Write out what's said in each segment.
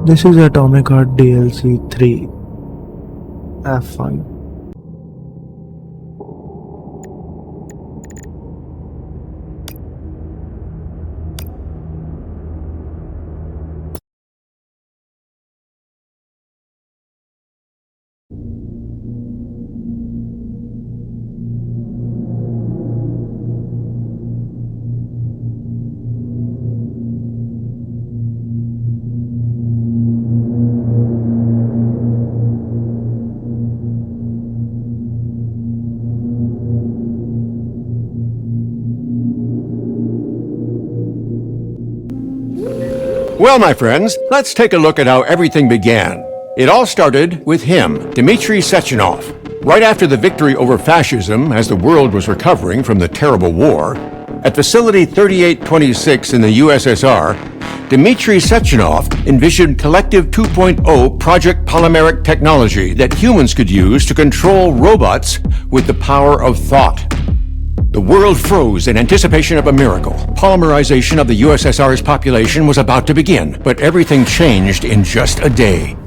This is Atomic Heart DLC 3. Have fun. Well, my friends, let's take a look at how everything began. It all started with him, Dmitry Sechenov. Right after the victory over fascism, as the world was recovering from the terrible war, at Facility 3826 in the USSR, Dmitry Sechenov envisioned Collective 2.0 Project Polymeric technology that humans could use to control robots with the power of thought. The world froze in anticipation of a miracle. Polymerization of the USSR's population was about to begin, but everything changed in just a day.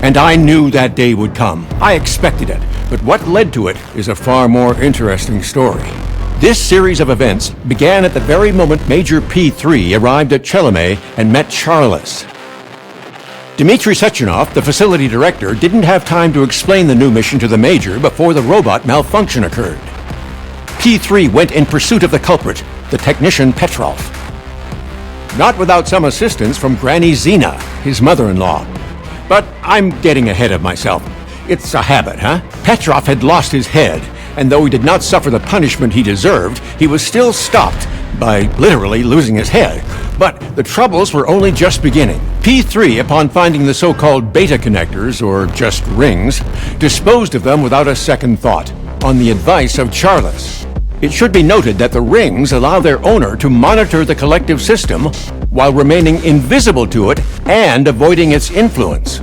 And I knew that day would come. I expected it, but what led to it is a far more interesting story. This series of events began at the very moment Major P3 arrived at Chelomey and met Charles. Dmitry Sechenov, the facility director, didn't have time to explain the new mission to the Major before the robot malfunction occurred. P3 went in pursuit of the culprit, the technician Petrov. Not without some assistance from Granny Zina, his mother-in-law. But I'm getting ahead of myself. It's a habit, huh? Petrov had lost his head, and though he did not suffer the punishment he deserved, he was still stopped by literally losing his head. But the troubles were only just beginning. P3, upon finding the so-called beta connectors, or just rings, disposed of them without a second thought, on the advice of Charles. It should be noted that the rings allow their owner to monitor the collective system while remaining invisible to it and avoiding its influence.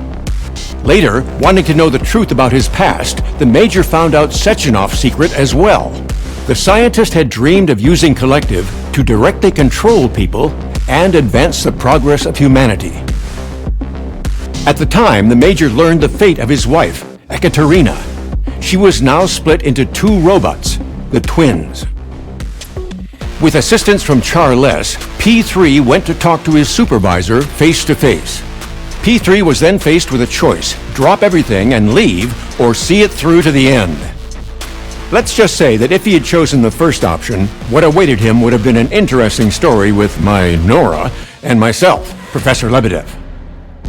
Later, wanting to know the truth about his past, the Major found out Sechenov's secret as well. The scientist had dreamed of using Collective to directly control people and advance the progress of humanity. At the time, the Major learned the fate of his wife, Ekaterina. She was now split into two robots, the twins. With assistance from Charles, P3 went to talk to his supervisor face to face. P3 was then faced with a choice: drop everything and leave, or see it through to the end. Let's just say that if he had chosen the first option, what awaited him would have been an interesting story with my Nora and myself, Professor Lebedev.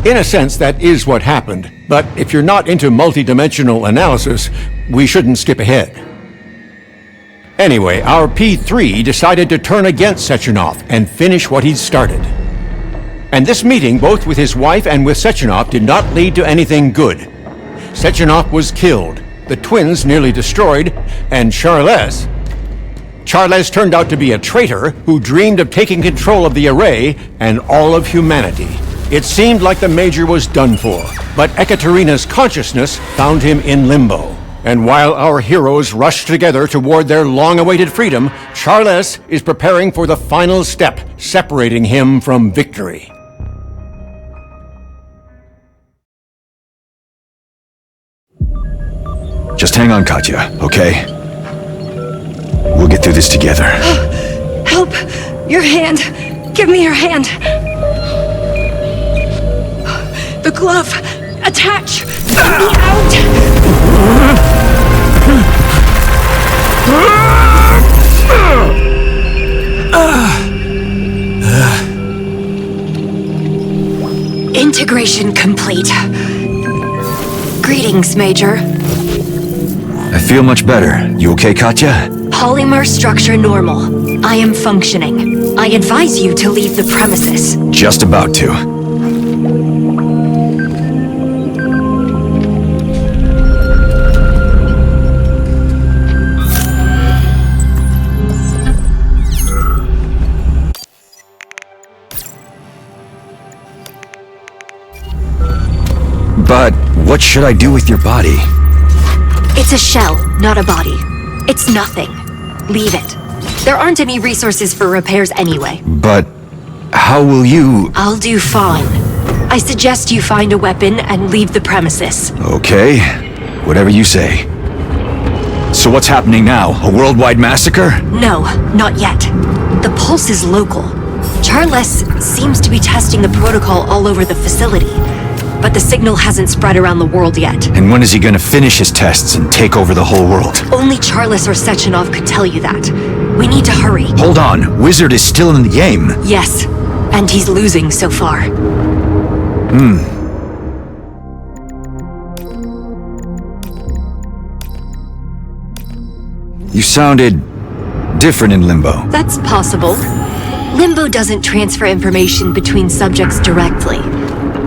In a sense, that is what happened, but if you're not into multidimensional analysis, we shouldn't skip ahead. Anyway, our P3 decided to turn against Sechenov and finish what he'd started. And this meeting, both with his wife and with Sechenov, did not lead to anything good. Sechenov was killed, the twins nearly destroyed, and Charles turned out to be a traitor who dreamed of taking control of the array and all of humanity. It seemed like the Major was done for, but Ekaterina's consciousness found him in limbo. And while our heroes rush together toward their long-awaited freedom, Charles is preparing for the final step, separating him from victory. Just hang on, Katya, okay? We'll get through this together. Help! Your hand! Give me your hand! The glove! Attach! Get me out! Integration complete. Greetings, Major. I feel much better. You okay, Katya? Polymer structure normal. I am functioning. I advise you to leave the premises. Just about to. But what should I do with your body? It's a shell, not a body. It's nothing. Leave it. There aren't any resources for repairs anyway. But how will you... I'll do fine. I suggest you find a weapon and leave the premises. Okay, whatever you say. So what's happening now? A worldwide massacre? No, not yet. The pulse is local. Charles seems to be testing the protocol all over the facility, but the signal hasn't spread around the world yet. And when is he gonna finish his tests and take over the whole world? Only Charles or Sechenov could tell you that. We need to hurry. Hold on, Wizard is still in the game. Yes, and he's losing so far. You sounded different in Limbo. That's possible. Limbo doesn't transfer information between subjects directly.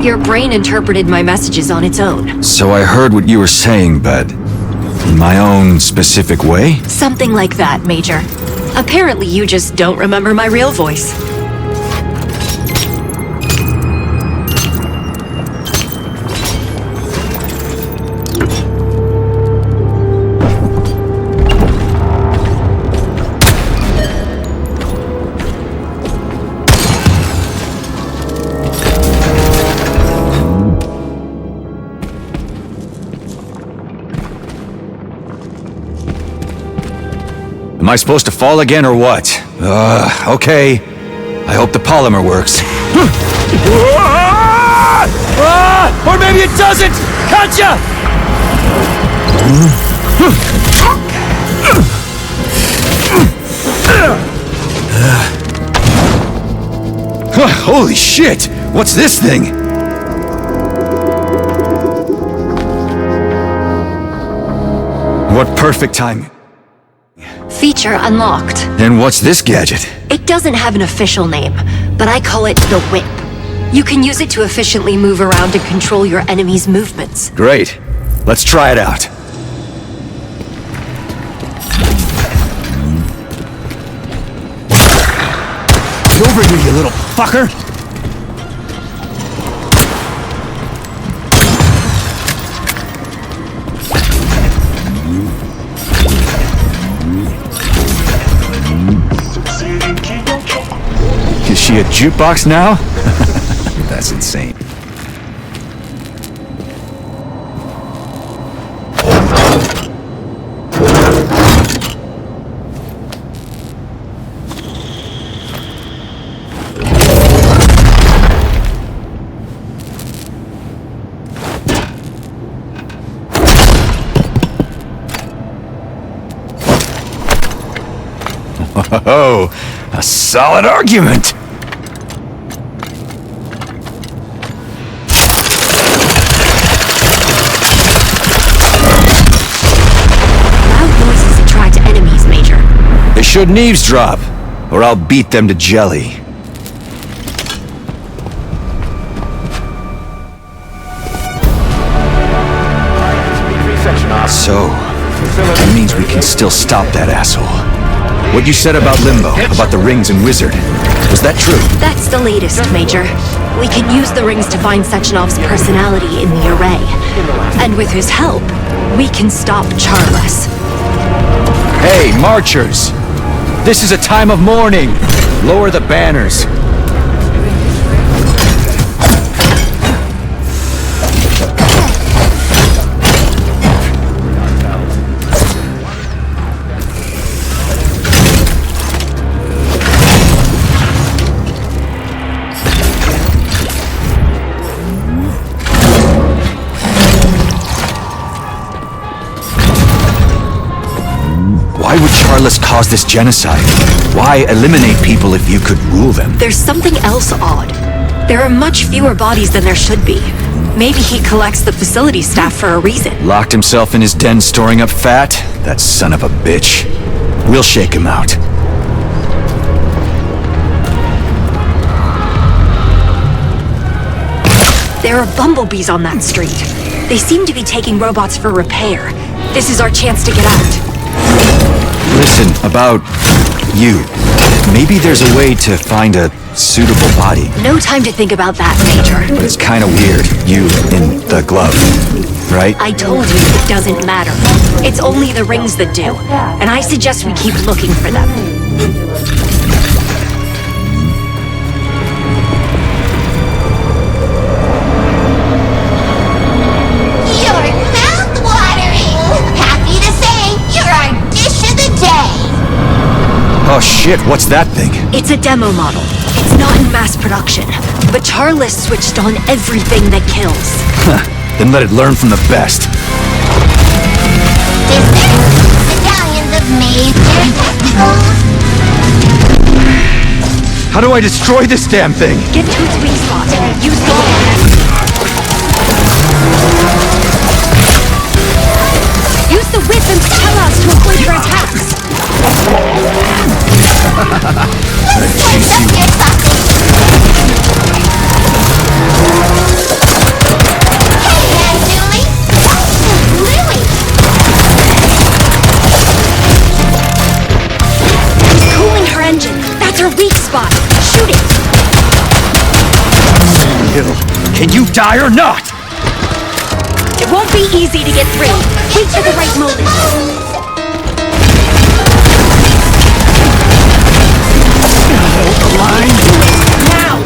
Your brain interpreted my messages on its own. So I heard what you were saying, but in my own specific way? Something like that, Major. Apparently you just don't remember my real voice. Am I supposed to fall again or what? Okay. I hope the polymer works. Or maybe it doesn't! Gotcha! Holy shit! What's this thing? What perfect timing. Feature unlocked. And what's this gadget? It doesn't have an official name, but I call it the Whip. You can use it to efficiently move around and control your enemy's movements. Great. Let's try it out. Get over here, you little fucker! Is she a jukebox now? That's insane. Oh, a solid argument! Loud noises attract enemies, Major. They shouldn't eavesdrop, or I'll beat them to jelly. So, that means we can still stop that asshole. What you said about Limbo, about the rings and Wizard, was that true? That's the latest, Major. We can use the rings to find Sechenov's personality in the array. And with his help, we can stop Charles. Hey, marchers! This is a time of mourning! Lower the banners. Why would Charles cause this genocide? Why eliminate people if you could rule them? There's something else odd. There are much fewer bodies than there should be. Maybe he collects the facility staff for a reason. Locked himself in his den storing up fat? That son of a bitch. We'll shake him out. There are bumblebees on that street. They seem to be taking robots for repair. This is our chance to get out. Listen, about you. Maybe there's a way to find a suitable body. No time to think about that, Major. But it's kind of weird, you in the glove, right? I told you it doesn't matter. It's only the rings that do. And I suggest we keep looking for them. shit, what's that thing? It's a demo model. It's not in mass production. But Charles switched on everything that kills. Then let it learn from the best. Battalions of major tacticals. How do I destroy this damn thing? Get to its weak spot. Use dolphins. Use the whip and patellas to avoid her attacks. Cooling her engine. That's her weak spot. Shoot it. Hill, can you die or not? It won't be easy to get through. Wait for the right moment. Line. Now!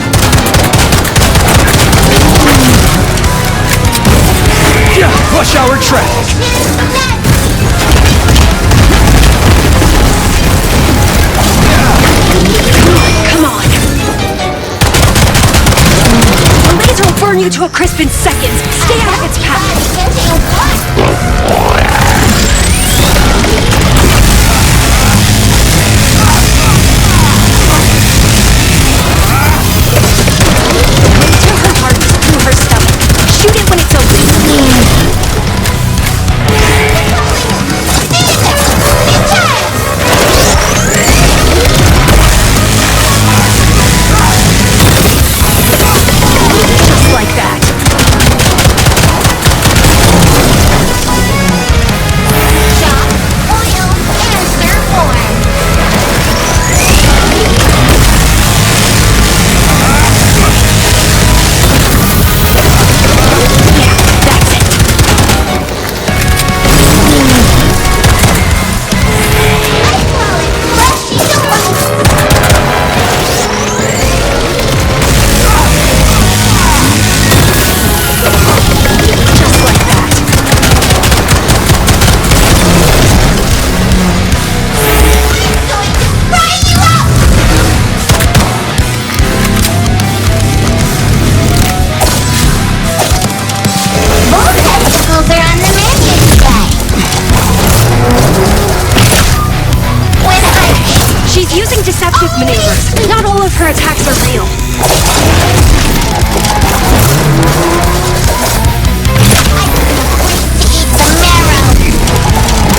Rush hour traffic. Come on! The laser will burn you to a crisp in seconds. Stay out of its path. Tear her heart through her stomach. Shoot it when it's open. Just like that. Shock, oil, answer form. That's it. Just like that. Both testicles are on the menu today. When I She's using deceptive maneuvers. Not all of her attacks are real. eat the marrow.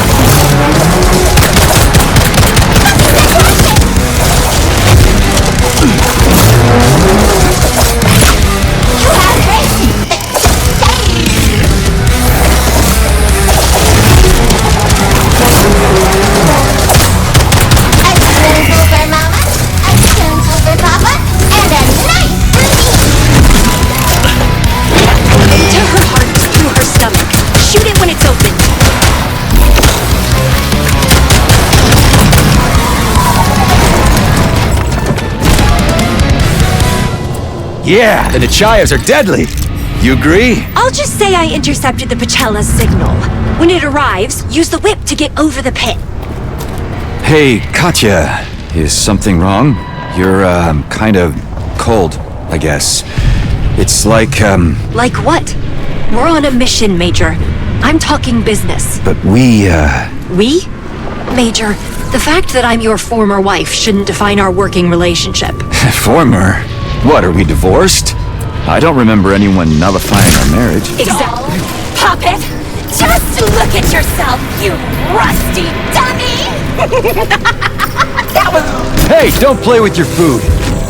You have a spoonful for mama, a spoonful for papa, and a knife for me. Tear her heart through her stomach. Shoot it when it's open. Yeah, the Nichayas are deadly. You agree? I'll just say I intercepted the Pachella's signal. When it arrives, use the whip to get over the pit. Hey, Katya, is something wrong? You're, kind of cold, I guess. It's like, Like what? We're on a mission, Major. I'm talking business. but we, We? Major, the fact that I'm your former wife shouldn't define our working relationship. former? What, are we divorced? I don't remember anyone nullifying our marriage. Exactly. Puppet, just look at yourself, you rusty dummy! Hey, don't play with your food!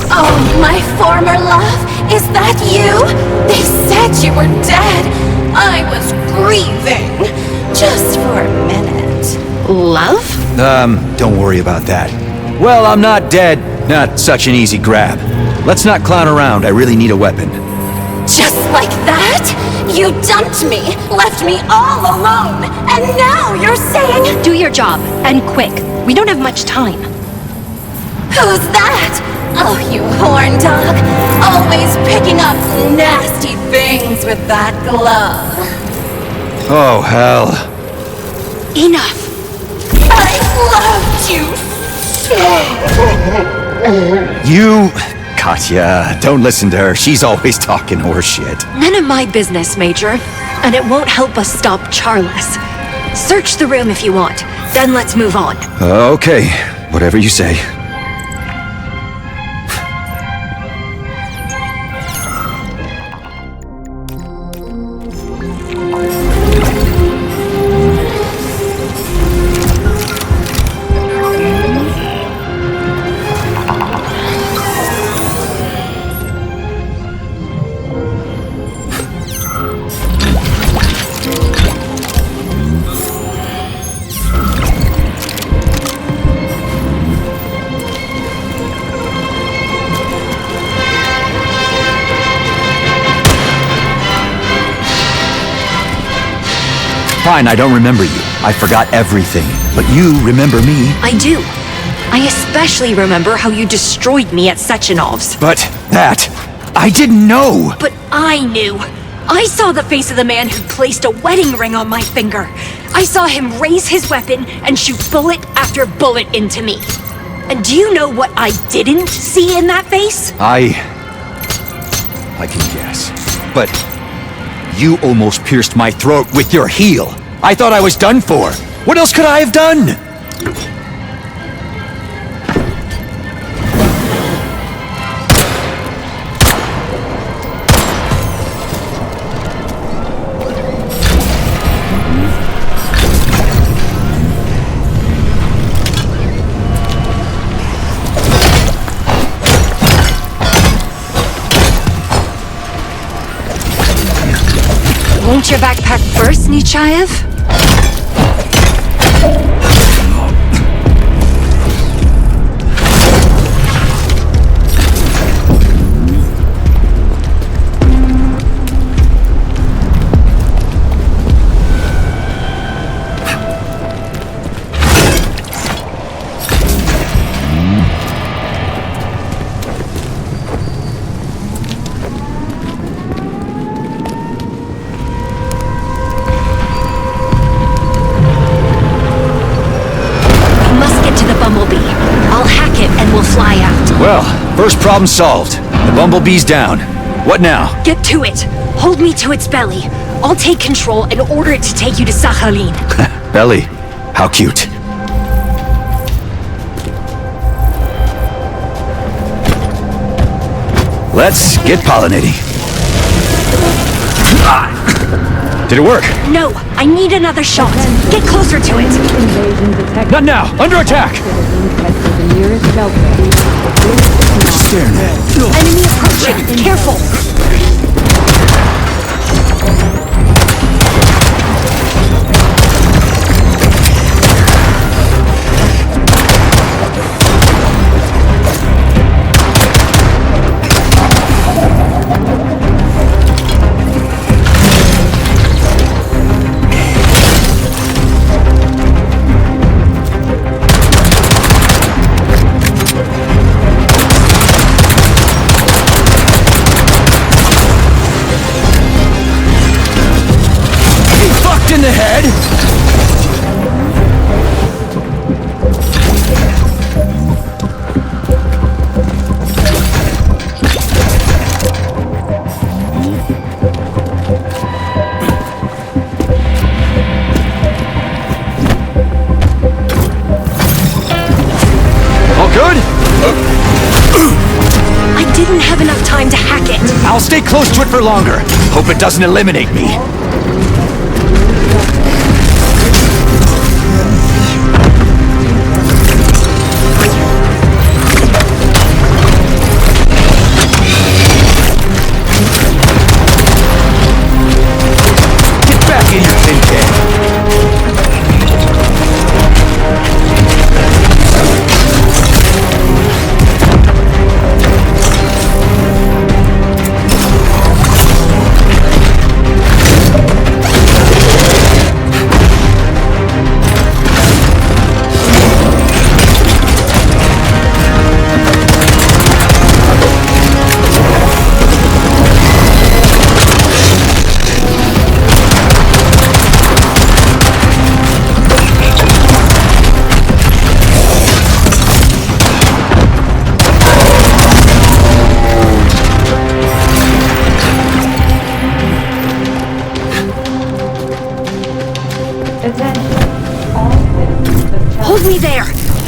Oh, my former love, is that you? They said you were dead. I was grieving, just for a minute. Love? Don't worry about that. Well, I'm not dead. Not such an easy grab. Let's not clown around. I really need a weapon. Just like that? You dumped me, left me all alone, and now you're saying... Do your job, and quick. We don't have much time. Who's that? Oh, you horn dog. Always picking up nasty things with that glove. Oh, hell. Enough. I loved you You... Katya, don't listen to her. She's always talking horseshit. None of my business, Major. And it won't help us stop Charles. Search the room if you want. Then let's move on. Okay, whatever you say. Fine, I don't remember you. I forgot everything. But you remember me. I do. I especially remember how you destroyed me at Sechenov's. But that... I didn't know! But I knew. I saw the face of the man who placed a wedding ring on my finger. I saw him raise his weapon and shoot bullet after bullet into me. And do you know what I didn't see in that face? I can guess. But... you almost pierced my throat with your heel. I thought I was done for. What else could I have done? Won't your backpack burst, Nechayev? Well, first problem solved. The bumblebee's down. What now? Get to it. Hold me to its belly. I'll take control and order it to take you to Sakhalin. Belly? How cute. Let's get pollinating. Did it work? No, I need another shot. Get closer to it. Not now! Under attack! Staring at. Enemy approaching. Careful. In the head? All good? I didn't have enough time to hack it. I'll stay close to it for longer. Hope it doesn't eliminate me.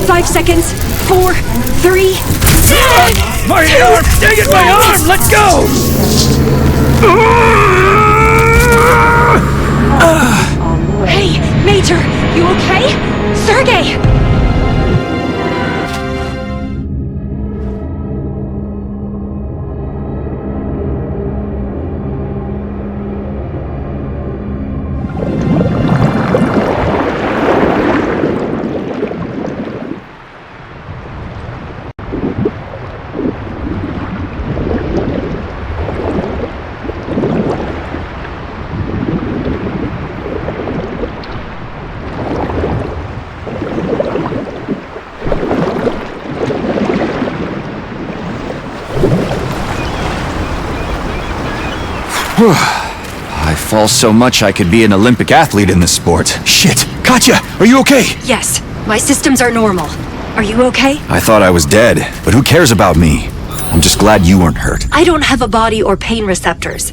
5 seconds. 4, 3, 2, My arm! Dang it, my arm! Let go! Hey, Major, you okay? Sergey! I fall so much I could be an Olympic athlete in this sport. Shit! Katya, are you okay? Yes, my systems are normal. Are you okay? I thought I was dead, but who cares about me? I'm just glad you weren't hurt. I don't have a body or pain receptors.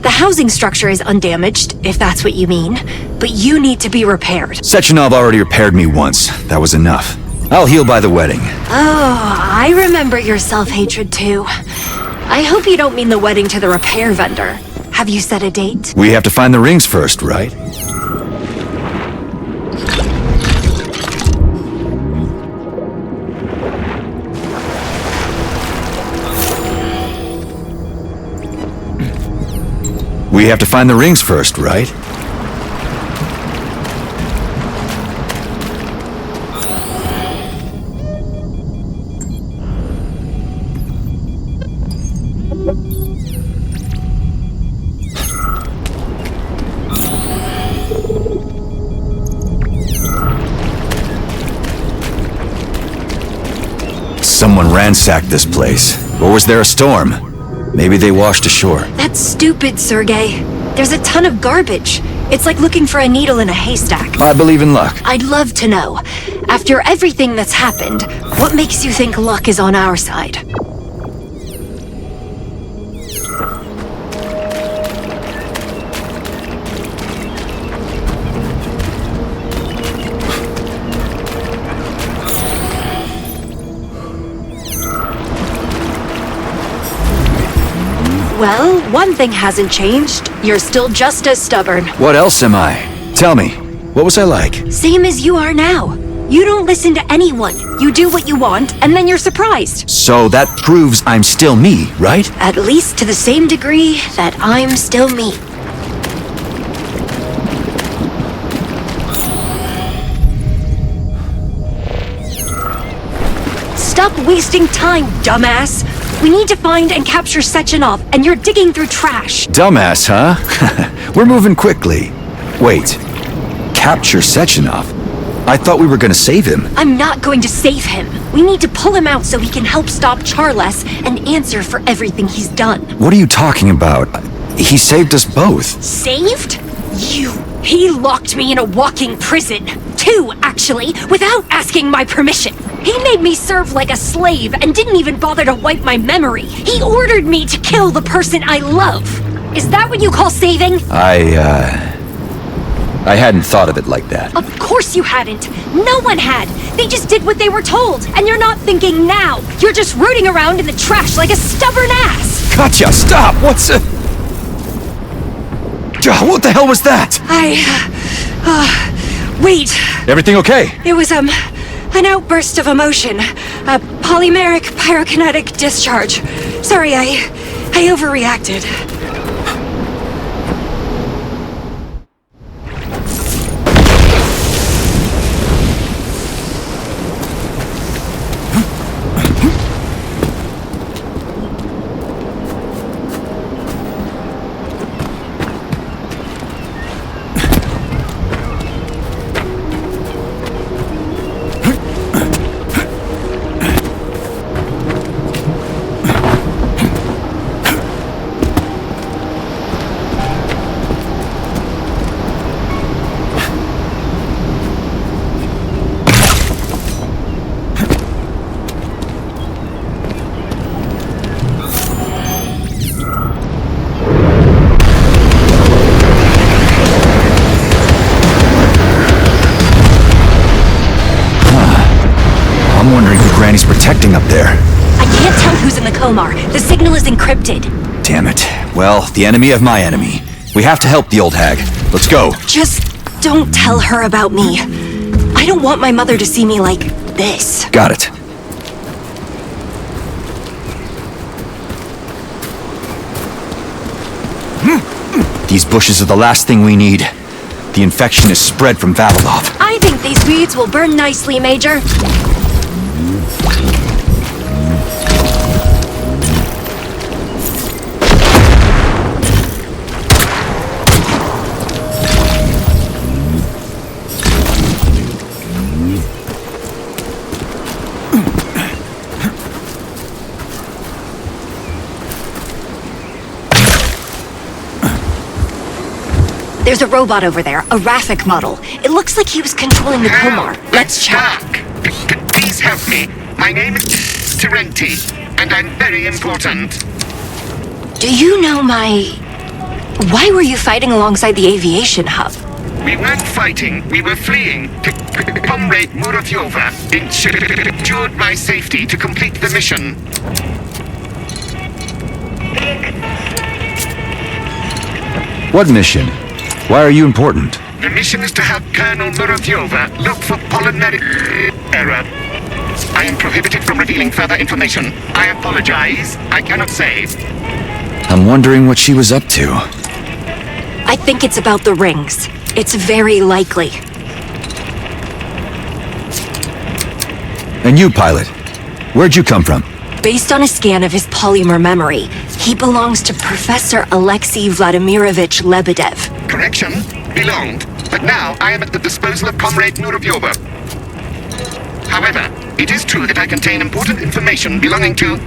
The housing structure is undamaged, if that's what you mean, but you need to be repaired. Sechenov already repaired me once. That was enough. I'll heal by the wedding. Oh, I remember your self-hatred too. I hope you don't mean the wedding to the repair vendor. Have you set a date? We have to find the rings first, right? We have to find the rings first, right? Someone ransacked this place. Or was there a storm? Maybe they washed ashore. That's stupid, Sergey. There's a ton of garbage. It's like looking for a needle in a haystack. I believe in luck. I'd love to know, after everything that's happened, what makes you think luck is on our side? Well, one thing hasn't changed. You're still just as stubborn. What else am I? Tell me, what was I like? Same as you are now. You don't listen to anyone. You do what you want, and then you're surprised. So that proves I'm still me, right? At least to the same degree that I'm still me. Stop wasting time, dumbass! We need to find and capture Sechenov, and you're digging through trash. Dumbass, huh? We're moving quickly. Wait, capture Sechenov? I thought we were gonna save him. I'm not going to save him. We need to pull him out so he can help stop Charles and answer for everything he's done. What are you talking about? He saved us both. Saved? You. He locked me in a walking prison. 2, actually, without asking my permission. He made me serve like a slave and didn't even bother to wipe my memory. He ordered me to kill the person I love. Is that what you call saving? I hadn't thought of it like that. Of course you hadn't. No one had. They just did what they were told, and you're not thinking now. You're just rooting around in the trash like a stubborn ass. Katya, stop! What's it? What the hell was that? Wait. Everything okay? It was, an outburst of emotion. A polymeric pyrokinetic discharge. Sorry, I overreacted. detecting up there? I can't tell who's in the Komar. The signal is encrypted. Damn it. Well, the enemy of my enemy. We have to help the old hag. Let's go. Just don't tell her about me. I don't want my mother to see me like this. Got it. These bushes are the last thing we need. The infection is spread from Vavilov. I think these weeds will burn nicely, Major. There's a robot over there, a Raffic model. It looks like he was controlling the Komar. Let's check. Please help me. My name is Terenti, and I'm very important. Do you know my... Why were you fighting alongside the aviation hub? We weren't fighting, we were fleeing. Comrade Muravyova ensured my safety to complete the mission. What mission? Why are you important? The mission is to have Colonel Muravyova look for polymeric error. I am prohibited from revealing further information. I apologize. I cannot say. I'm wondering what she was up to. I think it's about the rings. It's very likely. And you, pilot, where'd you come from? Based on a scan of his polymer memory, he belongs to Professor Alexei Vladimirovich Lebedev. Correction, belonged. But now I am at the disposal of Comrade Muravyova. However, it is true that I contain important information belonging to...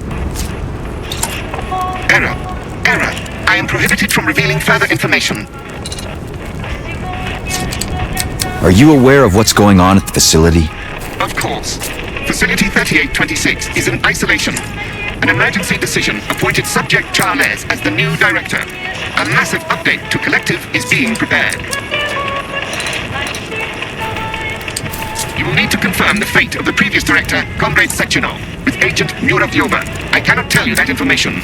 Error. I am prohibited from revealing further information. Are you aware of what's going on at the facility? Of course. Facility 3826 is in isolation. An emergency decision appointed Subject Charles as the new director. A massive update to Collective is being prepared. You will need to confirm the fate of the previous director, Comrade Sechenov, with Agent Muravyova. I cannot tell you that information.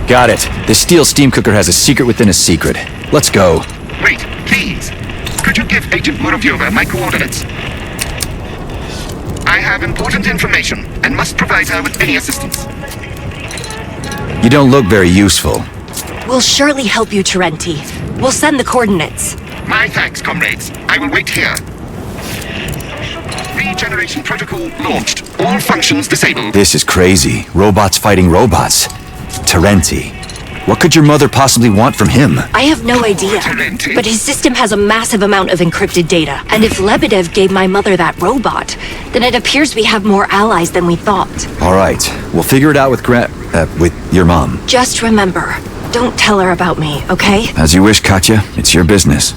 Got it. The steel steam cooker has a secret within a secret. Let's go. Wait, please. Could you give Agent Muravyova my coordinates? I have important information and must provide her with any assistance. You don't look very useful. We'll surely help you, Terenti. We'll send the coordinates. My thanks, comrades. I will wait here. Regeneration protocol launched. All functions disabled. This is crazy. Robots fighting robots. Terenti. What could your mother possibly want from him? I have no idea, Terenti. but his system has a massive amount of encrypted data. And if Lebedev gave my mother that robot, then it appears we have more allies than we thought. All right. We'll figure it out with with your mom. Just remember, don't tell her about me, okay? As you wish, Katya. It's your business.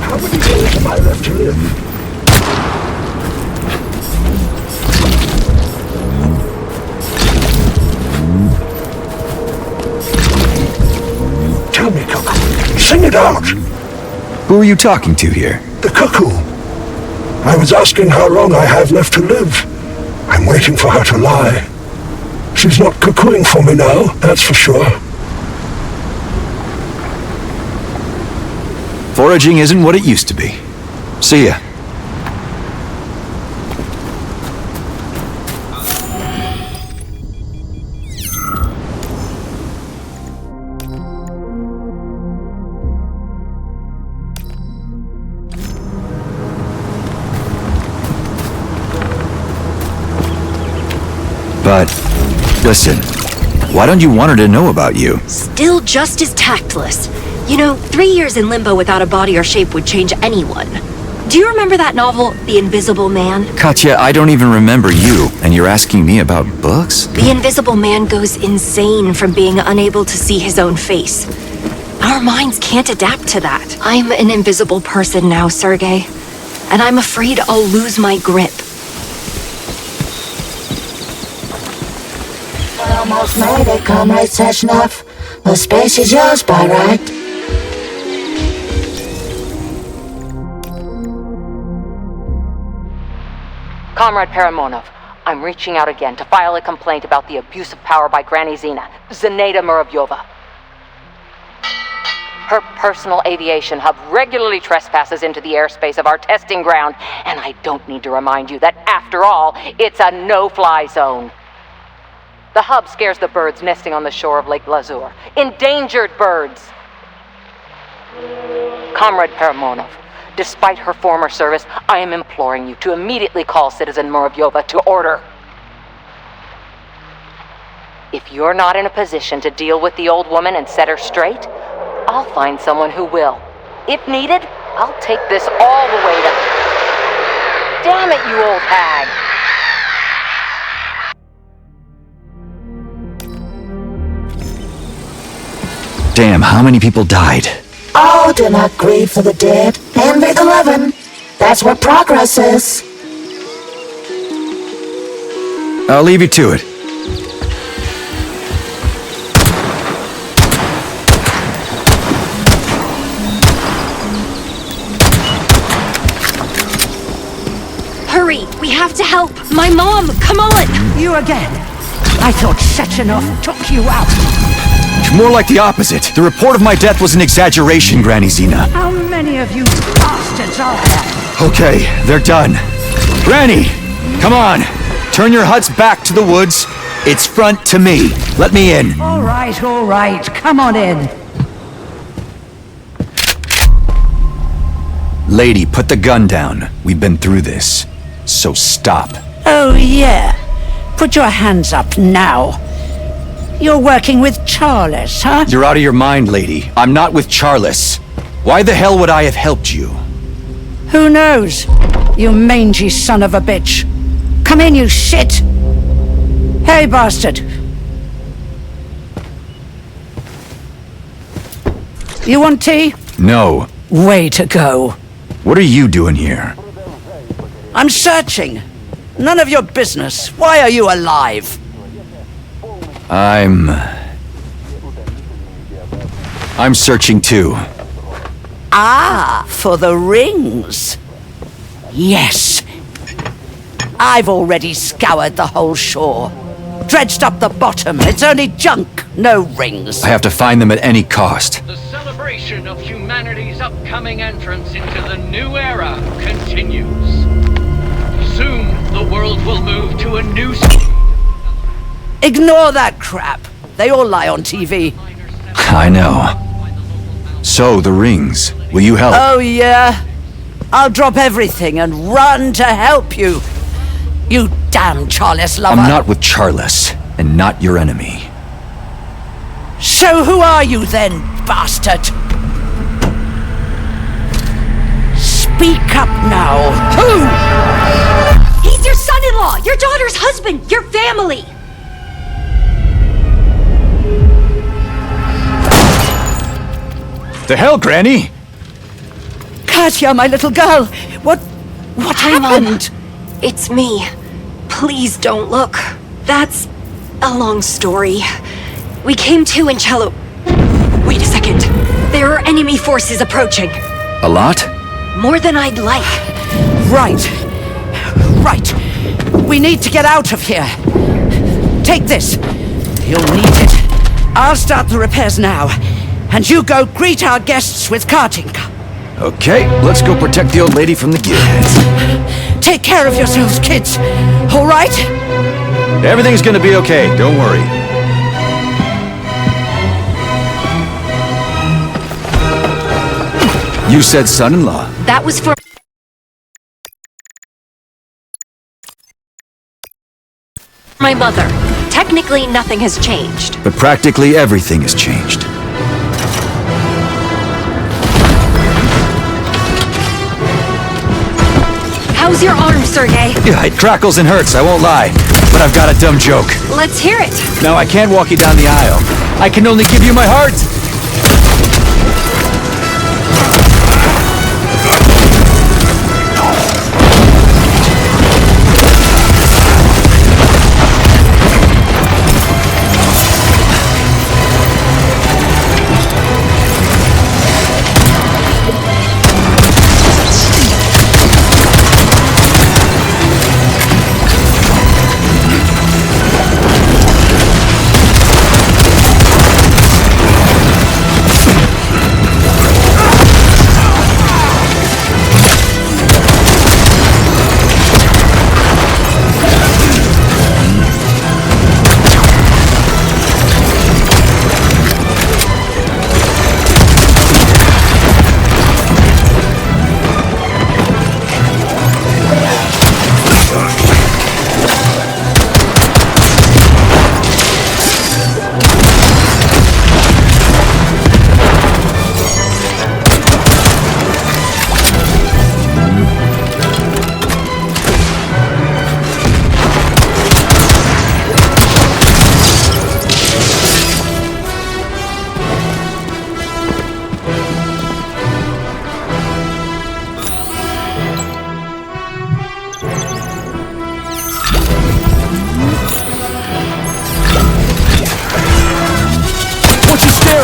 How many days am I left to live? Tell me, Cuckoo. Sing it out! Who are you talking to here? The Cuckoo. I was asking how long I have left to live. I'm waiting for her to lie. She's not cuckooing for me now, that's for sure. Foraging isn't what it used to be. See ya. But, listen, why don't you want her to know about you? Still just as tactless. You know, 3 years in limbo without a body or shape would change anyone. Do you remember that novel, The Invisible Man? Katya, I don't even remember you, and you're asking me about books? The Invisible Man goes insane from being unable to see his own face. Our minds can't adapt to that. I'm an invisible person now, Sergei. And I'm afraid I'll lose my grip. Almost made it, Comrade Sechenov. The space is yours by right. Comrade Paramonov, I'm reaching out again to file a complaint about the abuse of power by Granny Zina, Zinaida Muravyova. Her personal aviation hub regularly trespasses into the airspace of our testing ground, and I don't need to remind you that, after all, it's a no-fly zone. The hub scares the birds nesting on the shore of Lake Lazur. Endangered birds! Comrade Paramonov, despite her former service, I am imploring you to immediately call Citizen Muravyova to order. If you're not in a position to deal with the old woman and set her straight, I'll find someone who will. If needed, I'll take this all the way to... Damn it, you old hag! Damn, how many people died? Oh, do not grieve for the dead. Envy the living. That's what progress is. I'll leave you to it. Hurry, we have to help. My mom, come on! You again? I thought Sechenov took you out. More like the opposite. The report of my death was an exaggeration, Granny Zina. How many of you bastards are there? Okay, they're done. Granny, come on. Turn your huts back to the woods. It's front to me. Let me in. All right, come on in. Lady, put the gun down. We've been through this. So stop. Oh, yeah. Put your hands up now. You're working with Charles, huh? You're out of your mind, lady. I'm not with Charles. Why the hell would I have helped you? Who knows? You mangy son of a bitch. Come in, you shit! Hey, bastard. You want tea? No. Way to go. What are you doing here? I'm searching. None of your business. Why are you alive? I'm searching too. Ah, for the rings. Yes. I've already scoured the whole shore. Dredged up the bottom. It's only junk, no rings. I have to find them at any cost. The celebration of humanity's upcoming entrance into the new era continues. Soon, the world will move to a new... Ignore that crap. They all lie on TV. I know. So, the rings. Will you help? Oh, yeah? I'll drop everything and run to help you. You damn Charles lover. I'm not with Charles, and not your enemy. So who are you then, bastard? Speak up now. Who? He's your son-in-law, your daughter's husband, your family! The hell, Granny? Katya, my little girl. What happened? It's me. Please don't look. That's a long story. We came to in Cello. Wait a second. There are enemy forces approaching. A lot? More than I'd like. Right. We need to get out of here. Take this. You'll need it. I'll start the repairs now. And you go greet our guests with Kartinka. Okay, let's go protect the old lady from the guilds. Take care of yourselves, kids. All right? Everything's gonna be okay, don't worry. You said son-in-law. That was for my mother. Technically, nothing has changed. But practically everything has changed. How's your arm, Sergey? Yeah, it crackles and hurts, I won't lie. But I've got a dumb joke. Let's hear it. No, I can't walk you down the aisle. I can only give you my heart.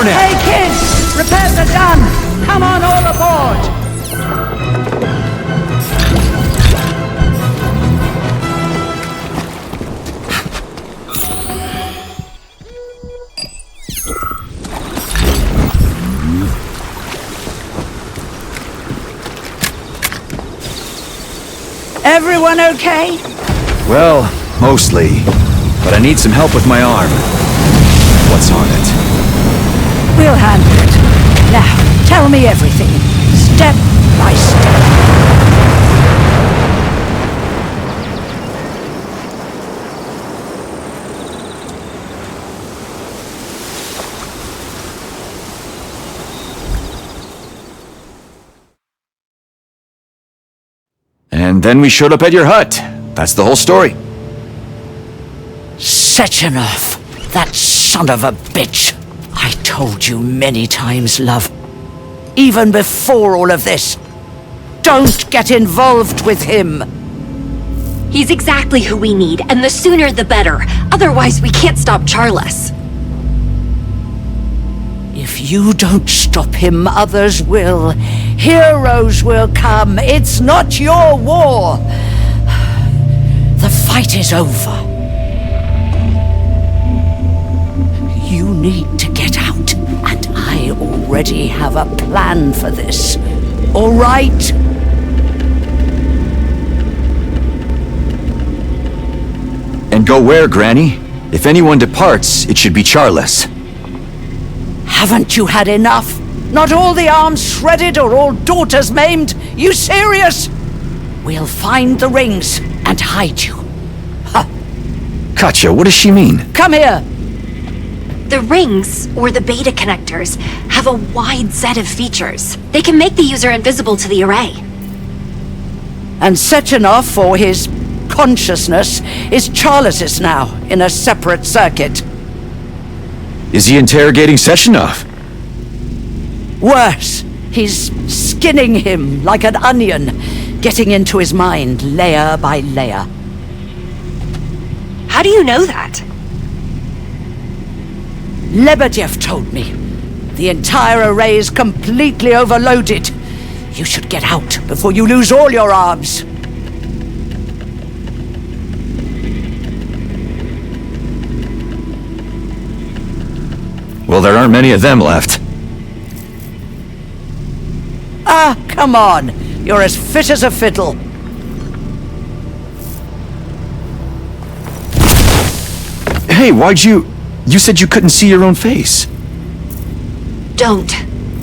Hey kids, repairs are done. Come on all aboard. Everyone okay? Well, mostly. But I need some help with my arm. What's on it? We'll handle it. Now, tell me everything, step by step. And then we showed up at your hut. That's the whole story. Sechenov, that son of a bitch. I told you many times, love. Even before all of this. Don't get involved with him. He's exactly who we need, and the sooner the better. Otherwise, we can't stop Charles. If you don't stop him, others will. Heroes will come. It's not your war. The fight is over. You need to get out, and I already have a plan for this. All right? And go where, Granny? If anyone departs, it should be Charles. Haven't you had enough? Not all the arms shredded or all daughters maimed? You serious? We'll find the rings and hide you. Ha! Katya, what does she mean? Come here! The rings, or the beta connectors, have a wide set of features. They can make the user invisible to the array. And Sechenov, for his consciousness, is Charles's now, in a separate circuit. Is he interrogating Sechenov? Worse, he's skinning him like an onion, getting into his mind layer by layer. How do you know that? Lebedev told me. The entire array is completely overloaded. You should get out before you lose all your arms. Well, there aren't many of them left. Ah, come on. You're as fit as a fiddle. Hey, why'd you... You said you couldn't see your own face. Don't.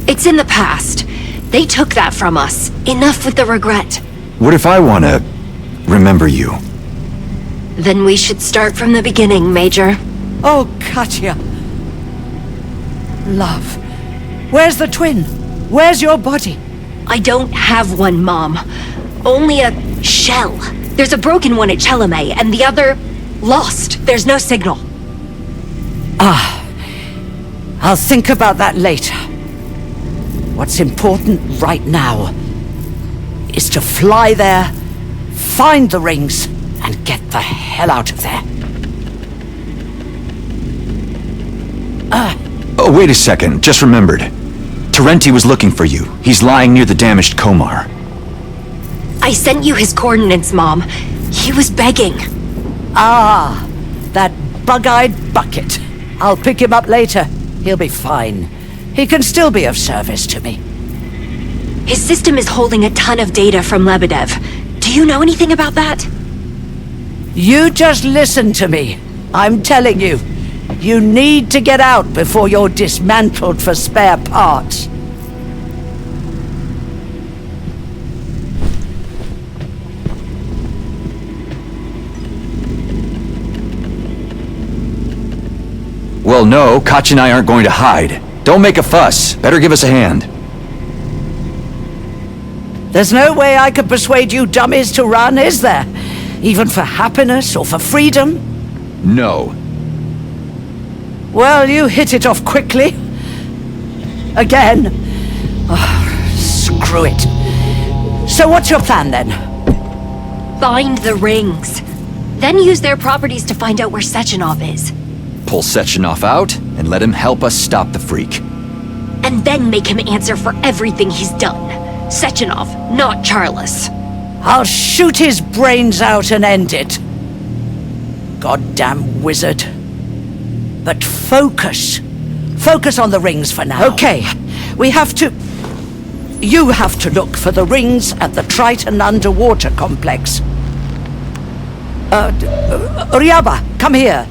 It's in the past. They took that from us. Enough with the regret. What if I want to remember you? Then we should start from the beginning, Major. Oh, Katya. Love. Where's the twin? Where's your body? I don't have one, Mom. Only a Shell. There's a broken one at Chelome, and the other... lost. There's no signal. I'll think about that later. What's important right now is to fly there, find the rings, and get the hell out of there. Oh, wait a second. Just remembered. Terenti was looking for you. He's lying near the damaged Komar. I sent you his coordinates, Mom. He was begging. Ah, that bug-eyed bucket. I'll pick him up later. He'll be fine. He can still be of service to me. His system is holding a ton of data from Lebedev. Do you know anything about that? You just listen to me. I'm telling you. You need to get out before you're dismantled for spare parts. Well, no, Koch and I aren't going to hide. Don't make a fuss. Better give us a hand. There's no way I could persuade you dummies to run, is there? Even for happiness or for freedom? No. Well, you hit it off quickly. Again. Oh, screw it. So what's your plan then? Find the rings. Then use their properties to find out where Sechenov is. Pull Sechenov out and let him help us stop the freak. And then make him answer for everything he's done. Sechenov, not Charles. I'll shoot his brains out and end it. Goddamn wizard. But focus. Focus on the rings for now. Okay, we have to... You have to look for the rings at the Triton underwater complex. Ryaba, come here.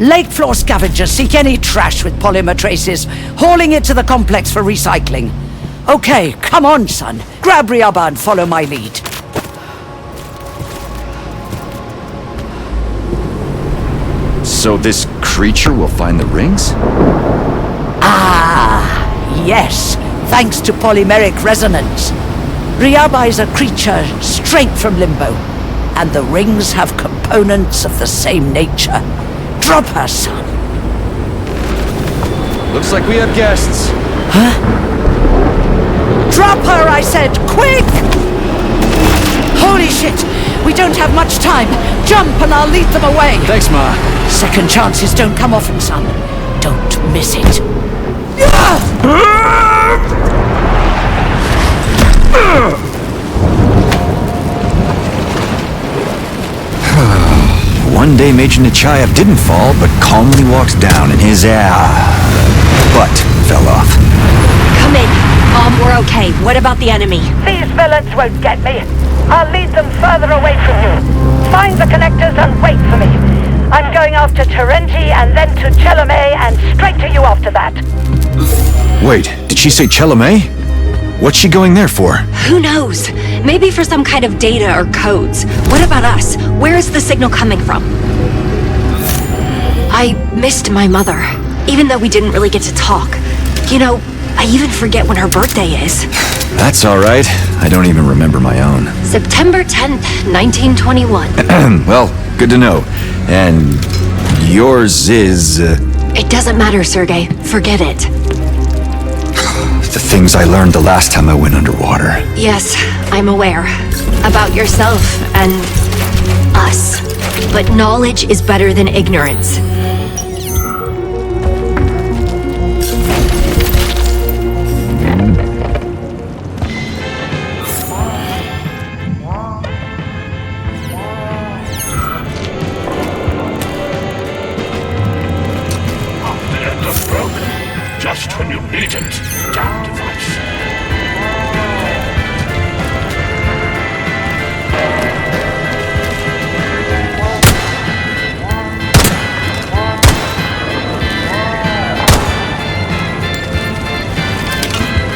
Lake floor scavengers seek any trash with polymer traces, hauling it to the complex for recycling. Okay, come on, son. Grab Ryaba and follow my lead. So this creature will find the rings? Ah, yes, thanks to polymeric resonance. Ryaba is a creature straight from Limbo, and the rings have components of the same nature. Drop her, son. Looks like we have guests. Huh? Drop her, I said! Quick! Holy shit! We don't have much time. Jump and I'll lead them away. Thanks, Ma. Second chances don't come often, son. Don't miss it. One day Major Nechayev didn't fall, but calmly walked down and his butt fell off. Come in. Mom, we're okay. What about the enemy? These villains won't get me. I'll lead them further away from you. Find the connectors and wait for me. I'm going after Terenti and then to Chelome and straight to you after that. Wait, did she say Chelome? What's she going there for? Who knows? Maybe for some kind of data or codes. What about us? Where is the signal coming from? I missed my mother, even though we didn't really get to talk. You know, I even forget when her birthday is. That's all right. I don't even remember my own. September 10th, 1921. Well, good to know. And yours is... It doesn't matter, Sergei. Forget it. The things I learned the last time I went underwater. Yes, I'm aware. About yourself and us. But knowledge is better than ignorance. Just when you need it. Damn device.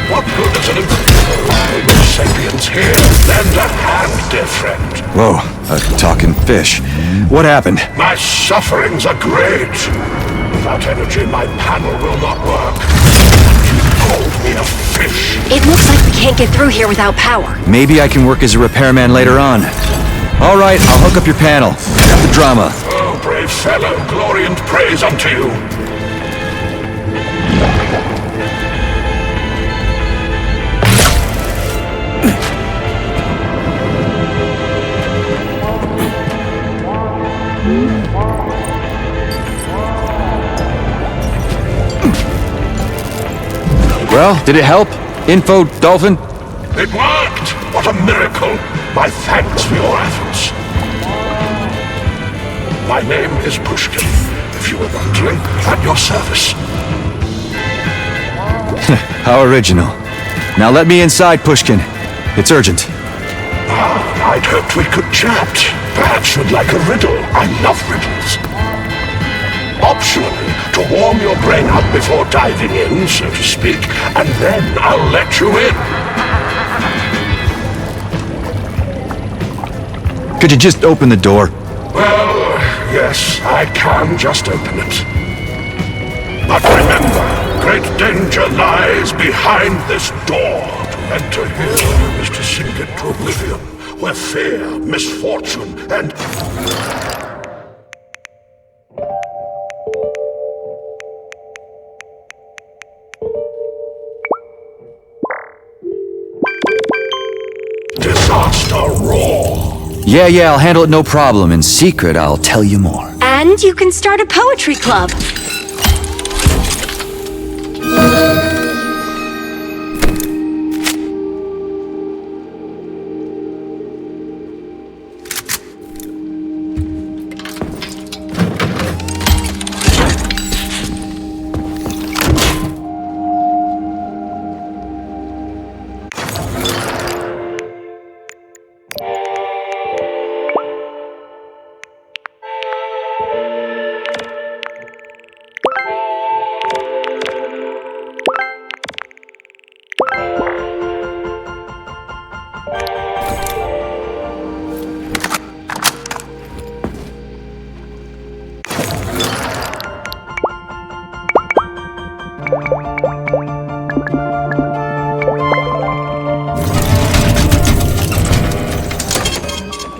What good is an alive sapiens here? Lend a hand, dear friend. Whoa, a talking fish. What happened? My sufferings are great. Without energy, my panel will not work. You called me a fish. It looks like we can't get through here without power. Maybe I can work as a repairman later on. All right, I'll hook up your panel. Got the drama. Oh, brave fellow, glory and praise unto you. Well, did it help? Info, Dolphin? It worked! What a miracle! My thanks for your efforts. My name is Pushkin, if you were wondering, at your service. How original. Now let me inside, Pushkin. It's urgent. I'd hoped we could chat. Perhaps you'd like a riddle. I love riddles. Optionally, to warm your brain up before diving in, so to speak, and then I'll let you in. Could you just open the door? Well, yes, I can just open it. But remember, great danger lies behind this door. To enter here is to sink it to oblivion, where fear, misfortune, and... disaster roar. Yeah, I'll handle it no problem. In secret, I'll tell you more. And you can start a poetry club.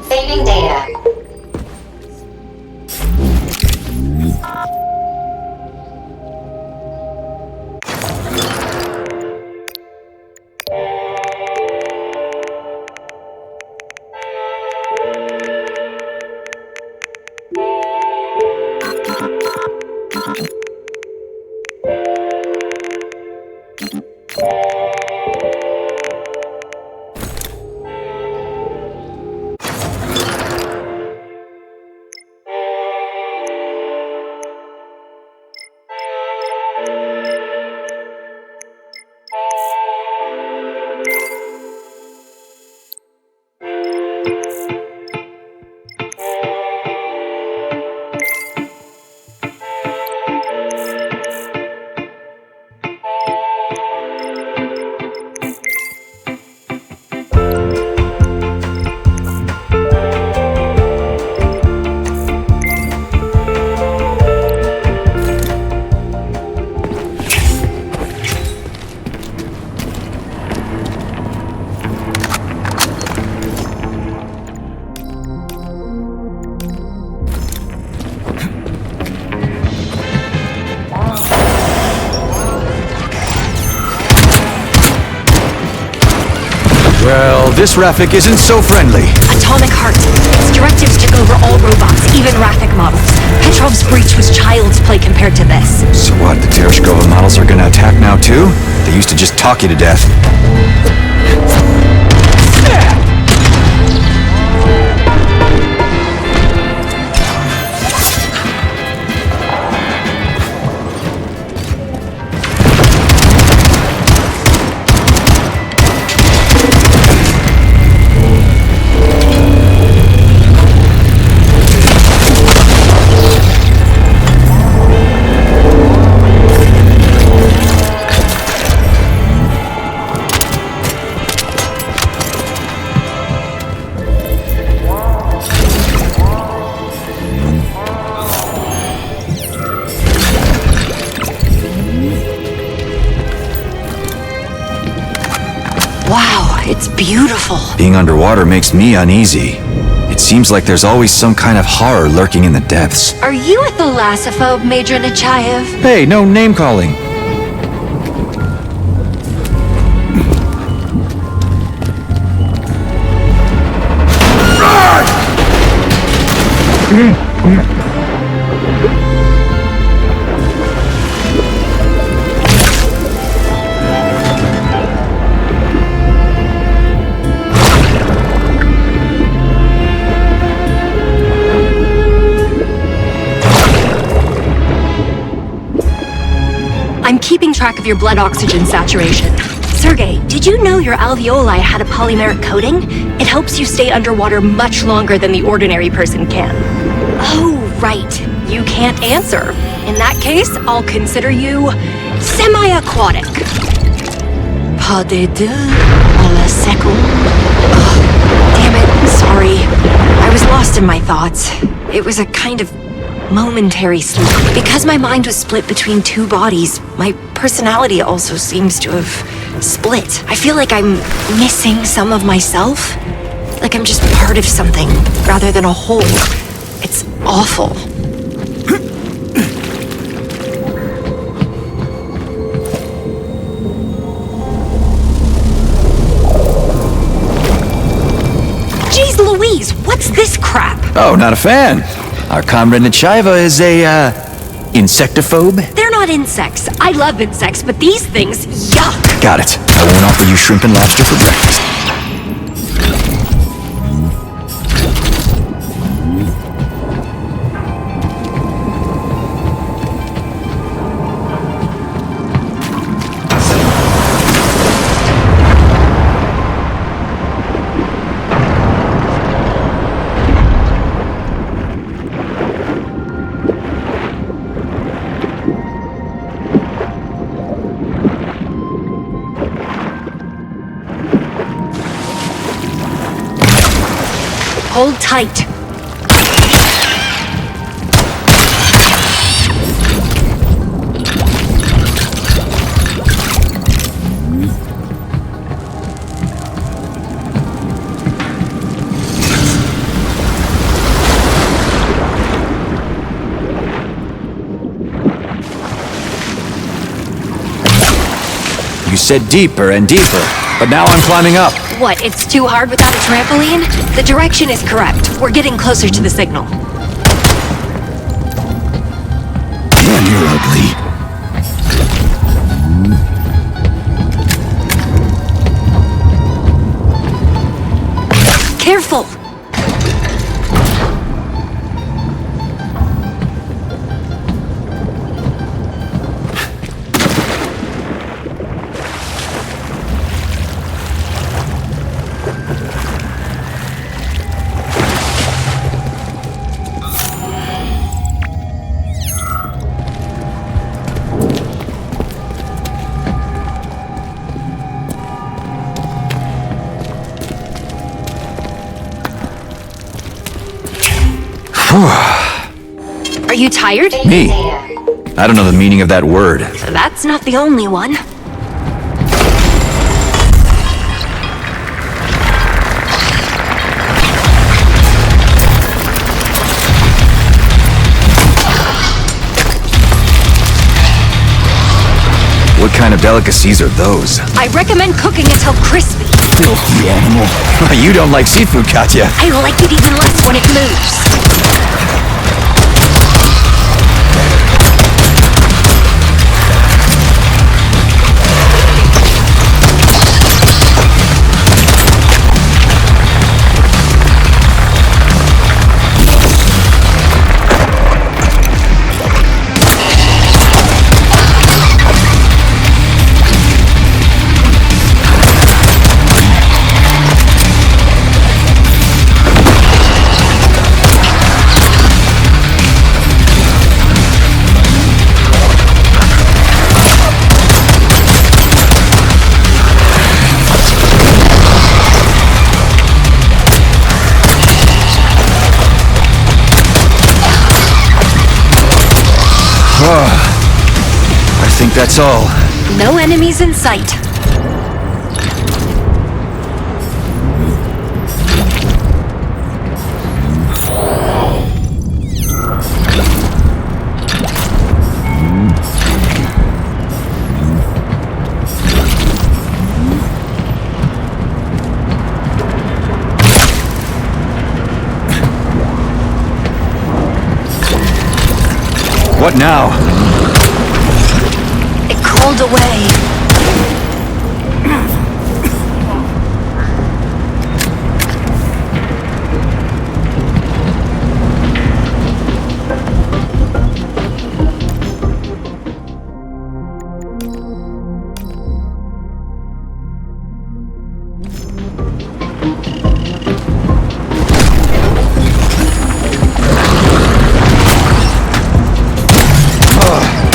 Saving data. Well, this Rafik isn't so friendly. Atomic Heart. Its directives took over all robots, even Rafik models. Petrov's breach was child's play compared to this. So what, the Tereshkova models are gonna attack now too? They used to just talk you to death. Wow, it's beautiful. Being underwater makes me uneasy. It seems like there's always some kind of horror lurking in the depths. Are you a thalassophobe, Major Nechayev? Hey, no name-calling. I'm keeping track of your blood oxygen saturation. Sergey, did you know your alveoli had a polymeric coating? It helps you stay underwater much longer than the ordinary person can. Oh, right. You can't answer. In that case, I'll consider you semi-aquatic. Pas de deux à la seconde. Damn it, sorry. I was lost in my thoughts. It was a kind of momentary sleep. Because my mind was split between two bodies, my personality also seems to have split. I feel like I'm missing some of myself. Like I'm just part of something, rather than a whole. It's awful. Jeez Louise, what's this crap? Oh, not a fan. Our comrade Nechayev is a, insectophobe? They're not insects. I love insects, but these things, yuck! Got it. I won't offer you shrimp and lobster for breakfast. Hold tight. You said deeper and deeper, but now I'm climbing up. What, it's too hard without a trampoline? The direction is correct. We're getting closer to the signal. Man, you're ugly. Careful! Are you tired? Me? I don't know the meaning of that word. That's not the only one. What kind of delicacies are those? I recommend cooking until crispy. Filthy animal. You don't like seafood, Katya. I like it even less when it moves. I think that's all. No enemies in sight. What now? It crawled away.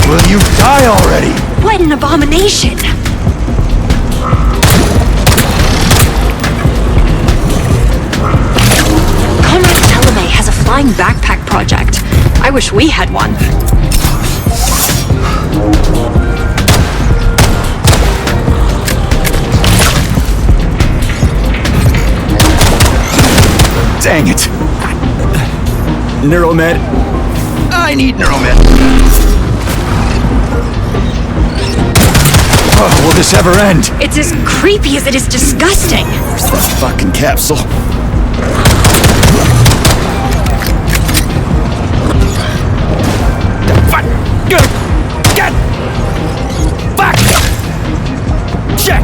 Will you die already? What an abomination! Comrade Teleme has a flying backpack project. I wish we had one. Dang it! Neuromed. I need Neuromed. Oh, will this ever end? It's as creepy as it is disgusting. Where's this fucking capsule? Fuck! Get! Fuck! Shit!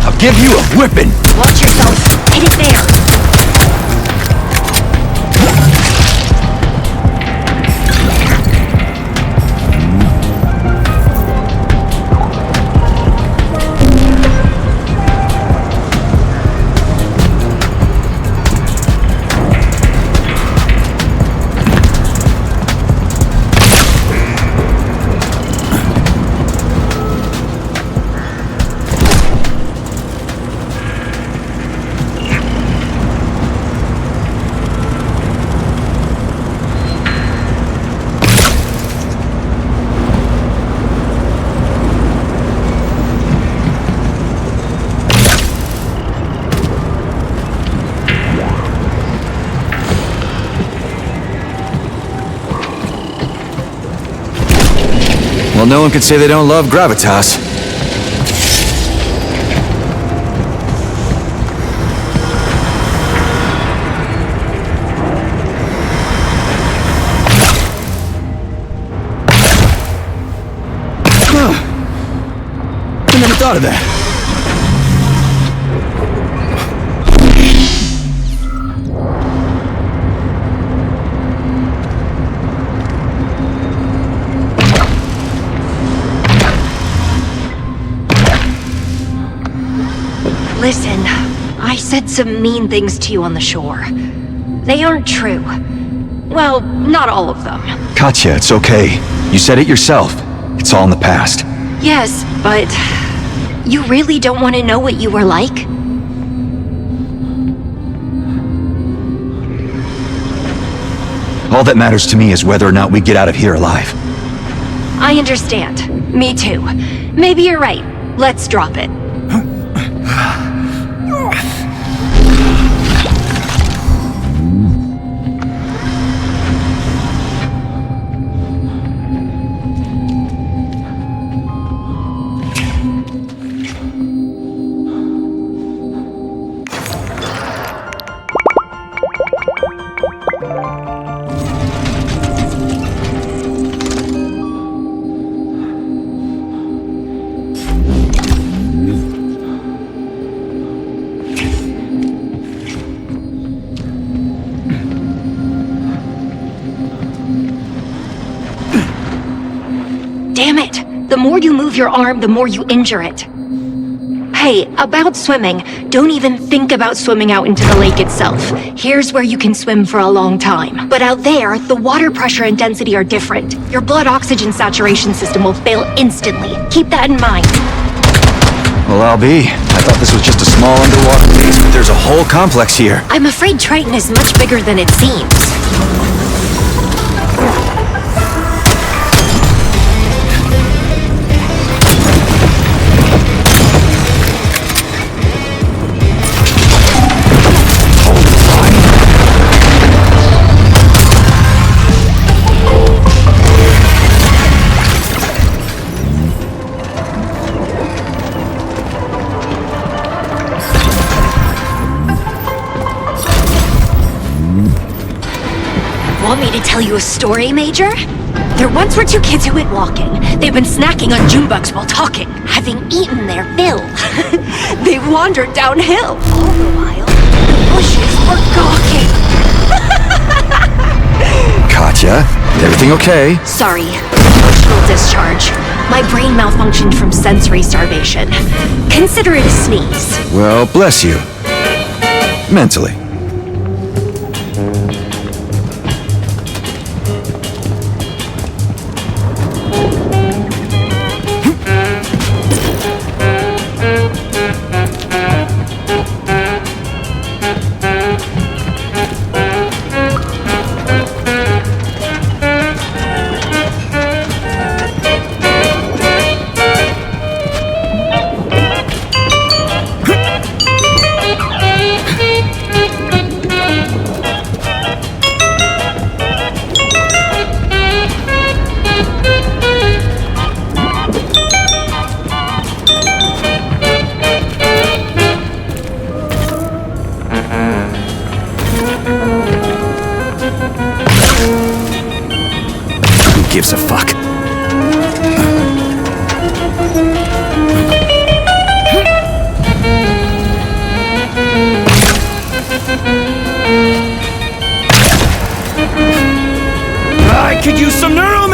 I'll give you a whipping! Watch yourself. Hit it there. Well, no one can say they don't love gravitas. I never thought of that. Listen, I said some mean things to you on the shore. They aren't true. Well, not all of them. Katya, it's okay. You said it yourself. It's all in the past. Yes, but you really don't want to know what you were like? All that matters to me is whether or not we get out of here alive. I understand. Me too. Maybe you're right. Let's drop it. Damn it! The more you move your arm, the more you injure it. Hey, about swimming, don't even think about swimming out into the lake itself. Here's where you can swim for a long time. But out there, the water pressure and density are different. Your blood oxygen saturation system will fail instantly. Keep that in mind. Well, I'll be. I thought this was just a small underwater base, but there's a whole complex here. I'm afraid Triton is much bigger than it seems. Want me to tell you a story, Major? There once were two kids who went walking. They've been snacking on June bugs while talking, having eaten their fill. They wandered downhill. All the while, the bushes were gawking. Katya, everything okay? Sorry, emotional discharge. My brain malfunctioned from sensory starvation. Consider it a sneeze. Well, bless you. Mentally. Who gives a fuck? I could use some neuromed!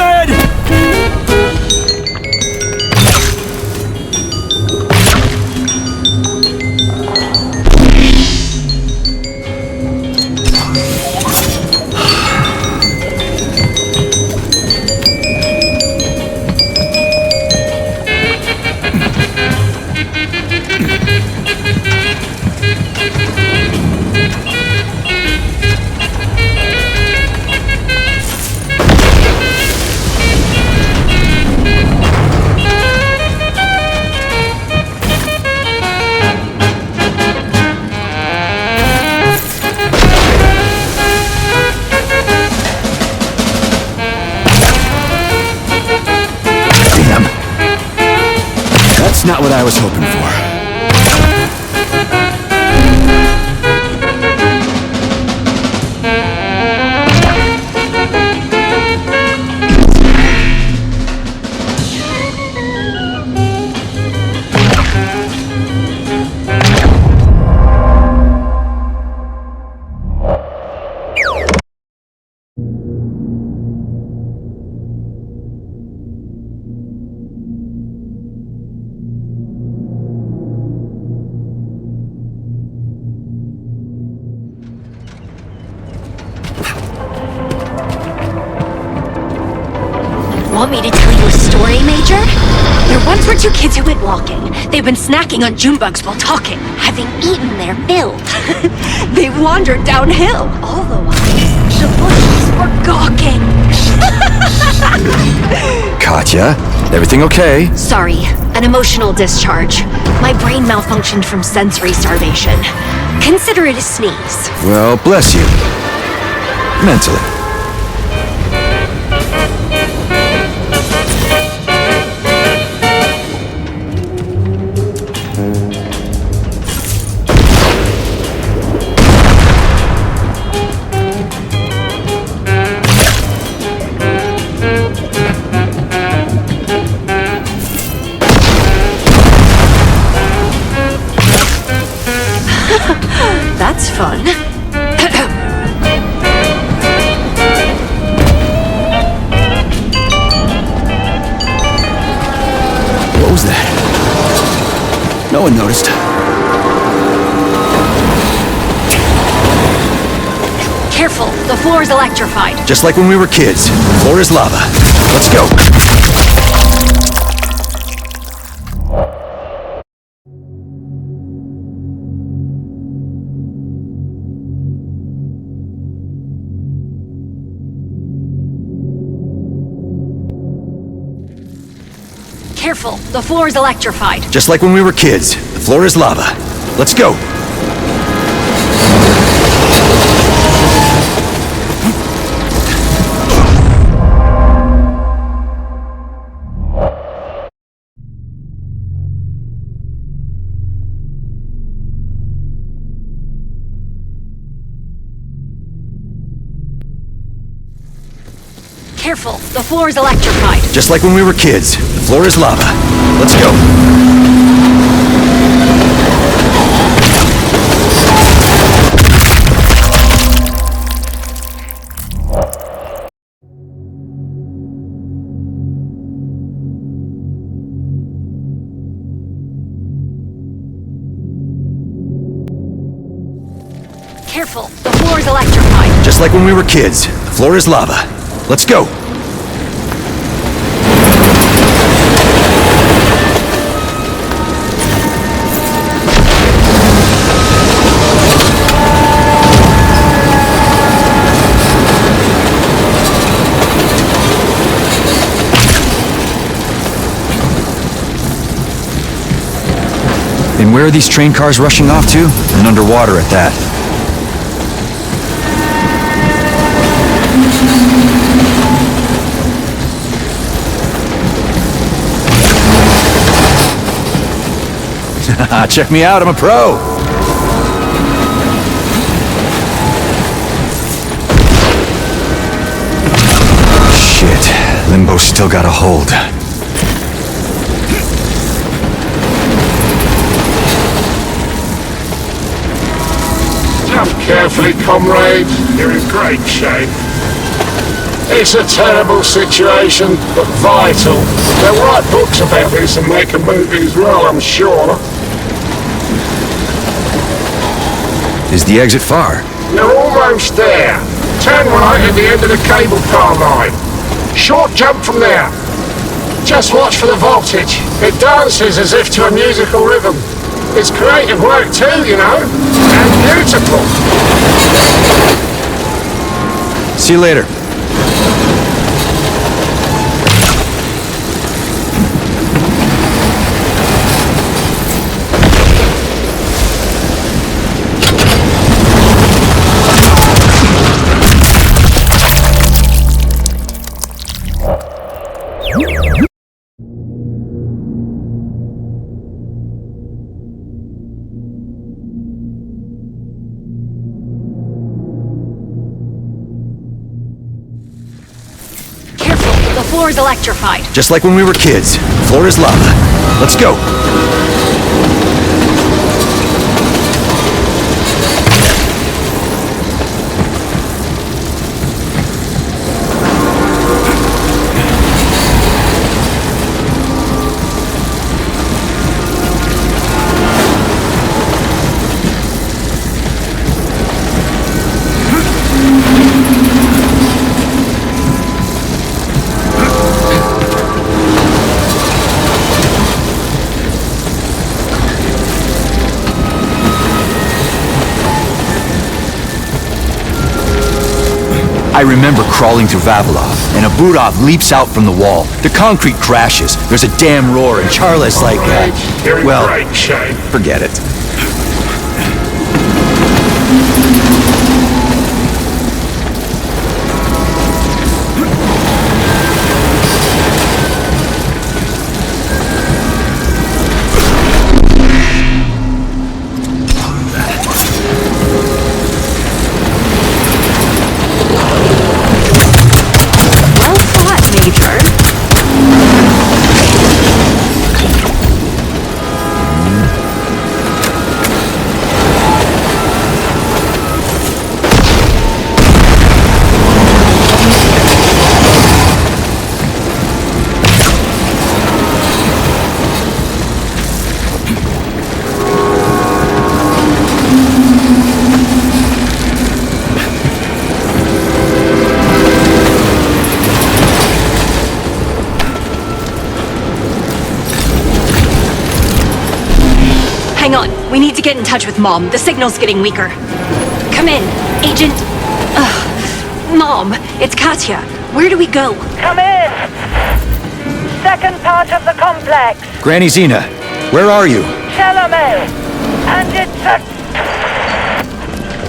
That's not what I was hoping for. Want me to tell you a story, Major? There once were two kids who went walking. They've been snacking on June bugs while talking, having eaten their fill. They wandered downhill. All the while, the bushes were gawking. Katya, everything okay? Sorry, an emotional discharge. My brain malfunctioned from sensory starvation. Consider it a sneeze. Well, bless you. Mentally. That's fun. What was that? No one noticed. Careful, the floor is electrified. Just like when we were kids. Floor is lava. Let's go. Careful, the floor is electrified. Just like when we were kids. The floor is lava. Let's go. Careful, the floor is electrified. Just like when we were kids. The floor is lava. Let's go. Careful, the floor is electrified. Just like when we were kids. The floor is lava. Let's go. And where are these train cars rushing off to? And underwater at that. Check me out, I'm a pro! Shit, Limbo's still got a hold. Jump carefully, comrades. You're in great shape. It's a terrible situation, but vital. They'll write books about this and make a movie as well, I'm sure. Is the exit far? You're almost there. Turn right at the end of the cable car line. Short jump from there. Just watch for the voltage. It dances as if to a musical rhythm. It's creative work too, you know. And beautiful. See you later. The floor is electrified. Just like when we were kids. The floor is lava. Let's go. I remember crawling through Vavilov, and a Budov leaps out from the wall. The concrete crashes. There's a damn roar, and Charla's like, well, forget it. Hang on, we need to get in touch with Mom. The signal's getting weaker. Come in, Agent... Mom, it's Katya. Where do we go? Come in! Second part of the complex. Granny Zena, where are you? Chelome. And it's a...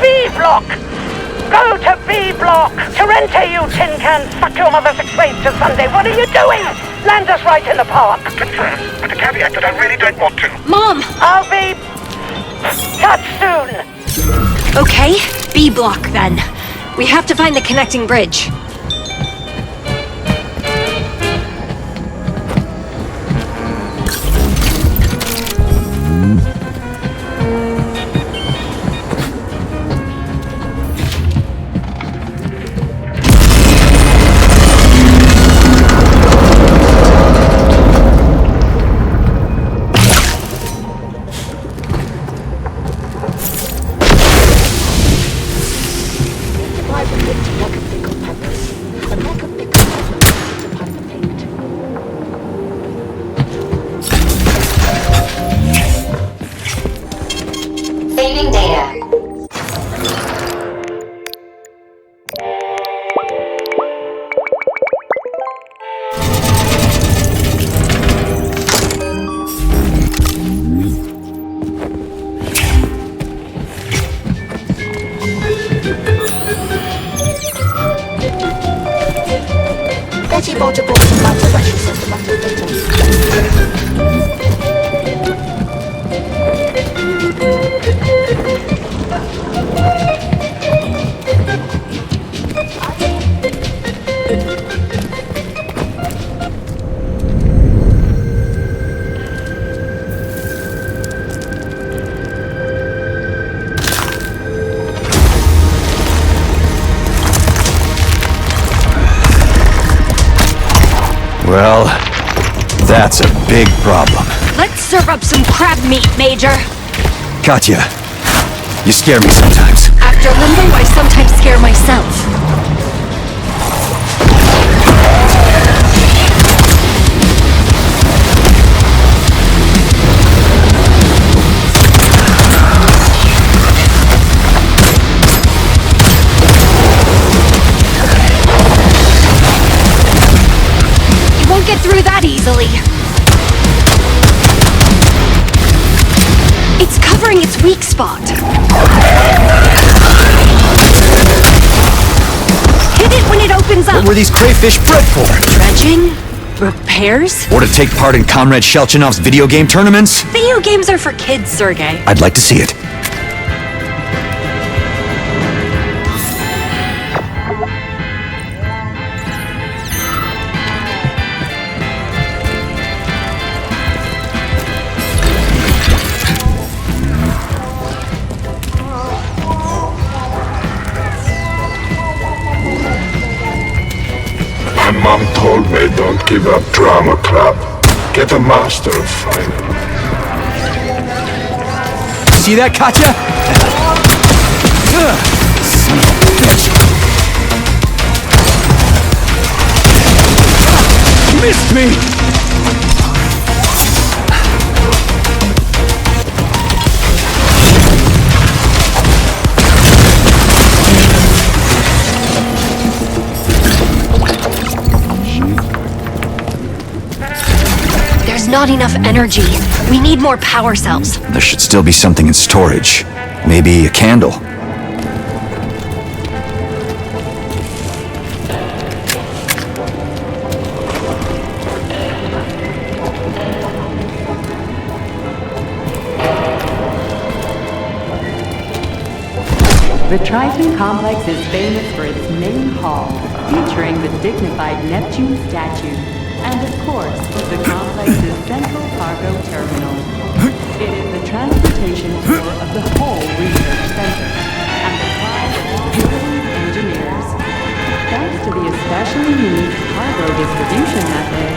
B block! Go to B block! Tarente, you tin can! Fuck your mother 6 ways to Sunday! What are you doing? Land us right in the park! Confirmed, with the caveat that I really don't want to. Mom! I'll be... touch soon! Okay, B block then. We have to find the connecting bridge. Well, that's a big problem. Let's serve up some crab meat, Major. Katya, you scare me sometimes. After Limbo, I sometimes scare myself. Get through that easily. It's covering its weak spot. Hit it when it opens up. What were these crayfish bred for? Dredging? Repairs? Or to take part in Comrade Shelchinov's video game tournaments? Video games are for kids, Sergey. I'd like to see it. Mom told me don't give up Drama Club. Get a Master of Fine. See that, Katya? Son of a bitch. Missed me! Not enough energy. We need more power cells. There should still be something in storage. Maybe a candle. The Triton Complex is famous for its main hall, featuring the dignified Neptune statue, and of course, the complex's central cargo terminal. It is the transportation tour of the whole research center, and the pride of all building engineers. Thanks to the especially unique cargo distribution method,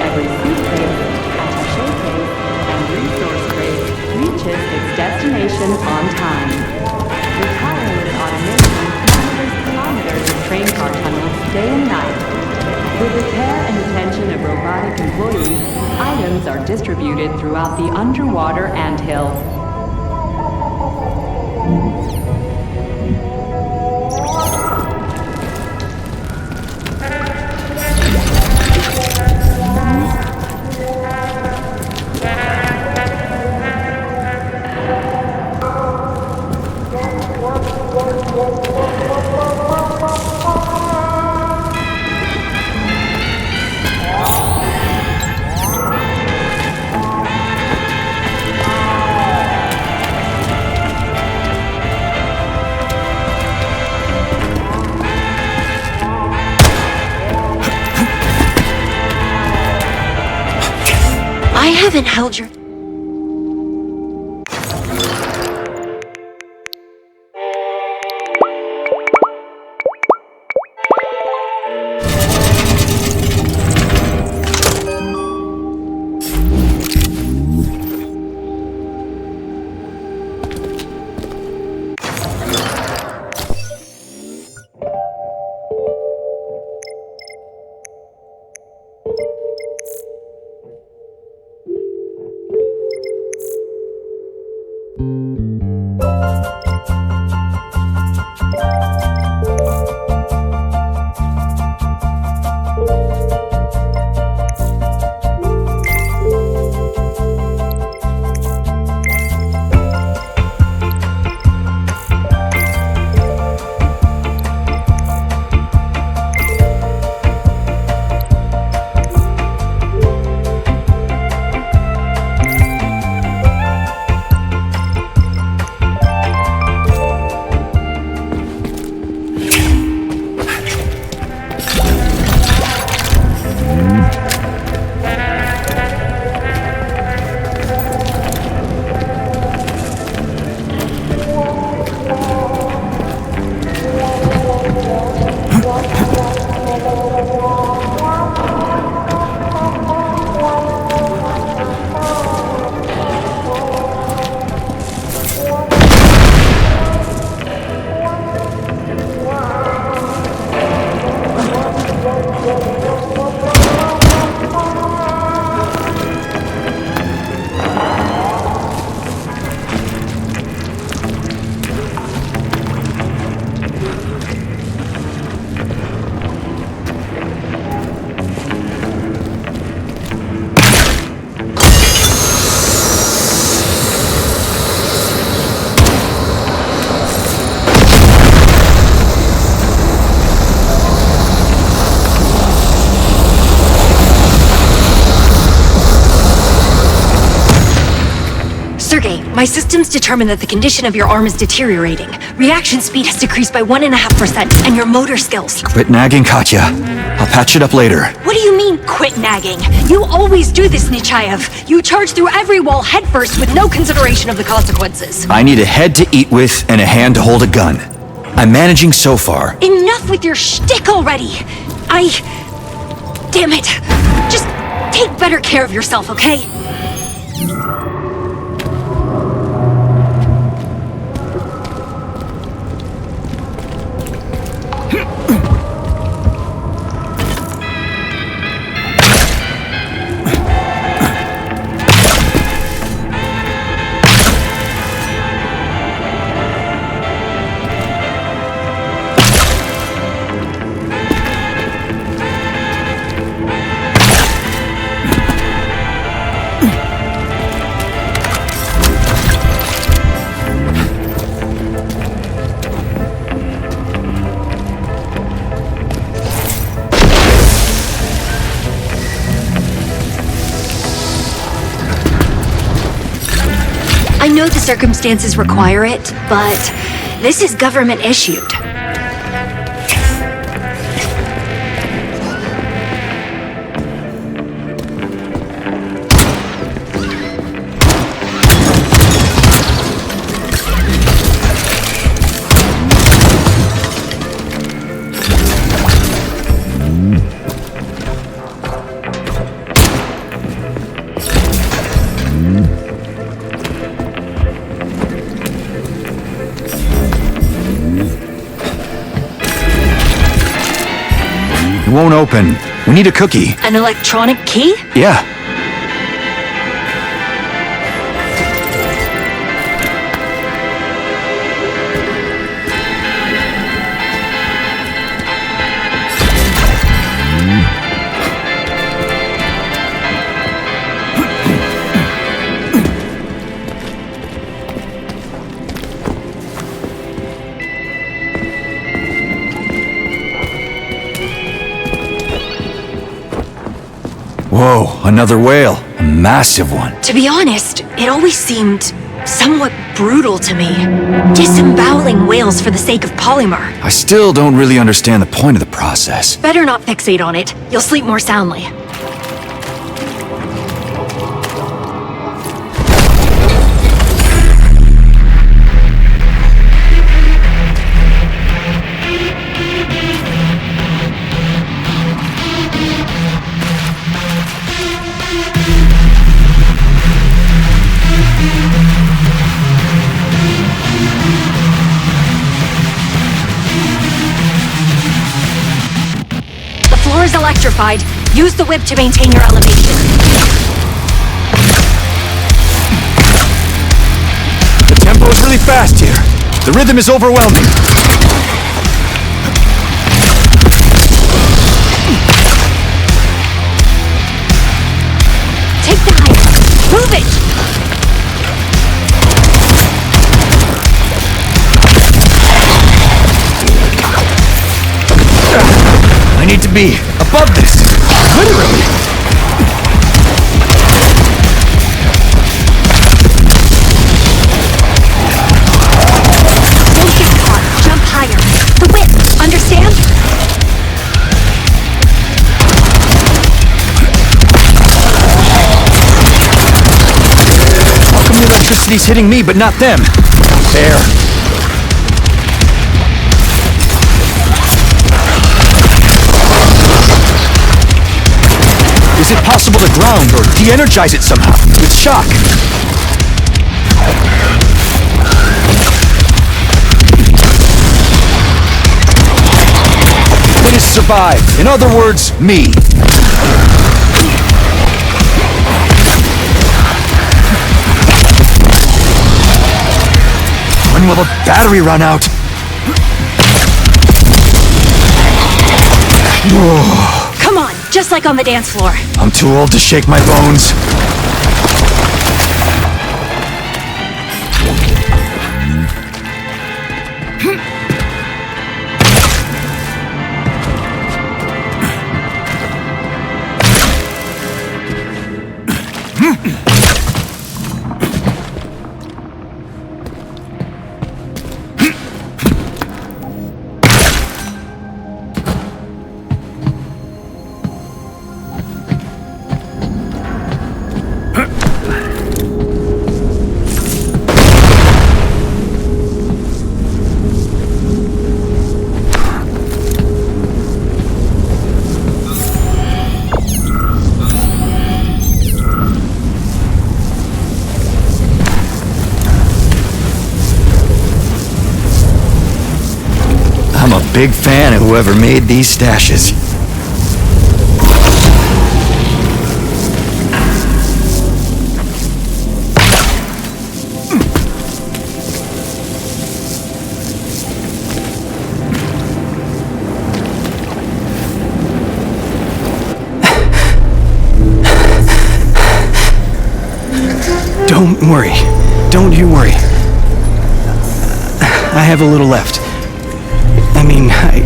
every suitcase, attaché case, and resource crate reaches its destination on time. The tireless automation monitors kilometers of train car tunnels day and night. With the care and attention of robotic employees, items are distributed throughout the underwater anthill. I haven't held your... My systems determine that the condition of your arm is deteriorating. Reaction speed has decreased by 1.5%, and your motor skills. Quit nagging, Katya. I'll patch it up later. What do you mean, quit nagging? You always do this, Nechayev. You charge through every wall headfirst with no consideration of the consequences. I need a head to eat with and a hand to hold a gun. I'm managing so far. Enough with your shtick already! Damn it. Just take better care of yourself, okay? I know the circumstances require it, but this is government issued. It won't open. We need a cookie. An electronic key? Yeah. Whoa, another whale. A massive one. To be honest, it always seemed somewhat brutal to me. Disemboweling whales for the sake of polymer. I still don't really understand the point of the process. Better not fixate on it. You'll sleep more soundly. The floor is electrified. Use the whip to maintain your elevation. The tempo is really fast here. The rhythm is overwhelming. Take the height. Move it! I need to be above this. Literally. Don't get caught. Jump higher. The whip. Understand? How come the electricity's hitting me but not them? Fair. Is it possible to ground or de-energize it somehow, with shock? It is survive. In other words, me. When will the battery run out? Whoa. Come on, just like on the dance floor. I'm too old to shake my bones. big fan of whoever made these stashes. Don't worry. Don't you worry. I have a little left. I mean, I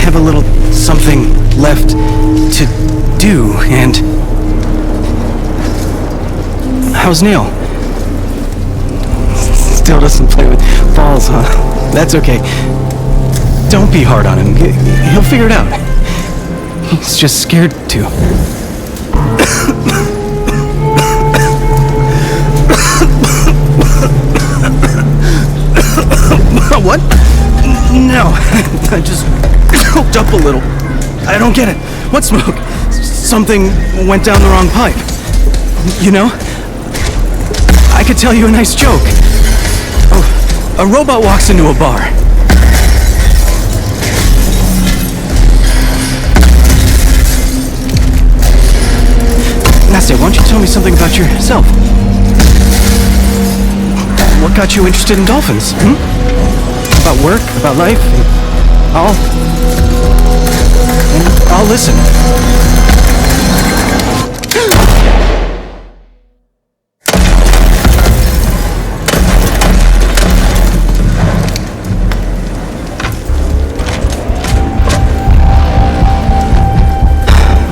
have a little something left to do, and... How's Neil? Still doesn't play with balls, huh? That's okay. Don't be hard on him. He'll figure it out. He's just scared to. What? No, I just choked up a little. I don't get it. What smoke? Something went down the wrong pipe. You know? I could tell you a nice joke. Oh, a robot walks into a bar. Nastya, why don't you tell me something about yourself? What got you interested in dolphins? About work, about life? I'll listen.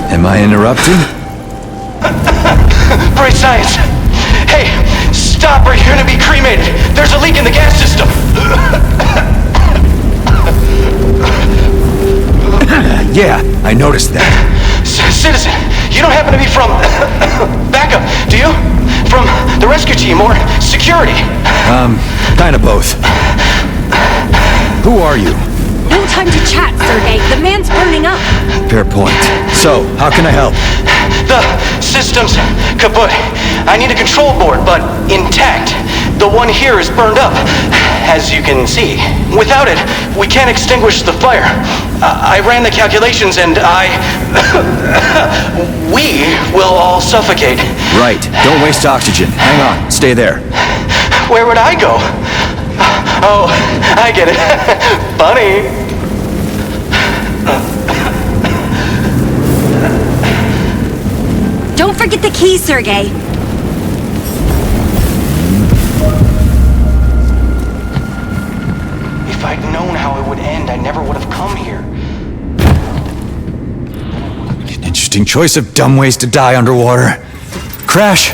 Am I interrupting? Great science! Hey, stop or you're gonna be cremated! There's a leak in the gas system! Yeah, I noticed that. Citizen, you don't happen to be from... backup, do you? From the rescue team or security? Kinda both. Who are you? No time to chat, Sergey. The man's burning up. Fair point. So, how can I help? The system's kaput. I need a control board, but intact. The one here is burned up, as you can see. Without it, we can't extinguish the fire. I ran the calculations and we will all suffocate. Right. Don't waste oxygen. Hang on. Stay there. Where would I go? Oh, I get it. Funny. Don't forget the key, Sergey. If I'd known how it would end, I never would have come here. Interesting choice of dumb ways to die underwater. Crash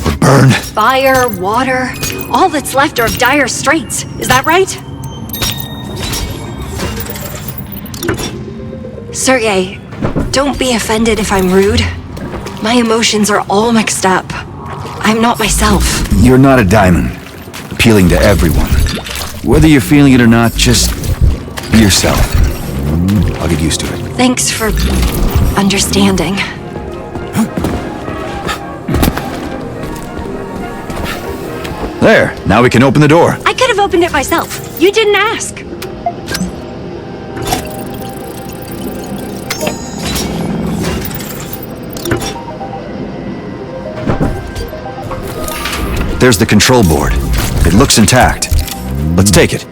or burn. Fire, water, all that's left are of dire straits. Is that right? Sergey, don't be offended if I'm rude. My emotions are all mixed up. I'm not myself. You're not a diamond. Appealing to everyone. Whether you're feeling it or not, just be yourself. I'll get used to it. Thanks for understanding. There, now we can open the door. I could have opened it myself. You didn't ask. There's the control board. It looks intact. Let's take it.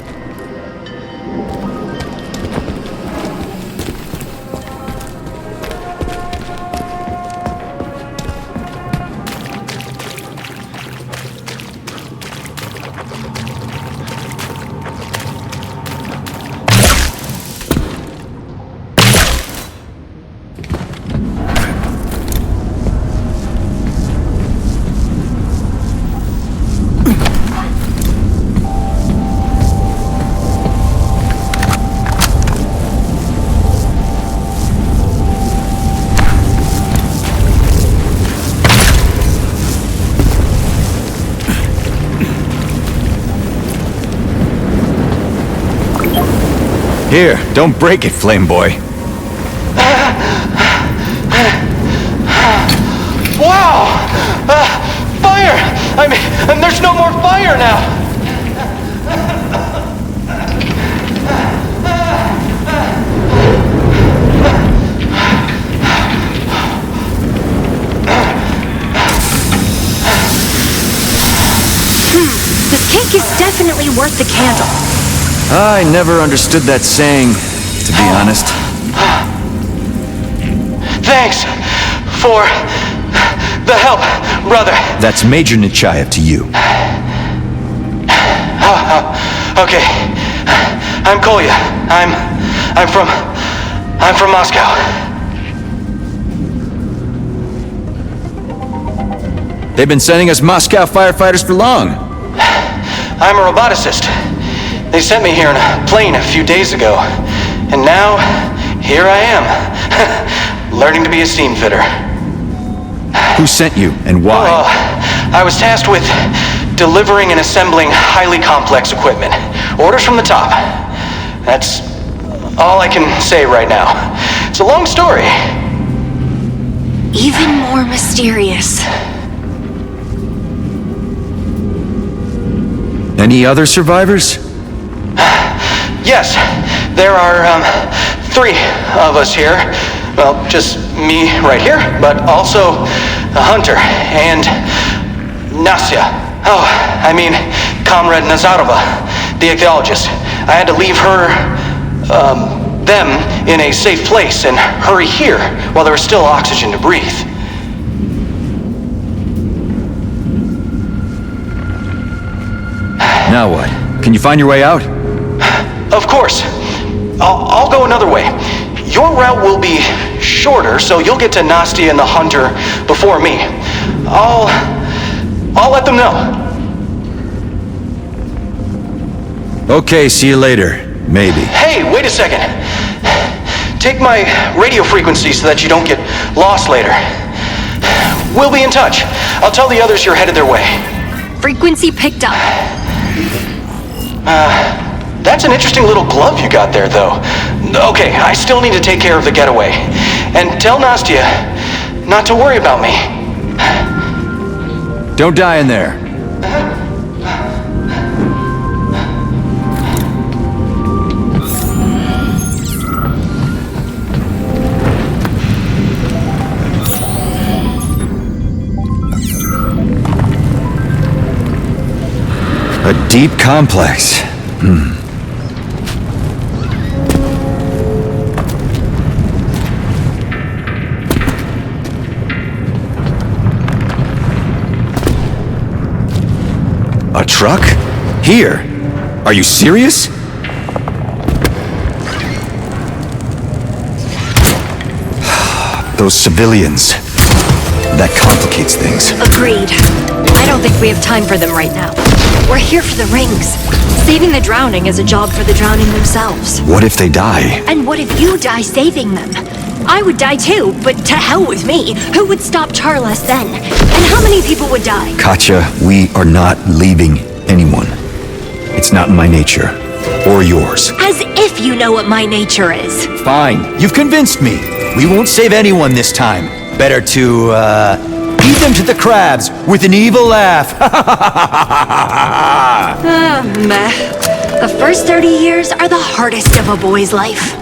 Here, don't break it, Flame Boy. Wow! Fire! I mean, there's no more fire now! definitely worth the candle. I never understood that saying, to be honest. Thanks for the help, brother. That's Major Nechayev to you. Okay. I'm Kolya. I'm from Moscow. They've been sending us Moscow firefighters for long. I'm a roboticist. They sent me here in a plane a few days ago. And now, here I am, learning to be a scene fitter. Who sent you, and why? I was tasked with delivering and assembling highly complex equipment. Orders from the top. That's all I can say right now. It's a long story. Even more mysterious. Any other survivors? Yes, there are 3 of us here. Well, just me right here, but also Hunter and Nastya. Oh, I mean, Comrade Nazarova, the ichthyologist. I had to leave them in a safe place and hurry here while there was still oxygen to breathe. Now what? Can you find your way out? Of course. I'll go another way. Your route will be shorter, so you'll get to Nastya and the Hunter before me. I'll let them know. Okay, see you later. Maybe. Hey, wait a second. Take my radio frequency so that you don't get lost later. We'll be in touch. I'll tell the others you're headed their way. Frequency picked up. That's an interesting little glove you got there, though. Okay, I still need to take care of the getaway. And tell Nastya not to worry about me. Don't die in there. A deep complex. A truck? Here? Are you serious? Those civilians. That complicates things. Agreed. I don't think we have time for them right now. We're here for the rings. Saving the drowning is a job for the drowning themselves. What if they die? And what if you die saving them? I would die too, but to hell with me. Who would stop Charles then? And how many people would die? Katya, we are not leaving anyone. It's not in my nature. Or yours. As if you know what my nature is. Fine. You've convinced me. We won't save anyone this time. Better to, eat them to the crabs with an evil laugh. Meh. The first 30 years are the hardest of a boy's life.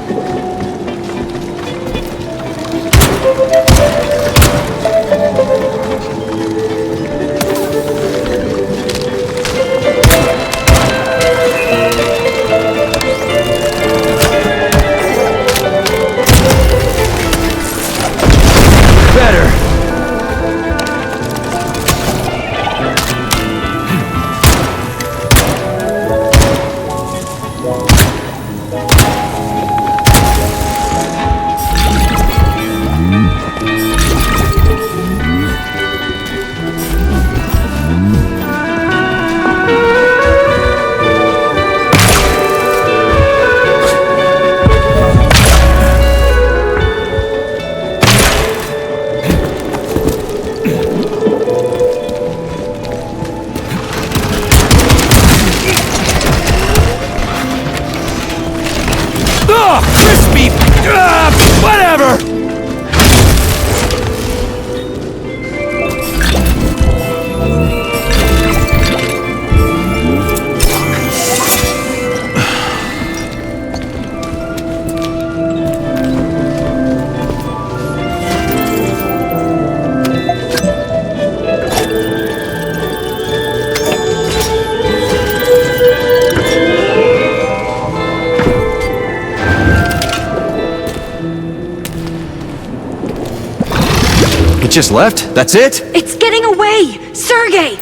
It just left? That's it? It's getting away! Sergei!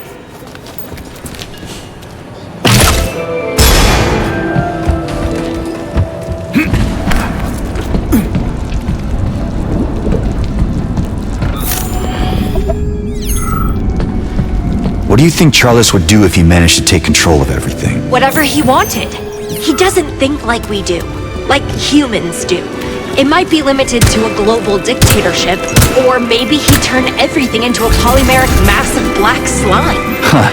What do you think Charles would do if he managed to take control of everything? Whatever he wanted. He doesn't think like we do. Like humans do. It might be limited to a global dictatorship, or maybe he'd turn everything into a polymeric mass of black slime. Huh.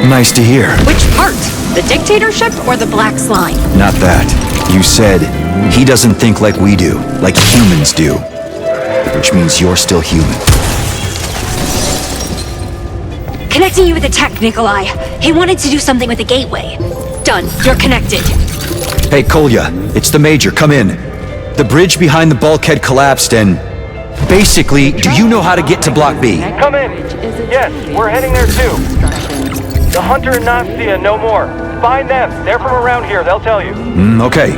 Nice to hear. Which part? The dictatorship or the black slime? Not that. You said, he doesn't think like we do, like humans do. Which means you're still human. Connecting you with the tech, Nikolai. He wanted to do something with the gateway. Done. You're connected. Hey, Kolya, it's the Major. Come in. The bridge behind the bulkhead collapsed and... Basically, do you know how to get to Block B? Come in. Yes, we're heading there too. The Hunter and Nastia no more. Find them. They're from around here. They'll tell you. Okay.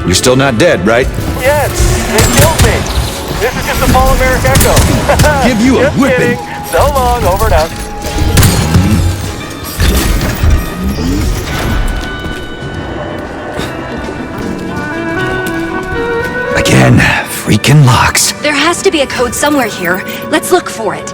You're still not dead, right? Yes, they killed me. This is just a polymeric echo. Give you a just whipping. Kidding. So long. Over and out. Again, freaking locks. There has to be a code somewhere here. Let's look for it.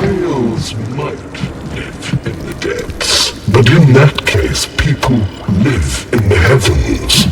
Whales might live in the depths, but in that case, people live in the heavens.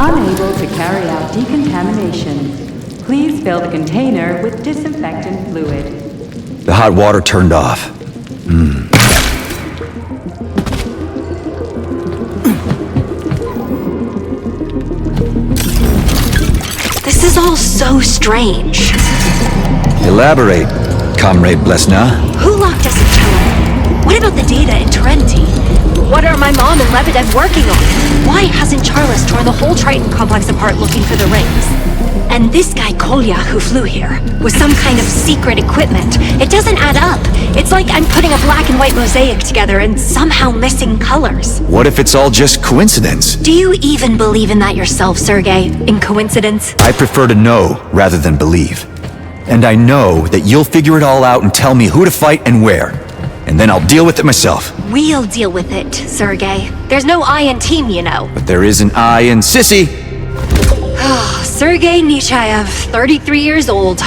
Unable to carry out decontamination. Please fill the container with disinfectant fluid. The hot water turned off. This is all so strange. Elaborate, Comrade Blesna. Who locked us in China? What about the data in Tarenti? What are my mom and Lebedev working on? Why hasn't Charles torn the whole Triton complex apart looking for the rings? And this guy Kolya who flew here was some kind of secret equipment. It doesn't add up. It's like I'm putting a black and white mosaic together and somehow missing colors. What if it's all just coincidence? Do you even believe in that yourself, Sergei? In coincidence? I prefer to know rather than believe. And I know that you'll figure it all out and tell me who to fight and where. And then I'll deal with it myself. We'll deal with it, Sergei. There's no I in team, you know. But there is an I in Sissy. Sergei Nechayev, 33 years old.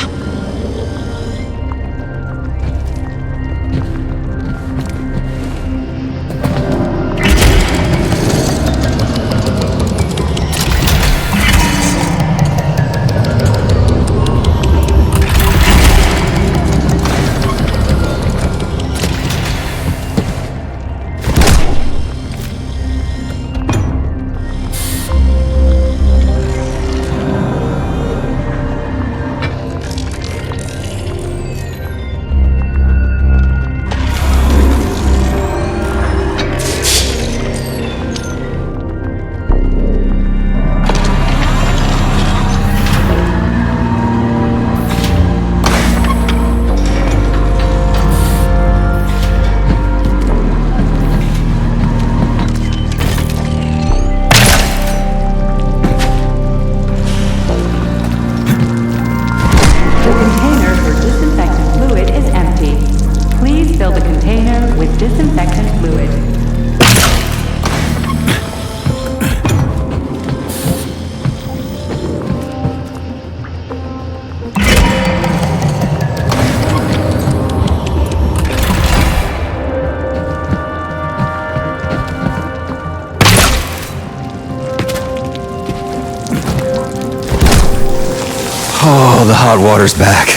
Hot water's back.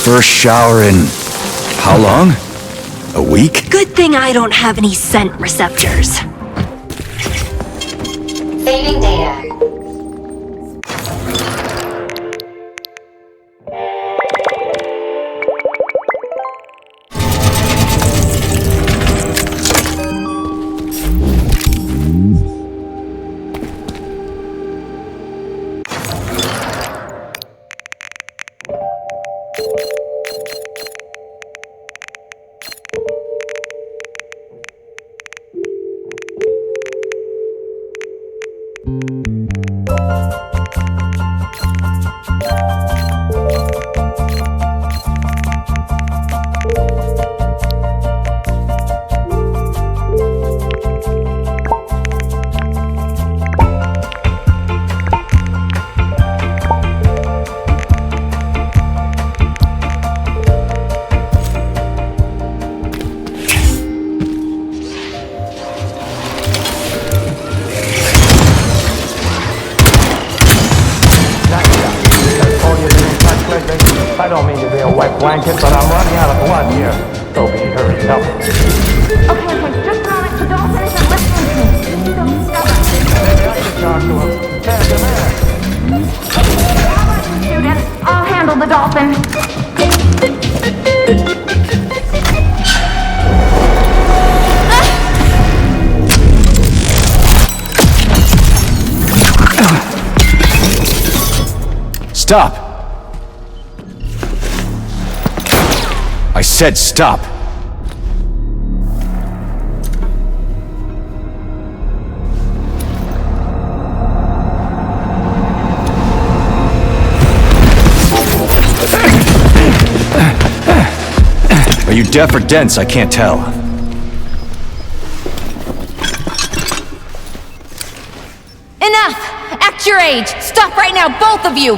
First shower in... how long? A week? Good thing I don't have any scent receptors. Saving data. I don't mean to be a wet blanket, but I'm running out of blood here. Toby, hurry up. Okay, just promise the dolphin isn't listening to me. He's so stubborn. Maybe I should talk to him. There. How about you, student? I'll handle the dolphin. Stop! I said stop! Are you deaf or dense? I can't tell. Enough! Act your age! Stop right now, both of you!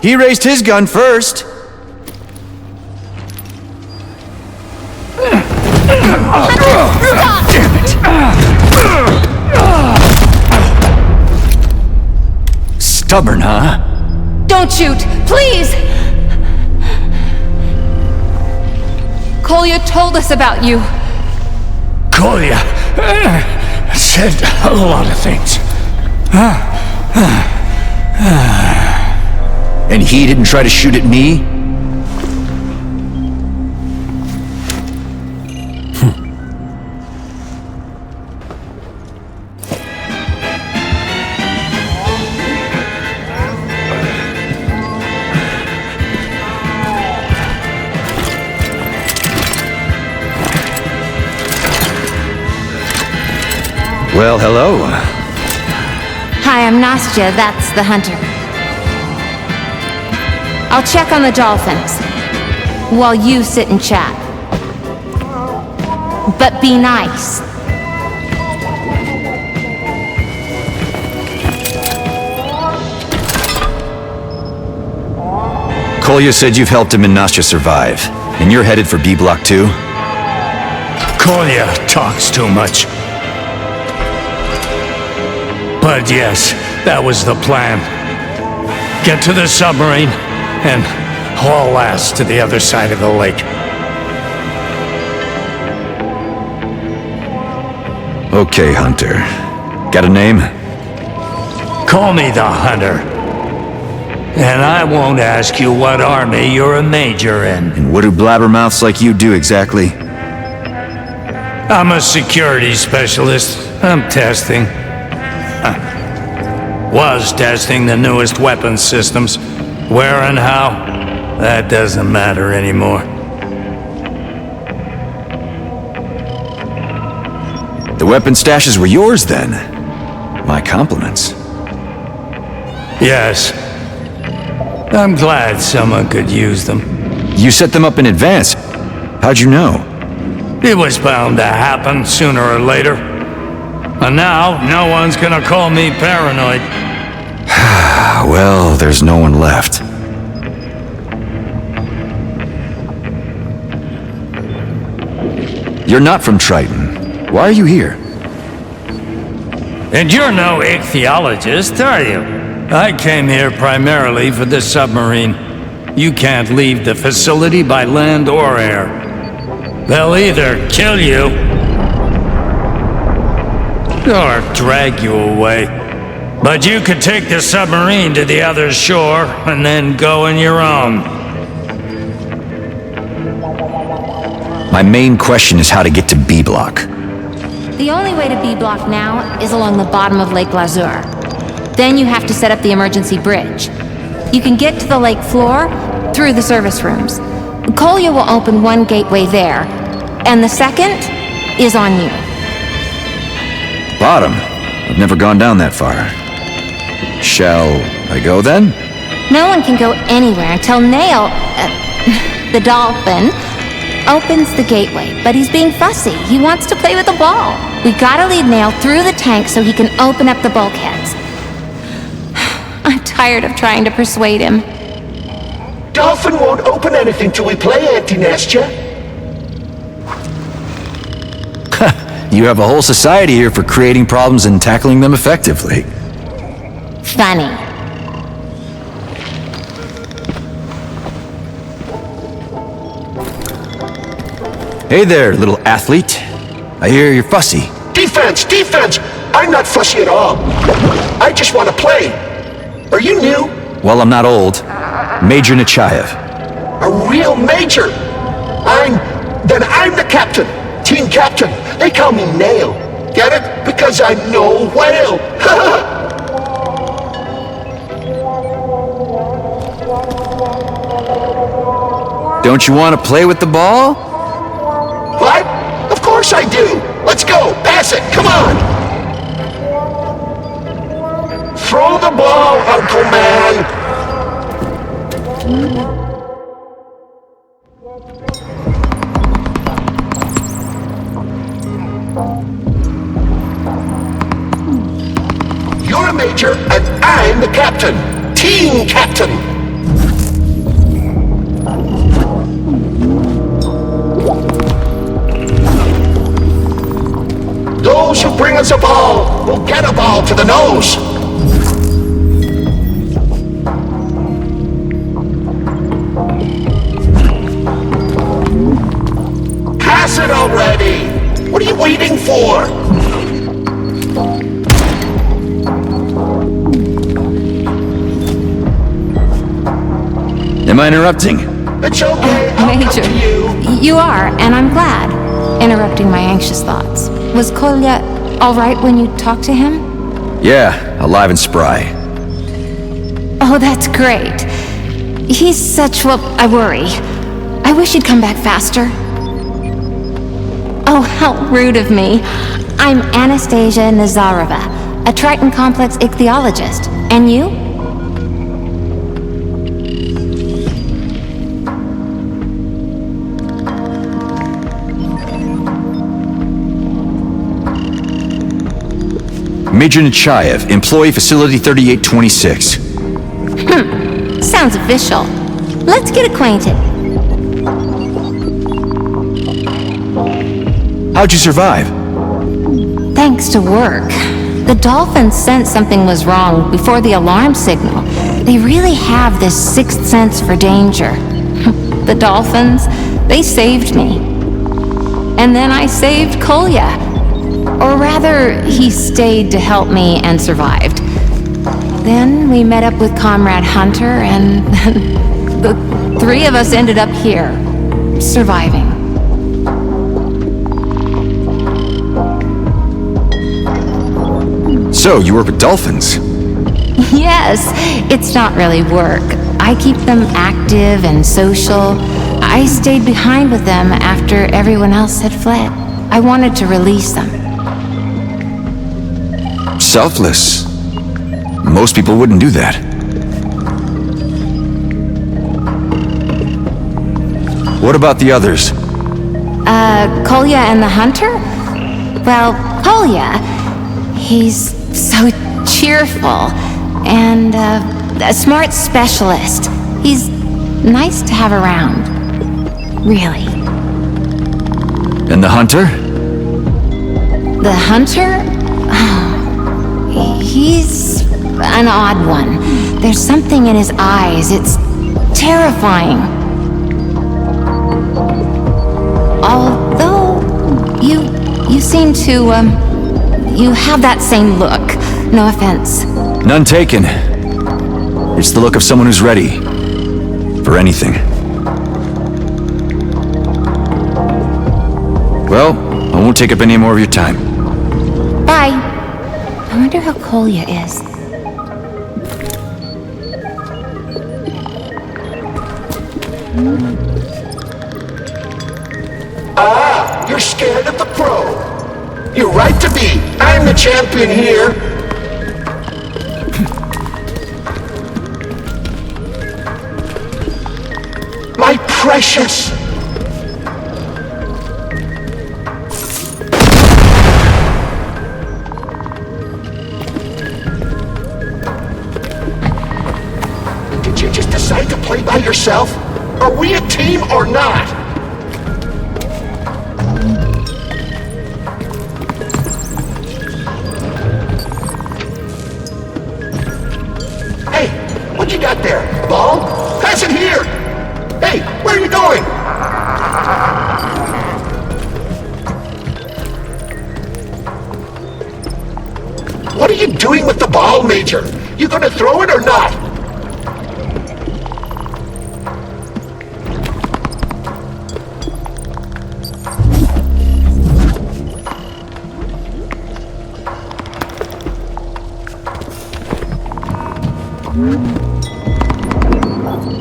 He raised his gun first. Stop! Damn it! Stubborn, huh? Don't shoot! Please! Kolya told us about you. Kolya said a lot of things. And he didn't try to shoot at me? Well, hello. Hi, I'm Nastya. That's the hunter. I'll check on the dolphins while you sit and chat. But be nice. Kolya said you've helped him and Nastya survive, and you're headed for B Block 2? Kolya talks too much. But yes, that was the plan. Get to the submarine and haul ass to the other side of the lake. Okay, Hunter. Got a name? Call me the Hunter. And I won't ask you what army you're a major in. And what do blabbermouths like you do exactly? I'm a security specialist. I'm testing. Was testing the newest weapons systems. Where and how, that doesn't matter anymore. The weapon stashes were yours then. My compliments. Yes. I'm glad someone could use them. You set them up in advance. How'd you know? It was bound to happen sooner or later. And now, no one's gonna call me paranoid. Well, there's no one left. You're not from Triton. Why are you here? And you're no ichthyologist, are you? I came here primarily for the submarine. You can't leave the facility by land or air. They'll either kill you or drag you away. But you could take the submarine to the other shore and then go on your own. My main question is how to get to B Block. The only way to B Block now is along the bottom of Lake Lazur. Then you have to set up the emergency bridge. You can get to the lake floor through the service rooms. Kolya will open one gateway there, and the second is on you. Bottom? I've never gone down that far. Shall I go then? No one can go anywhere until Nail, the dolphin, opens the gateway, but he's being fussy. He wants to play with the ball. We gotta lead Nail through the tank so he can open up the bulkheads. I'm tired of trying to persuade him. Dolphin won't open anything till we play, Auntie Nastya. You have a whole society here for creating problems and tackling them effectively. Funny. Hey there, little athlete. I hear you're fussy. Defense! Defense! I'm not fussy at all. I just want to play. Are you new? Well, I'm not old. Major Nechayev. A real major? Then I'm the captain. Team captain. They call me Nail. Get it? Because I'm no whale. Don't you want to play with the ball? What? Of course I do. Let's go. Pass it. Come on. Throw the ball, Uncle Man. You're a major, and I'm the captain. Team captain. Those who bring us a ball will get a ball to the nose. Pass it already! What are you waiting for? Am I interrupting? It's okay. Major, you are, and I'm glad. Interrupting my anxious thoughts. Was Kolya all right when you talked to him? Yeah, alive and spry. Oh, that's great. He's such, well, I worry. I wish he'd come back faster. Oh, how rude of me. I'm Anastasia Nazarova, a Triton Complex ichthyologist. And you? Major Nechayev, employee facility 3826. Sounds official. Let's get acquainted. How'd you survive? Thanks to work. The dolphins sensed something was wrong before the alarm signal. They really have this sixth sense for danger. The dolphins, they saved me. And then I saved Kolya. Or rather, he stayed to help me and survived. Then we met up with Comrade Hunter, and the three of us ended up here, surviving. So, you work with dolphins? Yes, it's not really work. I keep them active and social. I stayed behind with them after everyone else had fled. I wanted to release them. Selfless. Most people wouldn't do that. What about the others? Kolya and the Hunter? Well, Kolya, he's so cheerful and a smart specialist. He's nice to have around. Really. And the Hunter? The Hunter? Oh, he's an odd one. There's something in his eyes. It's terrifying. Although, you seem to, you have that same look. No offense. None taken. It's the look of someone who's ready. For anything. Well, I won't take up any more of your time. Bye. I wonder how Kolya is. Ah, you're scared of the pro. You're right to be. I'm the champion here. My precious. Did you just decide to play by yourself? Are we a team or not? Hey, what you got there? Ball? Pass it here! Hey, where are you going? What are you doing with the ball, Major? You gonna throw it or not?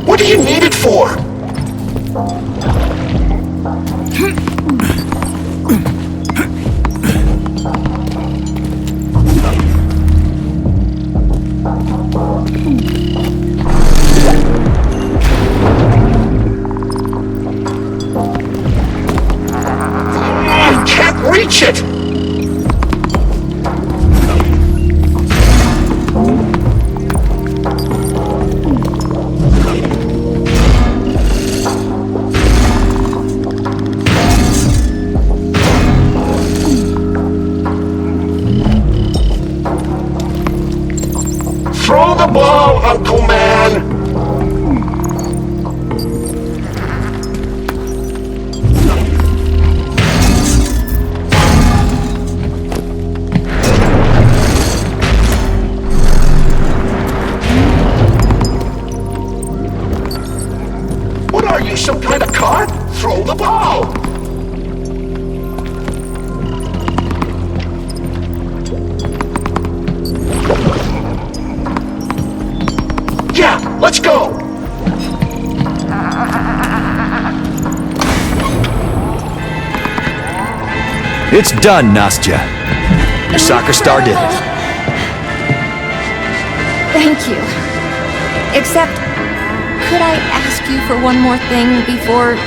What do you need it for? I can't reach it! Throw the ball, Uncle Man! What are you, some kind of car? Throw the ball! Yeah, let's go! It's done, Nastya. Your soccer star did it. Thank you. Except, could I ask you for one more thing before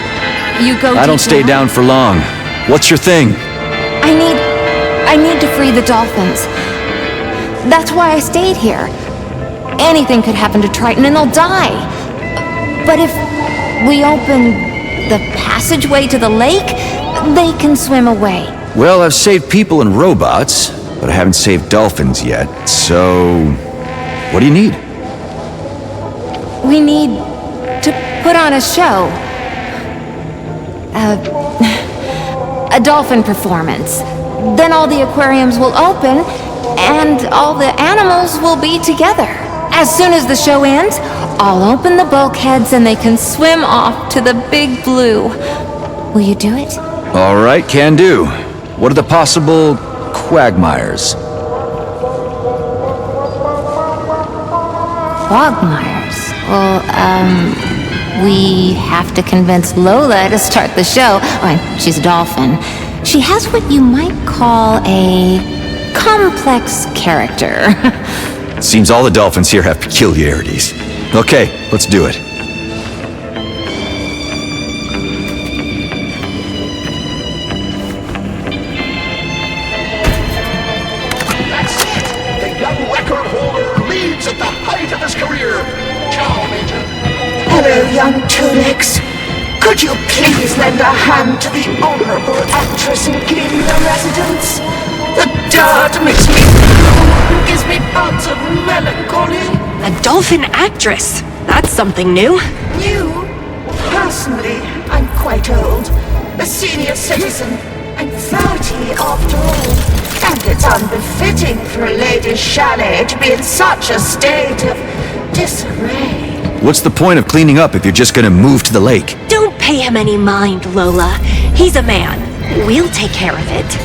you go? I don't stay down for long. What's your thing? I need to free the dolphins. That's why I stayed here. Anything could happen to Triton and they'll die. But if we open the passageway to the lake, they can swim away. Well, I've saved people and robots, but I haven't saved dolphins yet, so... What do you need? We need to put on a show. A dolphin performance. Then all the aquariums will open, and all the animals will be together. As soon as the show ends, I'll open the bulkheads and they can swim off to the big blue. Will you do it? All right, can do. What are the possible quagmires? Quagmires? Well, we have to convince Lola to start the show. Oh, she's a dolphin. She has what you might call a complex character. Seems all the dolphins here have peculiarities. Okay, let's do it. That's it! The young record holder leads at the height of his career. Ciao, Major. Hello, young two-legs. Could you please lend a hand to the honorable actress and give me the residence? The dirt makes me blue, gives me bouts of melancholy. A dolphin actress? That's something new. You? Personally, I'm quite old. A senior citizen. I'm 30 after all. And it's unbefitting for a lady's chalet to be in such a state of disarray. What's the point of cleaning up if you're just gonna move to the lake? Don't pay him any mind, Lola. He's a man. We'll take care of it.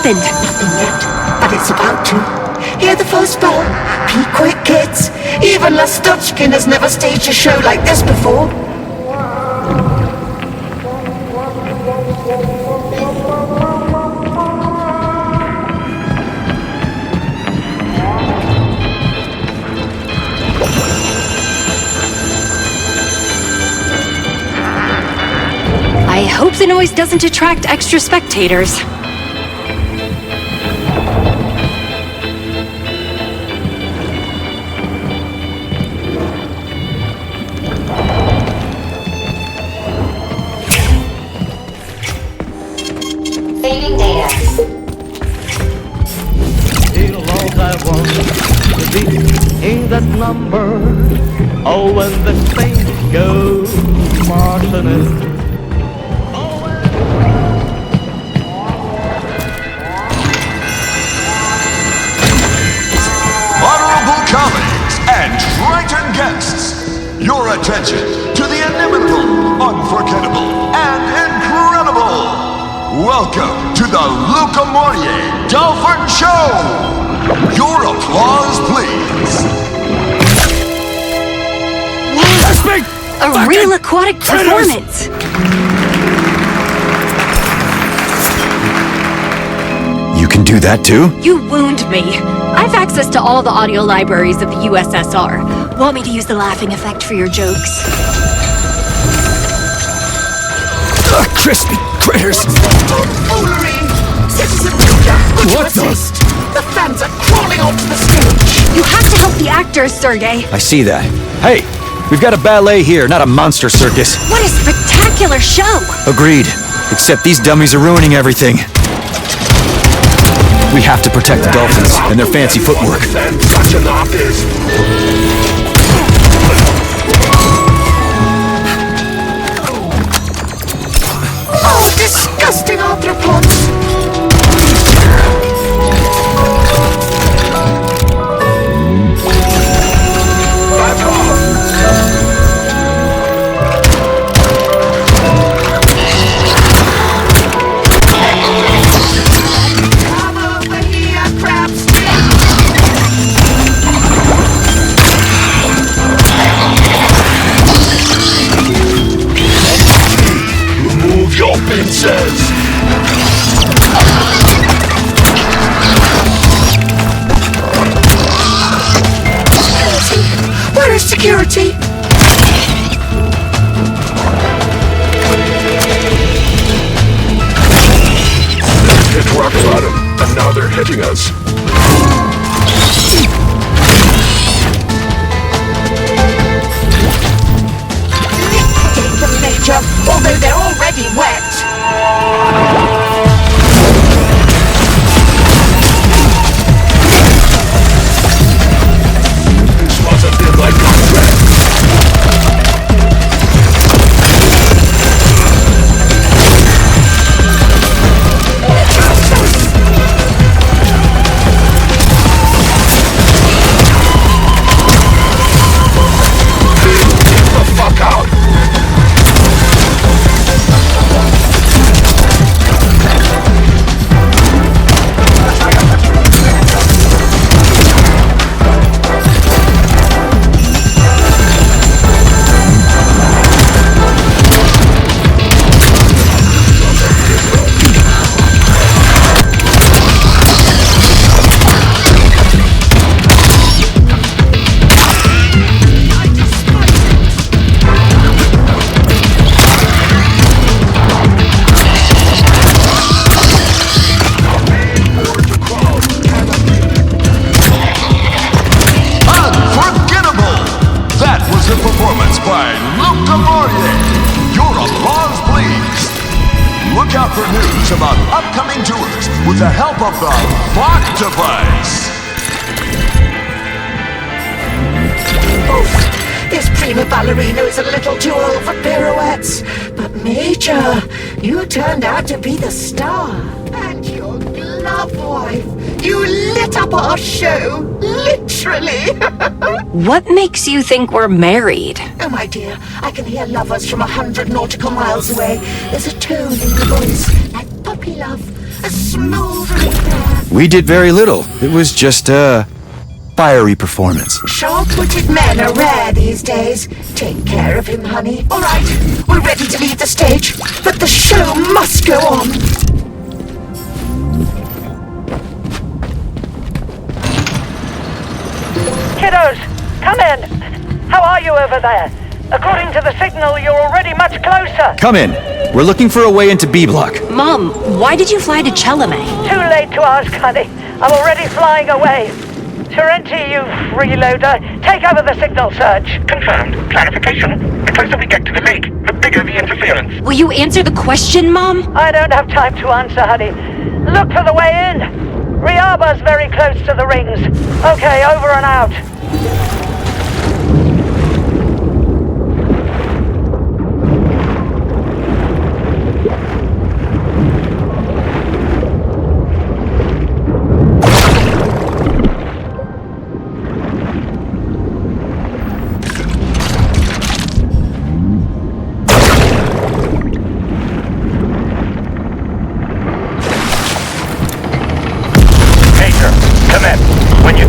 Nothing yet, but it's about to. Hear the first bell? Be quick, kids. Even Lastuchkin has never staged a show like this before. I hope the noise doesn't attract extra spectators. Saving data. All I want to be in that number. Oh, when the space goes marching in. Honorable colleagues and Triton guests, your attention to the inimitable, unforgettable, and incredible. Welcome to the Luca Mortier Dolphin Show! Your applause, please. Wow! A real aquatic performance! You can do that too? You wound me. I've access to all the audio libraries of the USSR. Want me to use the laughing effect for your jokes? Crispy critters! Foolery! Citizen Reader, would you assist? The fans are crawling onto the stage. You have to help the actors, Sergey. I see that. Hey, we've got a ballet here, not a monster circus. What a spectacular show! Agreed. Except these dummies are ruining everything. We have to protect the dolphins and their fancy footwork. Oh, disgusting arthropods! Where is security? Hit rock bottom, and now they're hitting us. Take them, Major, although they're already wet. Your applause, please. Look out for news about upcoming tours with the help of the Octopus. This prima ballerina is a little too old for pirouettes. But Major, you turned out to be the star. And your glove wife. You lit up our show, literally. What makes you think we're married? Oh, my dear, I can hear lovers from 100 nautical miles away. There's a tone in your voice, like puppy love, a smoldering air. We did very little. It was just a fiery performance. Sharp-witted men are rare these days. Take care of him, honey. All right, we're ready to leave the stage, but the show must go on. Kiddos, come in. How are you over there? According to the signal, you're already much closer. Come in. We're looking for a way into B block. Mom, why did you fly to Chelame? Too late to ask, honey. I'm already flying away. Terenti, you freeloader, take over the signal search. Confirmed. Clarification. The closer we get to the lake, the bigger the interference. Will you answer the question, Mom? I don't have time to answer, honey. Look for the way in. Riaba's very close to the rings. Okay, over and out.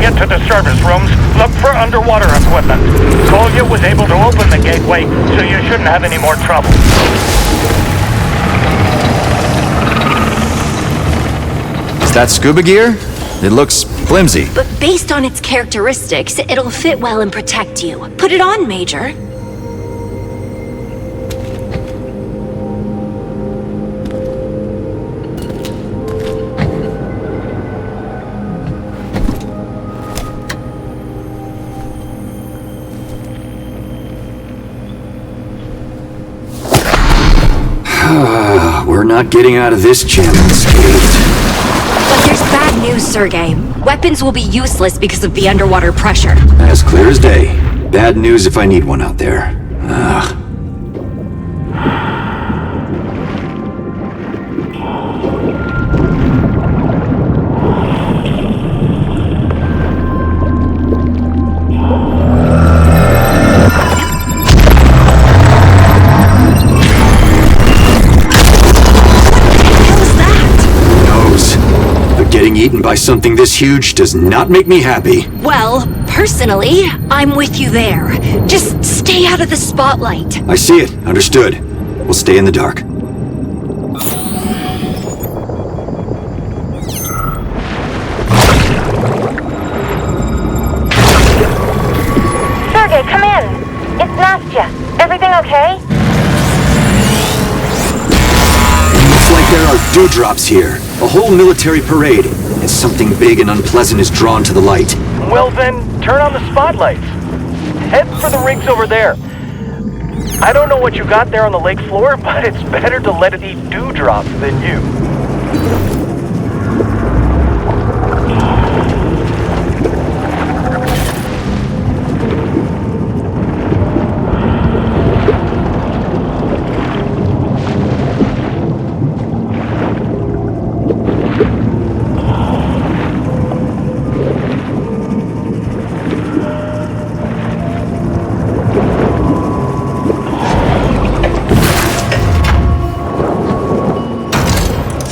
To the service rooms, look for underwater equipment. Kolya was able to open the gateway, so you shouldn't have any more trouble. Is that scuba gear? It looks flimsy. But based on its characteristics, it'll fit well and protect you. Put it on, Major. We're not getting out of this jam unscathed. But there's bad news, Sergei. Weapons will be useless because of the underwater pressure. As clear as day. Bad news if I need one out there. Ugh. Getting eaten by something this huge does not make me happy. Well, personally, I'm with you there. Just stay out of the spotlight. I see it. Understood. We'll stay in the dark. Sergei, come in. It's Nastya. Everything okay? Looks like there are dewdrops here. A whole military parade, and something big and unpleasant is drawn to the light. Well then, turn on the spotlights. Head for the rigs over there. I don't know what you got there on the lake floor, but it's better to let it eat dewdrops than you.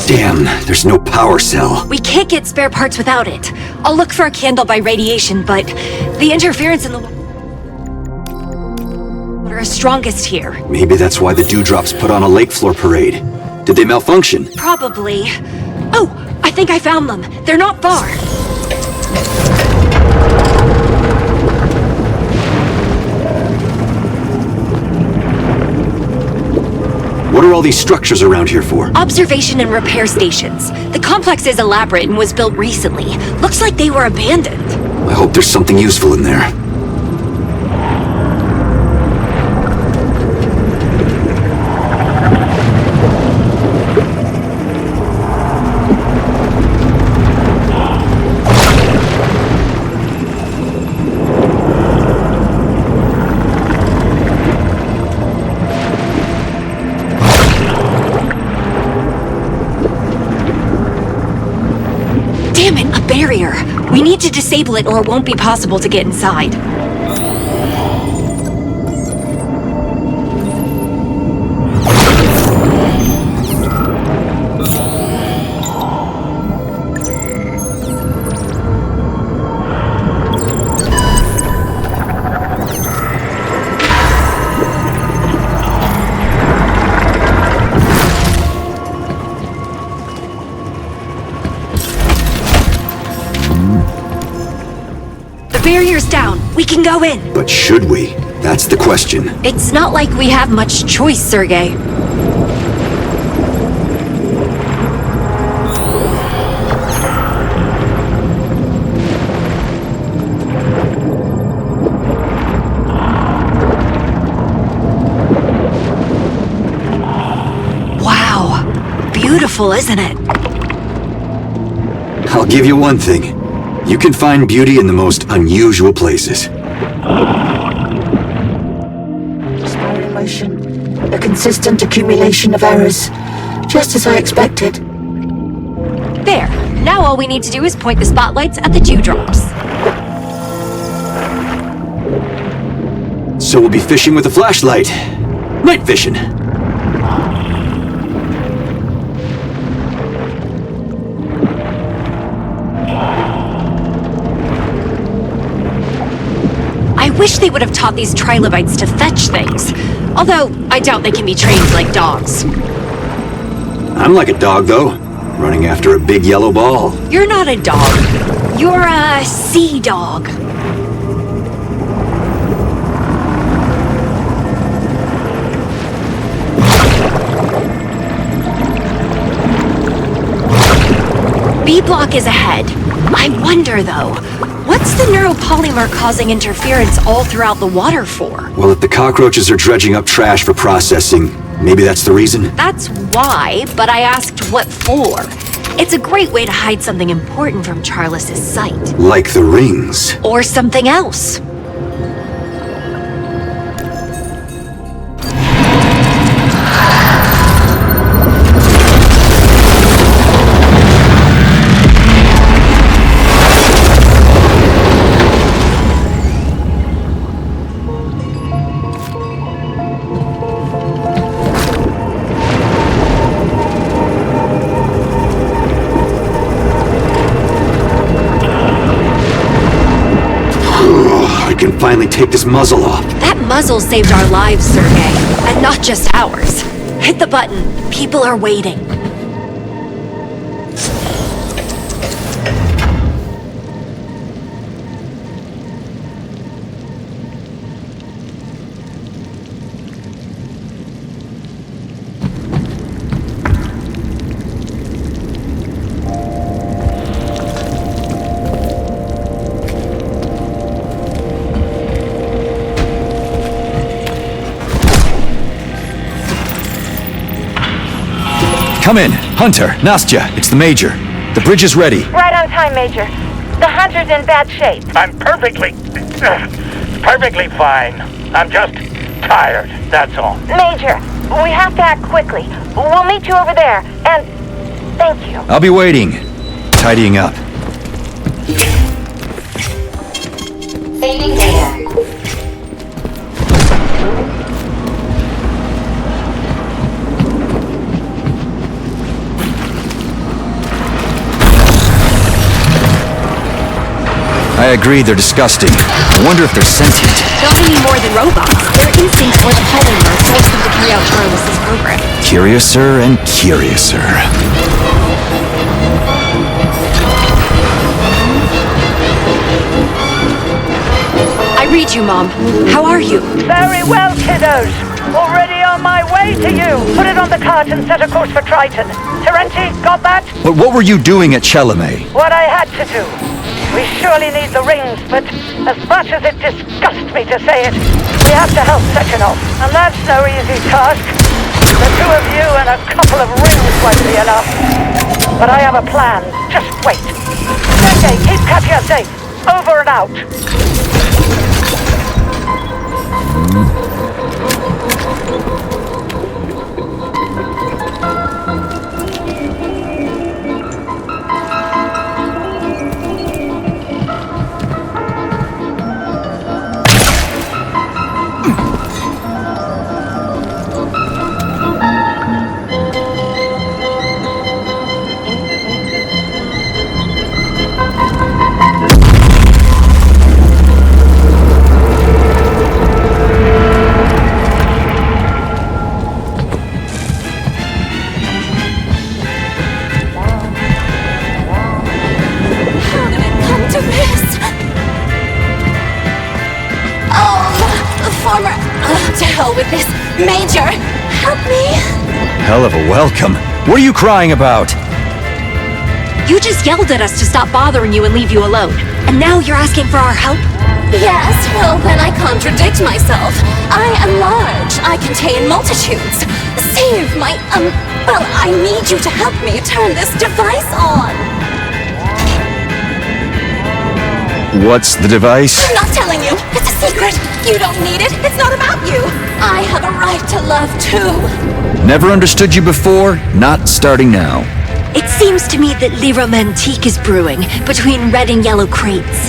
Damn, there's no power cell. We can't get spare parts without it. I'll look for a candle by radiation, but the interference in the water is strongest here. Maybe that's why the dewdrops put on a lake floor parade. Did they malfunction? Probably. Oh, I think I found them. They're not far. What are all these structures around here for? Observation and repair stations. The complex is elaborate and was built recently. Looks like they were abandoned. I hope there's something useful in there. to disable it or it won't be possible to get inside. Barrier's down. We can go in. But should we? That's the question. It's not like we have much choice, Sergei. Wow. Beautiful, isn't it? I'll give you one thing. You can find beauty in the most unusual places. Spiral motion. A consistent accumulation of errors. Just as I expected. There. Now all we need to do is point the spotlights at the dewdrops. So we'll be fishing with a flashlight. Night fishing. I wish they would have taught these trilobites to fetch things. Although, I doubt they can be trained like dogs. I'm like a dog, though. Running after a big yellow ball. You're not a dog. You're a sea dog. B-block is ahead. I wonder, though, what's the neuropolymer causing interference all throughout the water for? Well, if the cockroaches are dredging up trash for processing, maybe that's the reason? That's why, but I asked what for. It's a great way to hide something important from Charles's sight. Like the rings. Or something else. Finally take this muzzle off. That muzzle saved our lives, Sergei. And not just ours. Hit the button. People are waiting. Come in. Hunter, Nastya, it's the Major. The bridge is ready. Right on time, Major. The Hunter's in bad shape. I'm perfectly fine. I'm just tired, that's all. Major, we have to act quickly. We'll meet you over there, and thank you. I'll be waiting. Tidying up. Saving data. I agree, they're disgusting. I wonder if they're sentient. Not any more than robots. Their instincts or the polymer forced them to carry out Charles's program. Curiouser and curiouser. I read you, Mom. How are you? Very well, kiddos. Already on my way to you. Put it on the cart and set a course for Triton. Terenti, got that? But what were you doing at Chelome? What I had to do. We surely need the rings, but as much as it disgusts me to say it, we have to help Sechenov, and that's no easy task. The two of you and a couple of rings won't be enough. But I have a plan. Just wait. Sergei, keep Katya safe. Over and out. former... to hell with this. Major, help me. Hell of a welcome. What are you crying about? You just yelled at us to stop bothering you and leave you alone. And now you're asking for our help? Yes, well then I contradict myself. I am large. I contain multitudes. Save my, well, I need you to help me turn this device on. What's the device? I'm not telling you. It's a secret. You don't need it. It's not about you. I have a right to love too. Never understood you before, not starting now. It seems to me that Le Romantique is brewing between red and yellow crates.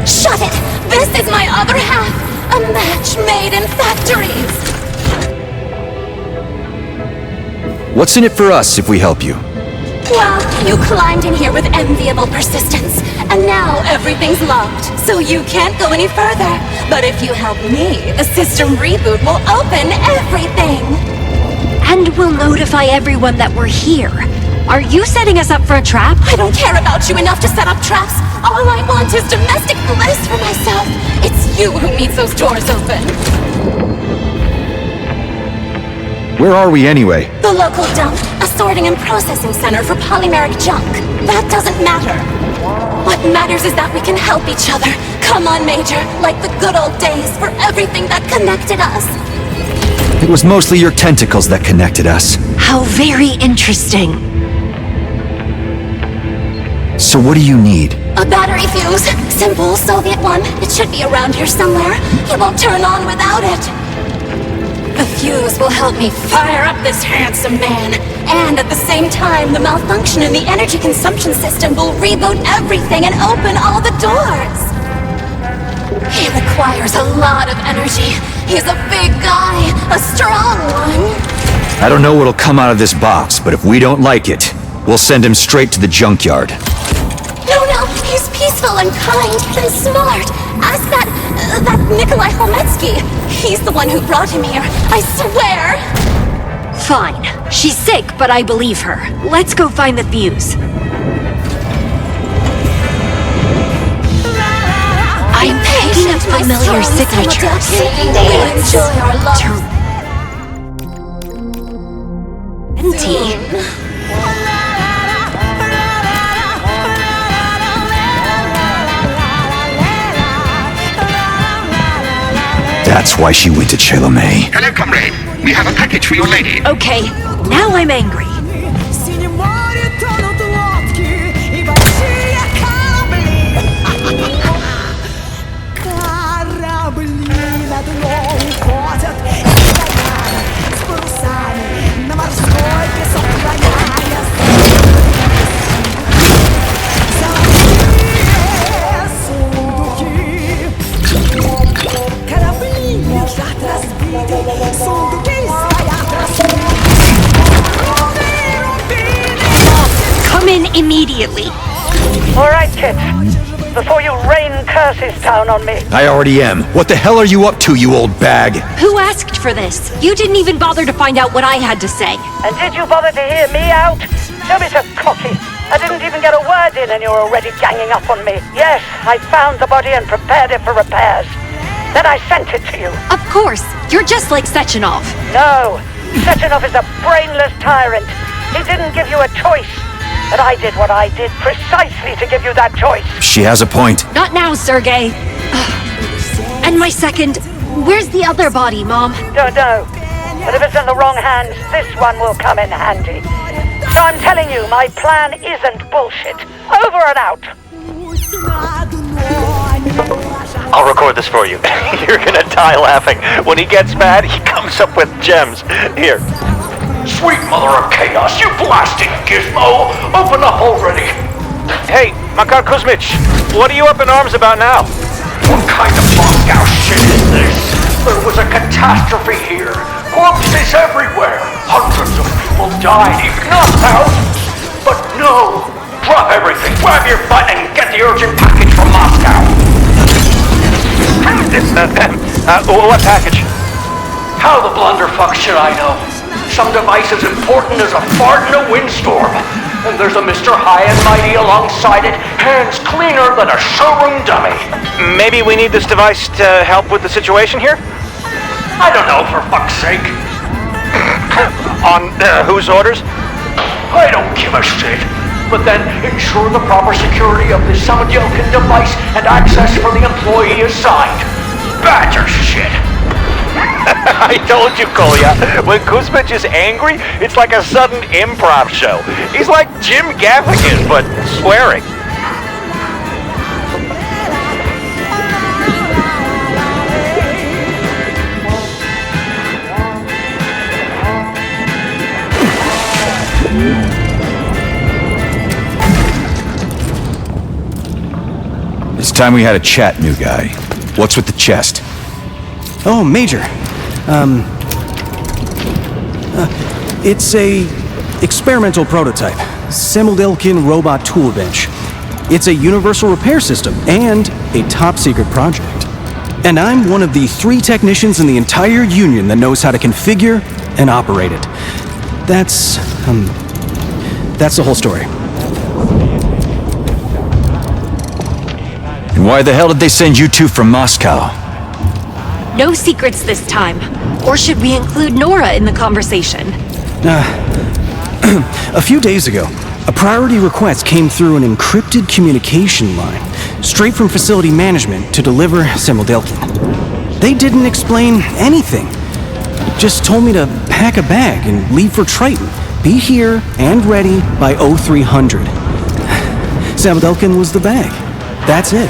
Shut it! This is my other half! A match made in factories! What's in it for us if we help you? Well, you climbed in here with enviable persistence, and now everything's locked, so you can't go any further. But if you help me, a system reboot will open everything! And we'll notify everyone that we're here. Are you setting us up for a trap? I don't care about you enough to set up traps. All I want is domestic bliss for myself. It's you who needs those doors open. Where are we anyway? The local dump, a sorting and processing center for polymeric junk. That doesn't matter. What matters is that we can help each other. Come on, Major, like the good old days for everything that connected us. It was mostly your tentacles that connected us. How very interesting. So what do you need? A battery fuse. Simple Soviet one. It should be around here somewhere. It won't turn on without it. The fuse will help me fire up this handsome man. And at the same time, the malfunction in the energy consumption system will reboot everything and open all the doors. He requires a lot of energy. He's a big guy, a strong one. I don't know what'll come out of this box, but if we don't like it, we'll send him straight to the junkyard. No, he's peaceful and kind and smart. Ask that Nikolai Holmetsky. He's the one who brought him here, I swear. Fine. She's sick, but I believe her. Let's go find the fuse. I'm picking up familiar signatures. We'll enjoy our love. Empty. That's why she went to Chelomey. Hello, comrade. We have a package for your lady. Okay, now I'm angry. Come in immediately. All right, kids. Before you rain curses down on me. I already am. What the hell are you up to, you old bag? Who asked for this? You didn't even bother to find out what I had to say. And did you bother to hear me out? Don't be so cocky. I didn't even get a word in and you're already ganging up on me. Yes, I found the body and prepared it for repairs. Then I sent it to you. Of course. You're just like Sechenov. No. Sechenov is a brainless tyrant. He didn't give you a choice. But I did what I did precisely to give you that choice. She has a point. Not now, Sergei. And my second... Where's the other body, Mom? Don't know. But if it's in the wrong hands, this one will come in handy. So I'm telling you, my plan isn't bullshit. Over and out. I'll record this for you. You're gonna die laughing. When he gets mad, he comes up with gems. Here. Sweet mother of chaos, you blasting gizmo! Open up already! Hey, Makar Kuzmich, what are you up in arms about now? What kind of Moscow shit is this? There was a catastrophe here. Corpses everywhere. Hundreds of people died, if not thousands. But no! Drop everything, grab your butt, and get the urgent package from Moscow! What package? How the blunderfuck should I know? Some device as important as a fart in a windstorm. And there's a Mr. High and Mighty alongside it, hands cleaner than a showroom dummy. Maybe we need this device to help with the situation here? I don't know, for fuck's sake. On whose orders? I don't give a shit. But then ensure the proper security of the Samadilkin device and access for the employee assigned. Badger shit. I told you, Kolya, when Kuzmich is angry, it's like a sudden improv show. He's like Jim Gaffigan, but swearing. It's time we had a chat, new guy. What's with the chest? Oh, Major. It's a experimental prototype. Simuldelkin robot tool bench. It's a universal repair system and a top-secret project. And I'm one of the 3 technicians in the entire Union that knows how to configure and operate it. That's the whole story. And why the hell did they send you two from Moscow? No secrets this time. Or should we include Nora in the conversation? A few days ago, a priority request came through an encrypted communication line, straight from facility management to deliver Simuldelkin. They didn't explain anything. Just told me to pack a bag and leave for Triton. Be here and ready by 0300. Simuldelkin was the bag. That's it.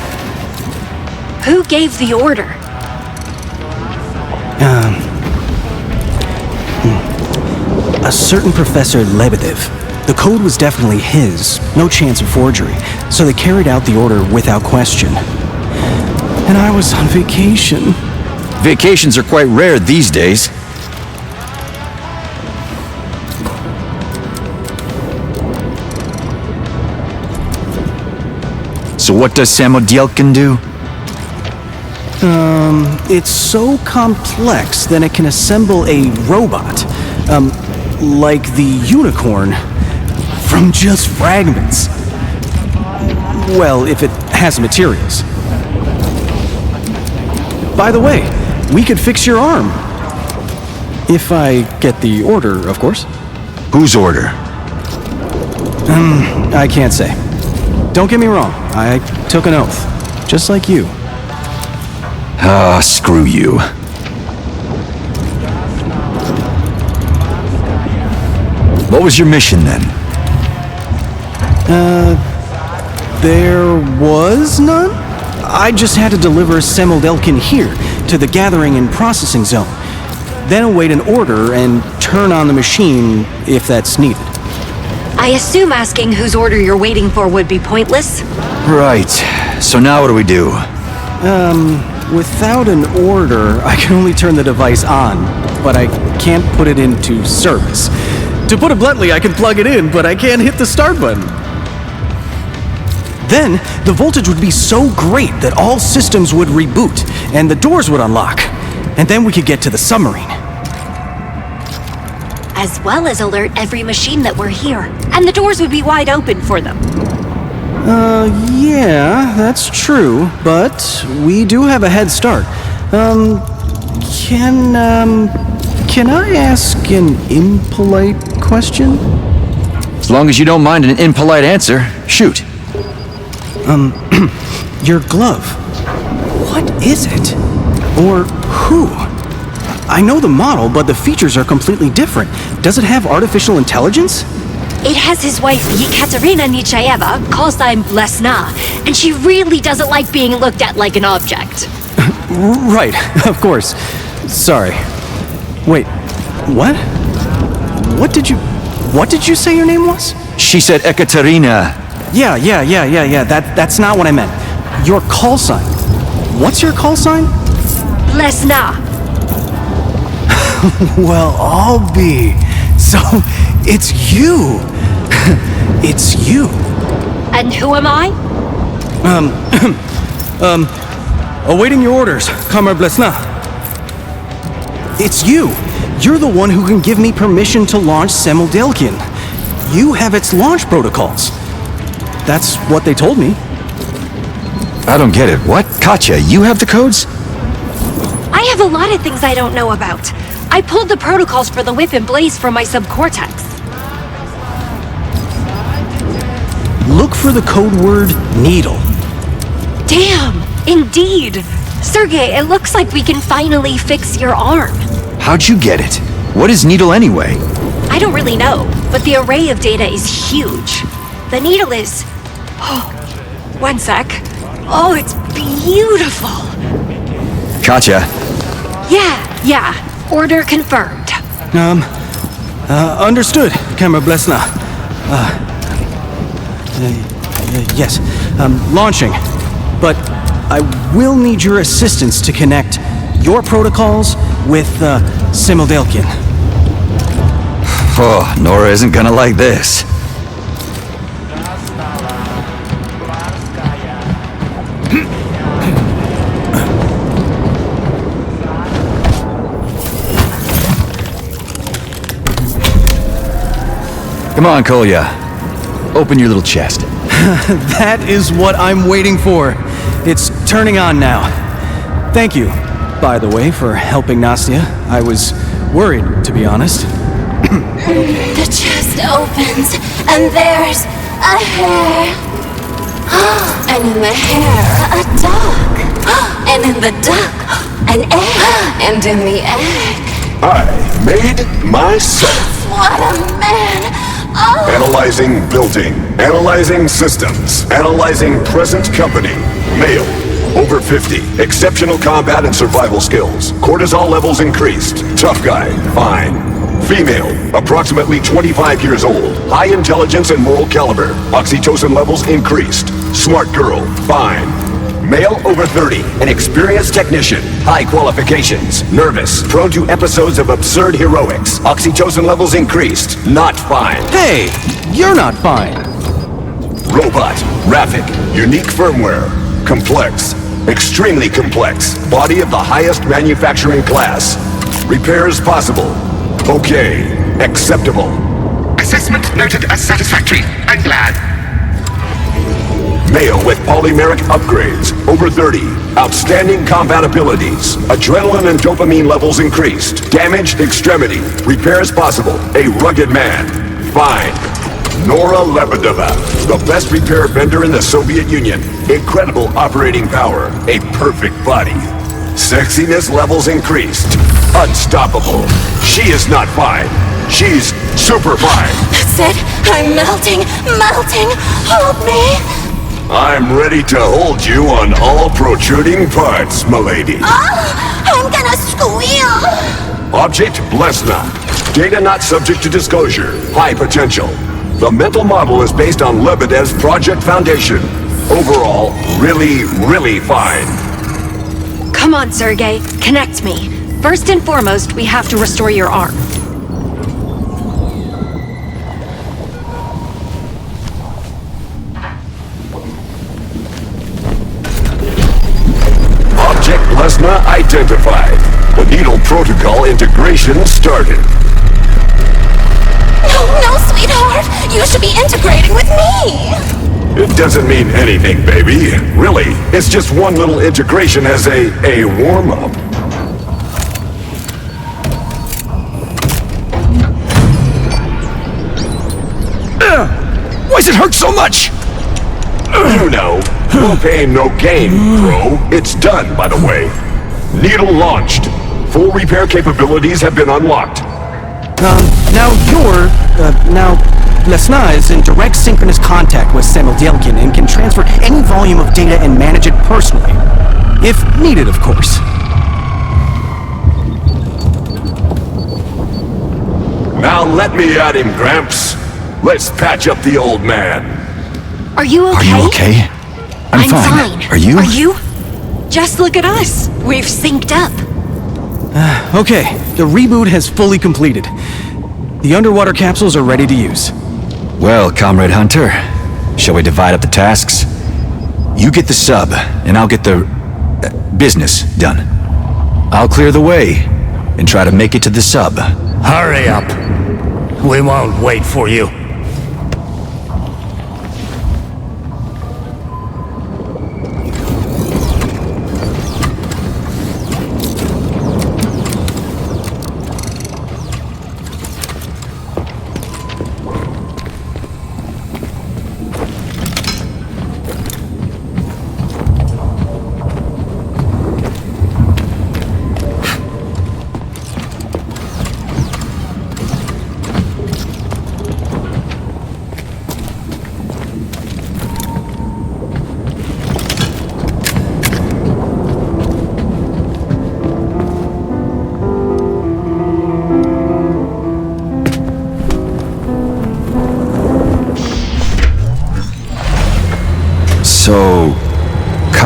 Who gave the order? A certain Professor Lebedev. The code was definitely his, no chance of forgery, so they carried out the order without question. And I was on vacation. Vacations are quite rare these days. So what does Samodelkin do? It's so complex that it can assemble a robot, like the unicorn, from just fragments. Well, if it has materials. By the way, we could fix your arm. If I get the order, of course. Whose order? I can't say. Don't get me wrong, I took an oath, just like you. Ah, screw you. What was your mission then? There was none? I just had to deliver Simuldelkin here, to the gathering and processing zone. Then await an order and turn on the machine if that's needed. I assume asking whose order you're waiting for would be pointless? Right. So now what do we do? Without an order, I can only turn the device on, but I can't put it into service. To put it bluntly, I can plug it in, but I can't hit the start button. Then, the voltage would be so great that all systems would reboot, and the doors would unlock. And then we could get to the submarine. As well as alert every machine that we're here, and the doors would be wide open for them. Yeah, that's true, but we do have a head start. Can I ask an impolite question? As long as you don't mind an impolite answer, shoot. Your glove. What is it? Or who? I know the model, but the features are completely different. Does it have artificial intelligence? It has his wife, Yekaterina Nichayeva, call sign Lesna, and she really doesn't like being looked at like an object. Right, of course. Sorry. Wait, what? What did you say your name was? She said Ekaterina. Yeah, that's not what I meant. Your call sign. What's your call sign? Lesna. Well, I'll be. So, it's you. It's you. And who am I? Awaiting your orders, Comrade Blesna. It's you. You're the one who can give me permission to launch Simuldelkin. You have its launch protocols. That's what they told me. I don't get it. What? Katya, you have the codes? I I have a lot of things I don't know about. I pulled the protocols for the whip and blaze from my subcortex. Look for the code word needle. Damn, indeed. Sergey, it looks like we can finally fix your arm. How'd you get it? What is needle anyway? I don't really know, but the array of data is huge. The needle is... Oh, one sec. Oh, it's beautiful. Gotcha. Yeah. Order confirmed. Understood, Camera Blesna. Yes, launching. But I will need your assistance to connect your protocols with, Simildelkin. Oh, Nora isn't gonna like this. Come on, Kolya. Open your little chest. That is what I'm waiting for. It's turning on now. Thank you, by the way, for helping Nastya. I was worried, to be honest. The chest opens, and there's a hair. And in the hair, a duck. And in the duck, an egg. And in the egg... I made myself. What a man! Oh. Analyzing building. Analyzing systems. Analyzing present company. Male. Over 50. Exceptional combat and survival skills. Cortisol levels increased. Tough guy. Fine. Female. Approximately 25 years old. High intelligence and moral caliber. Oxytocin levels increased. Smart girl. Fine. Male over 30, an experienced technician, high qualifications, nervous, prone to episodes of absurd heroics, oxytocin levels increased, not fine. Hey, you're not fine. Robot, Raffic, unique firmware, complex, extremely complex, body of the highest manufacturing class. Repairs possible. Okay, acceptable. Assessment noted as satisfactory. I'm glad. Male with polymeric upgrades, over 30. Outstanding combat abilities. Adrenaline and dopamine levels increased. Damaged extremity. Repairs possible. A rugged man. Fine. Nora Lebedeva, the best repair vendor in the Soviet Union. Incredible operating power. A perfect body. Sexiness levels increased. Unstoppable. She is not fine. She's super fine. That's it. I'm melting. Hold me. I'm ready to hold you on all protruding parts, milady. I'm gonna squeal. Object Blesna. Data not subject to disclosure. High potential. The mental model is based on Lebedev's Project Foundation. Overall, really fine. Come on, Sergey. Connect me. First and foremost, we have to restore your arm. Object Lesna identified. The needle protocol integration started. No, sweetheart. You should be integrating with me. It doesn't mean anything, baby. Really, it's just one little integration as a warm-up. Why does it hurt so much? You know, no pain, no gain, bro. It's done, by the way. Needle launched. Full repair capabilities have been unlocked. Now Lesna is in direct synchronous contact with Samildelkin and can transfer any volume of data and manage it personally. If needed, of course. Now let me at him, Gramps. Let's patch up the old man. Are you okay? Are you okay? I'm fine. Are you? Are you? Just look at us. We've synced up. Okay, the reboot has fully completed. The underwater capsules are ready to use. Well, Comrade Hunter, shall we divide up the tasks? You get the sub, and I'll get the business done. I'll clear the way, and try to make it to the sub. Hurry up. We won't wait for you.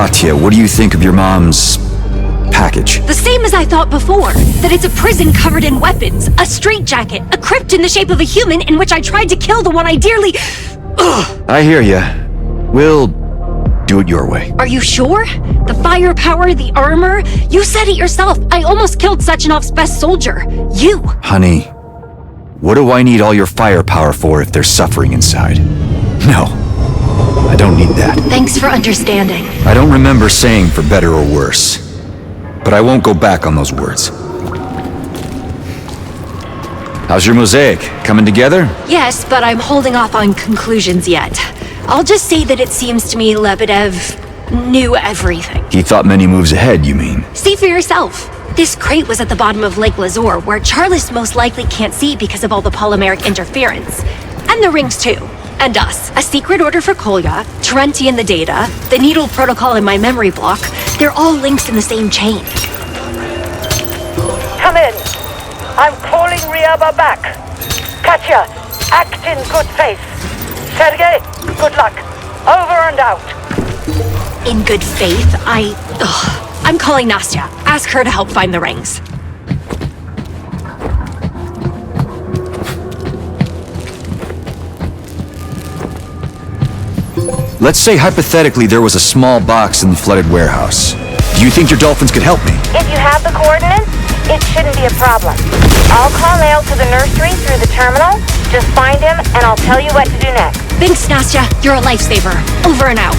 Katya, what do you think of your mom's package? The same as I thought before. That it's a prison covered in weapons, a straitjacket, a crypt in the shape of a human in which I tried to kill the one I dearly... Ugh. I hear ya. We'll do it your way. Are you sure? The firepower, the armor? You said it yourself. I almost killed Sechenov's best soldier. You. Honey, what do I need all your firepower for if there's suffering inside? No, I don't need that. Thanks for understanding. I don't remember saying for better or worse, but I won't go back on those words. How's your mosaic? Coming together? Yes, but I'm holding off on conclusions yet. I'll just say that it seems to me Lebedev knew everything. He thought many moves ahead, you mean? See for yourself. This crate was at the bottom of Lake Lazor, where Charles most likely can't see because of all the polymeric interference. And the rings too. And us. A secret order for Kolya, Terenti in the data, the needle protocol in my memory block. They're all links in the same chain. Come in. I'm calling Ryaba back. Katya, act in good faith. Sergei, good luck. Over and out. In good faith, I'm calling Nastya. Ask her to help find the rings. Let's say hypothetically there was a small box in the flooded warehouse. Do you think your dolphins could help me? If you have the coordinates, it shouldn't be a problem. I'll call Mail to the nursery through the terminal. Just find him, and I'll tell you what to do next. Thanks, Nastya. You're a lifesaver. Over and out.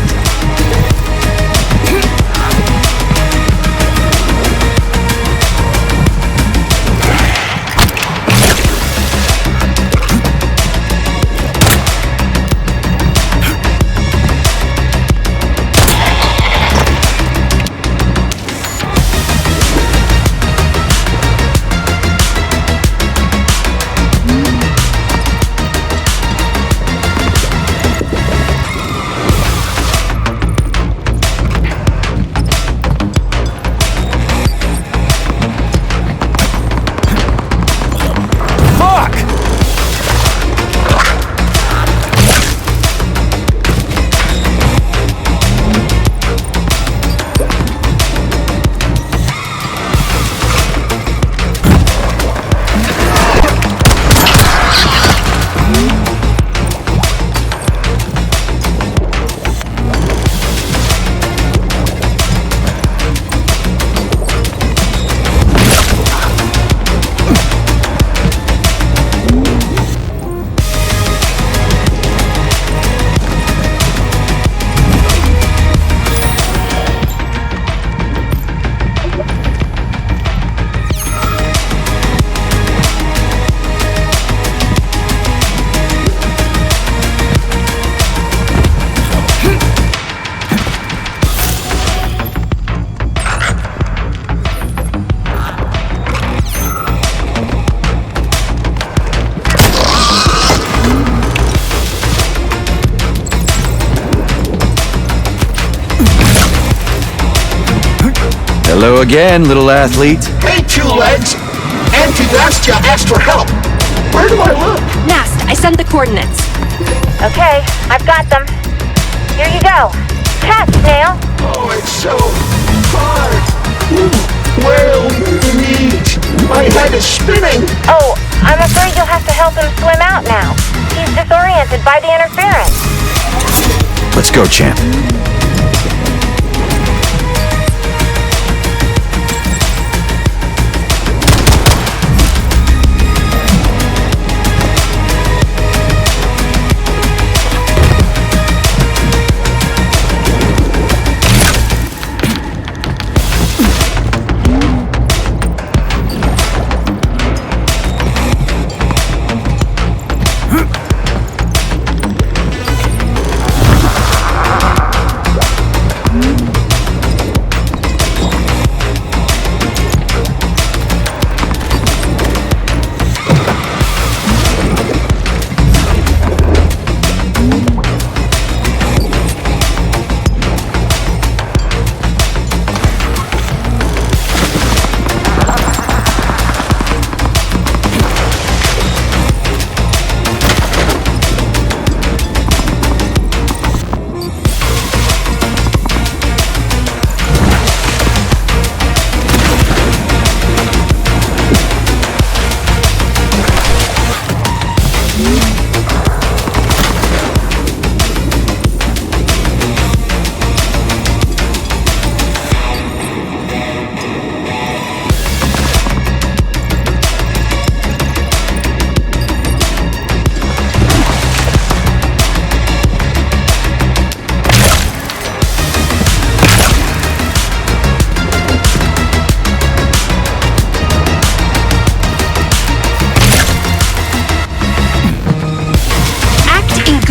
Hello again, little athlete. Hey, two legs! Auntie Nastya asked for help. Where do I look? Nast, I sent the coordinates. Okay, I've got them. Here you go. Catch, Snail. Oh, it's so hard. Well, neat. My head is spinning. Oh, I'm afraid you'll have to help him swim out now. He's disoriented by the interference. Let's go, champ.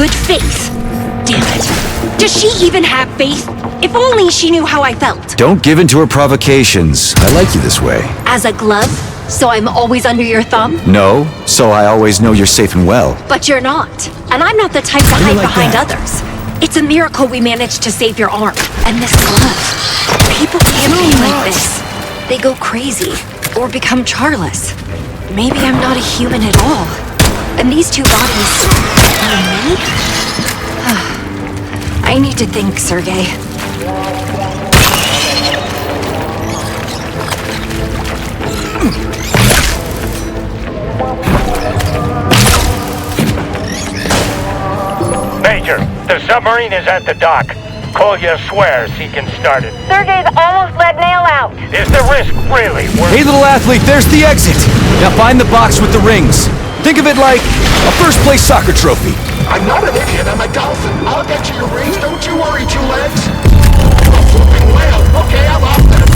good faith. Damn it. Does she even have faith? If only she knew how I felt. Don't give in to her provocations. I like you this way. As a glove? So I'm always under your thumb? No, so I always know you're safe and well. But you're not. And I'm not the type to hide behind others. It's a miracle we managed to save your arm. And this glove. People can't be like this. They go crazy. Or become charless. Maybe I'm not a human at all. And these two bodies are me? I need to think, Sergei. Major, the submarine is at the dock. Kolya swears he can start it. Sergei's almost let Nail out. Is the risk really worth it? Hey, little athlete, there's the exit. Now find the box with the rings. Think of it like a first-place soccer trophy. I'm not an idiot, I'm a dolphin. I'll get you your rings, don't you worry, two legs. I'm a flipping whale. Okay, I'm off then.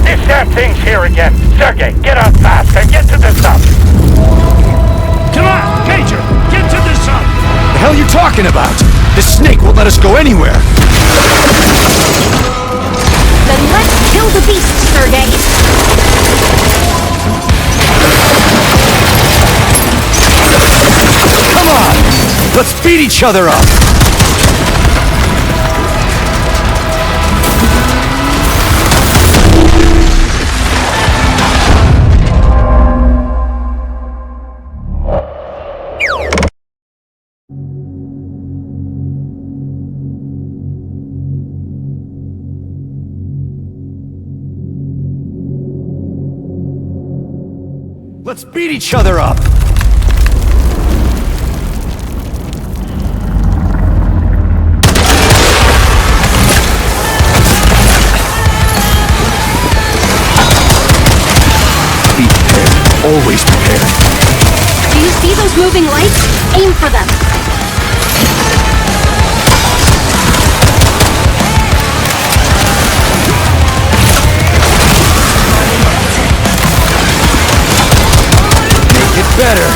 This damn thing's here again. Sergei, get up fast and get to the sub. Come on, Major, get to the sub. The hell you talking about? This snake won't let us go anywhere. Then let's kill the beast, Sergei. Come on! Let's beat each other up! Let's beat each other up! Always prepared. Do you see those moving lights? Aim for them. Make it better.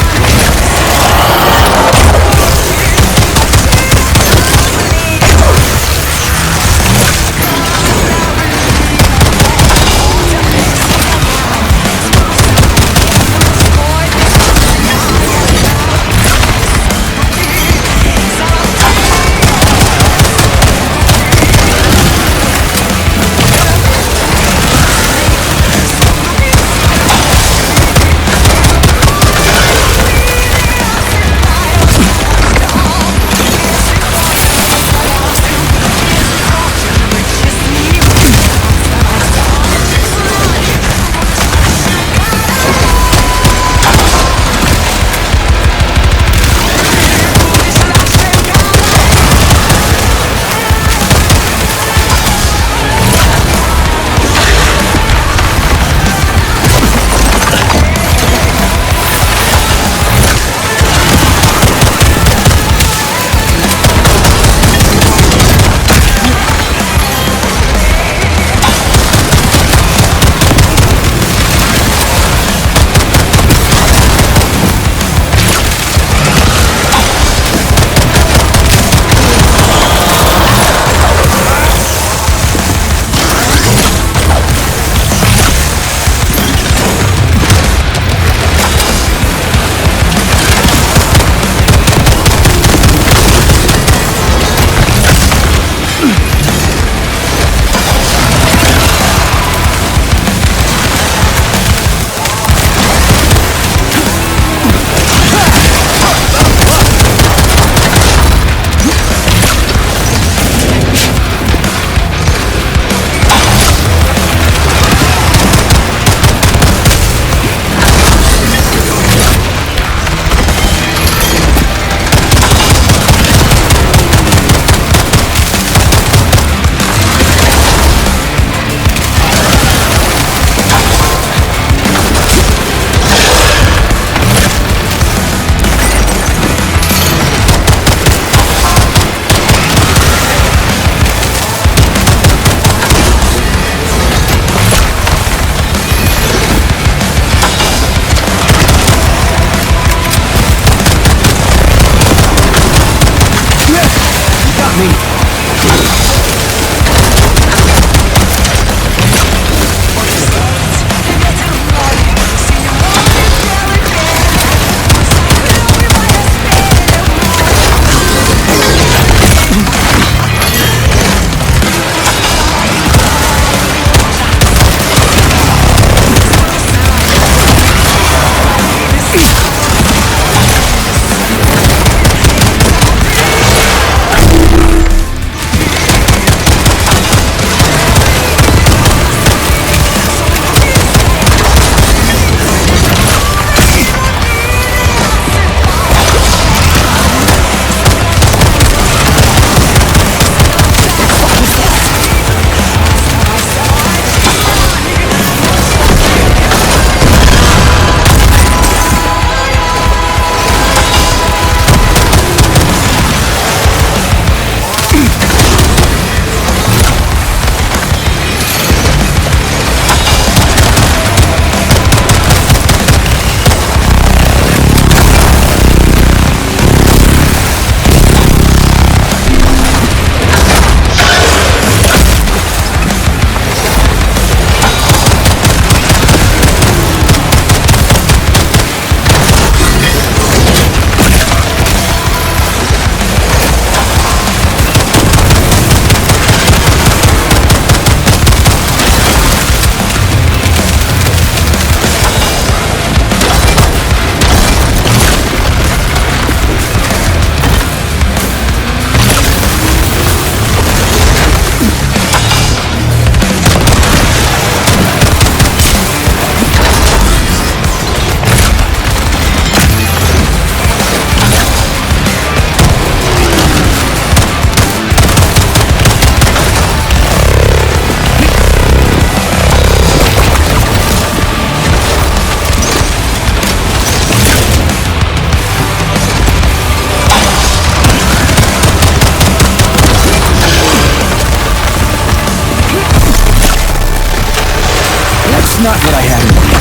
Not what I had in mind.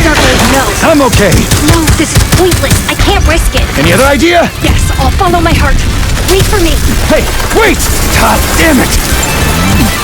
Dudley, no. I'm okay. No, this is pointless. I can't risk it. Any other idea? Yes, I'll follow my heart. Wait for me. Hey, wait! God damn it!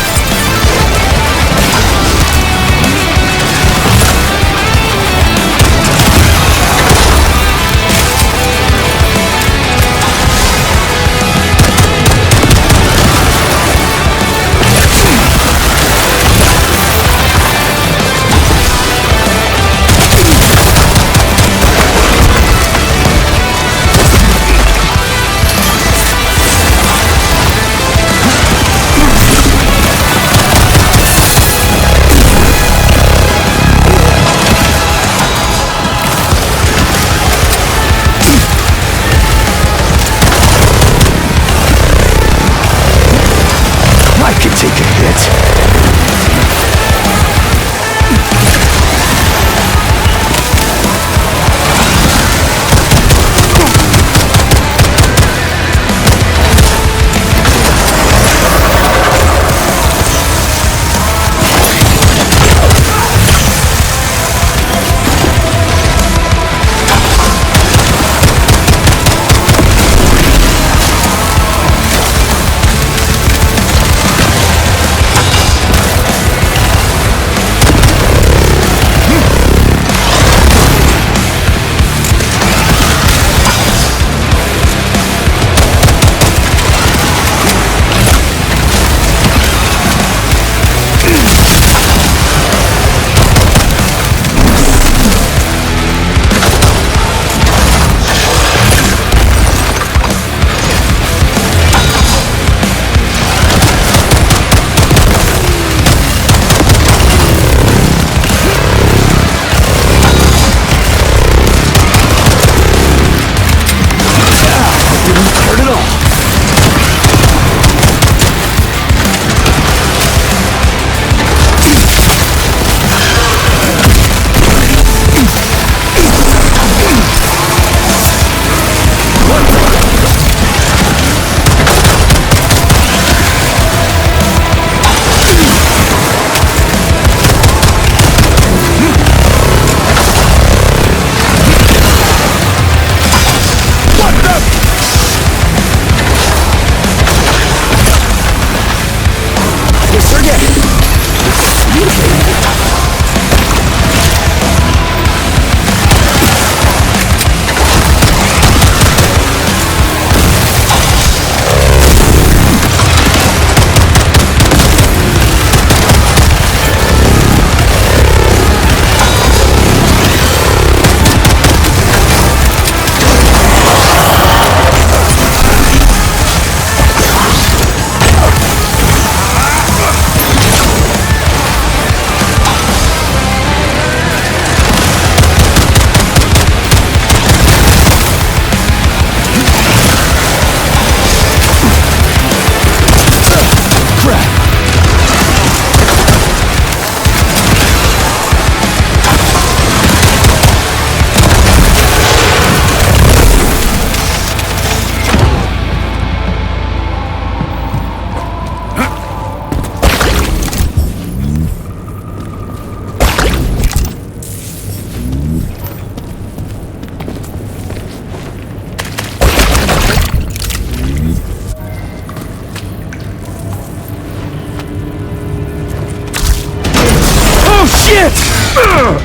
Weren't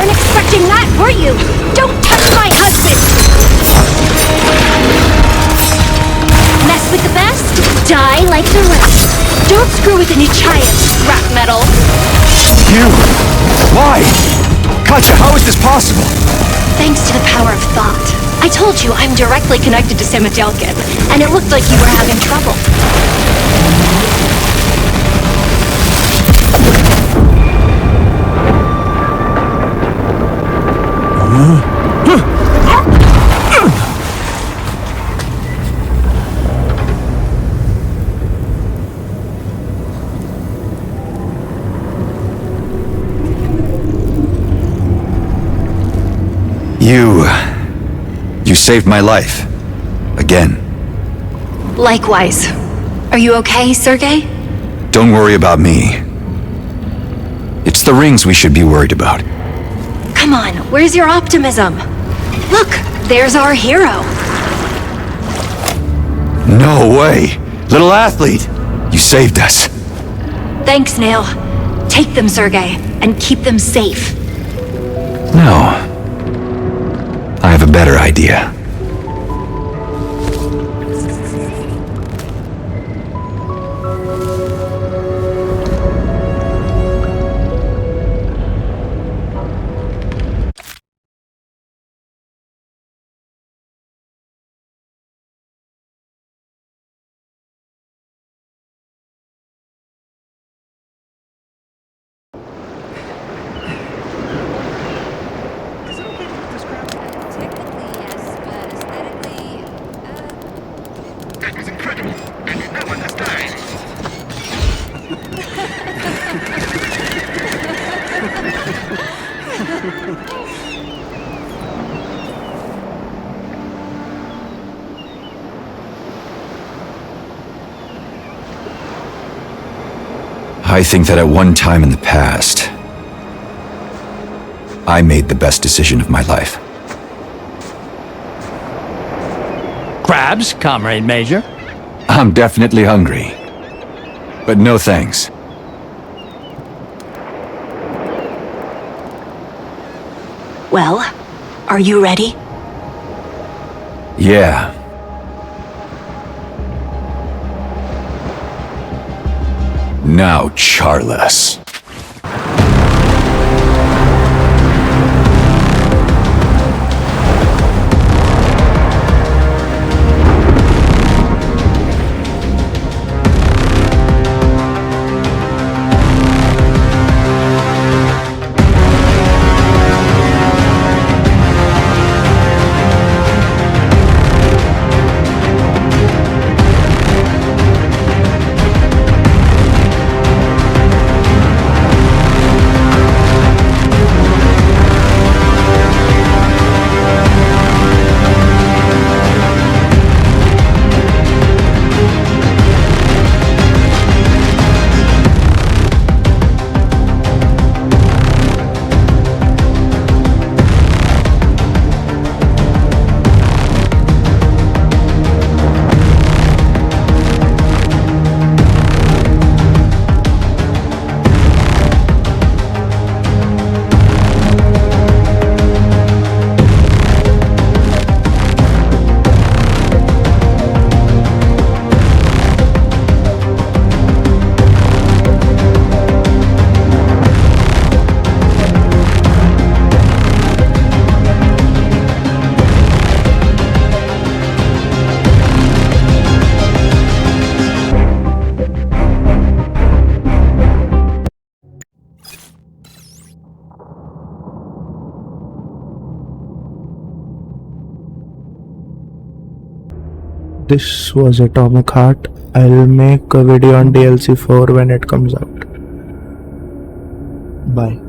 expecting that, were you? Don't touch my husband! Mess with the best, die like the rest. Don't screw with an Echaya, scrap metal. You! Why? Katja, how is this possible? Thanks to the power of thought. I told you I'm directly connected to Samadelkin, and it looked like you were having trouble. You saved my life. Again. Likewise. Are you okay, Sergei? Don't worry about me. It's the rings we should be worried about. Come on, where's your optimism? Look, there's our hero. No way! Little athlete! You saved us. Thanks, Nail. Take them, Sergei, and keep them safe. No. I have a better idea. That was incredible, and no one has died. I think that at one time in the past, I made the best decision of my life. Crabs, Comrade Major? I'm definitely hungry. But no thanks. Well, are you ready? Yeah. Now, Charles. This was Atomic Heart. I'll make a video on DLC 4 when it comes out. Bye.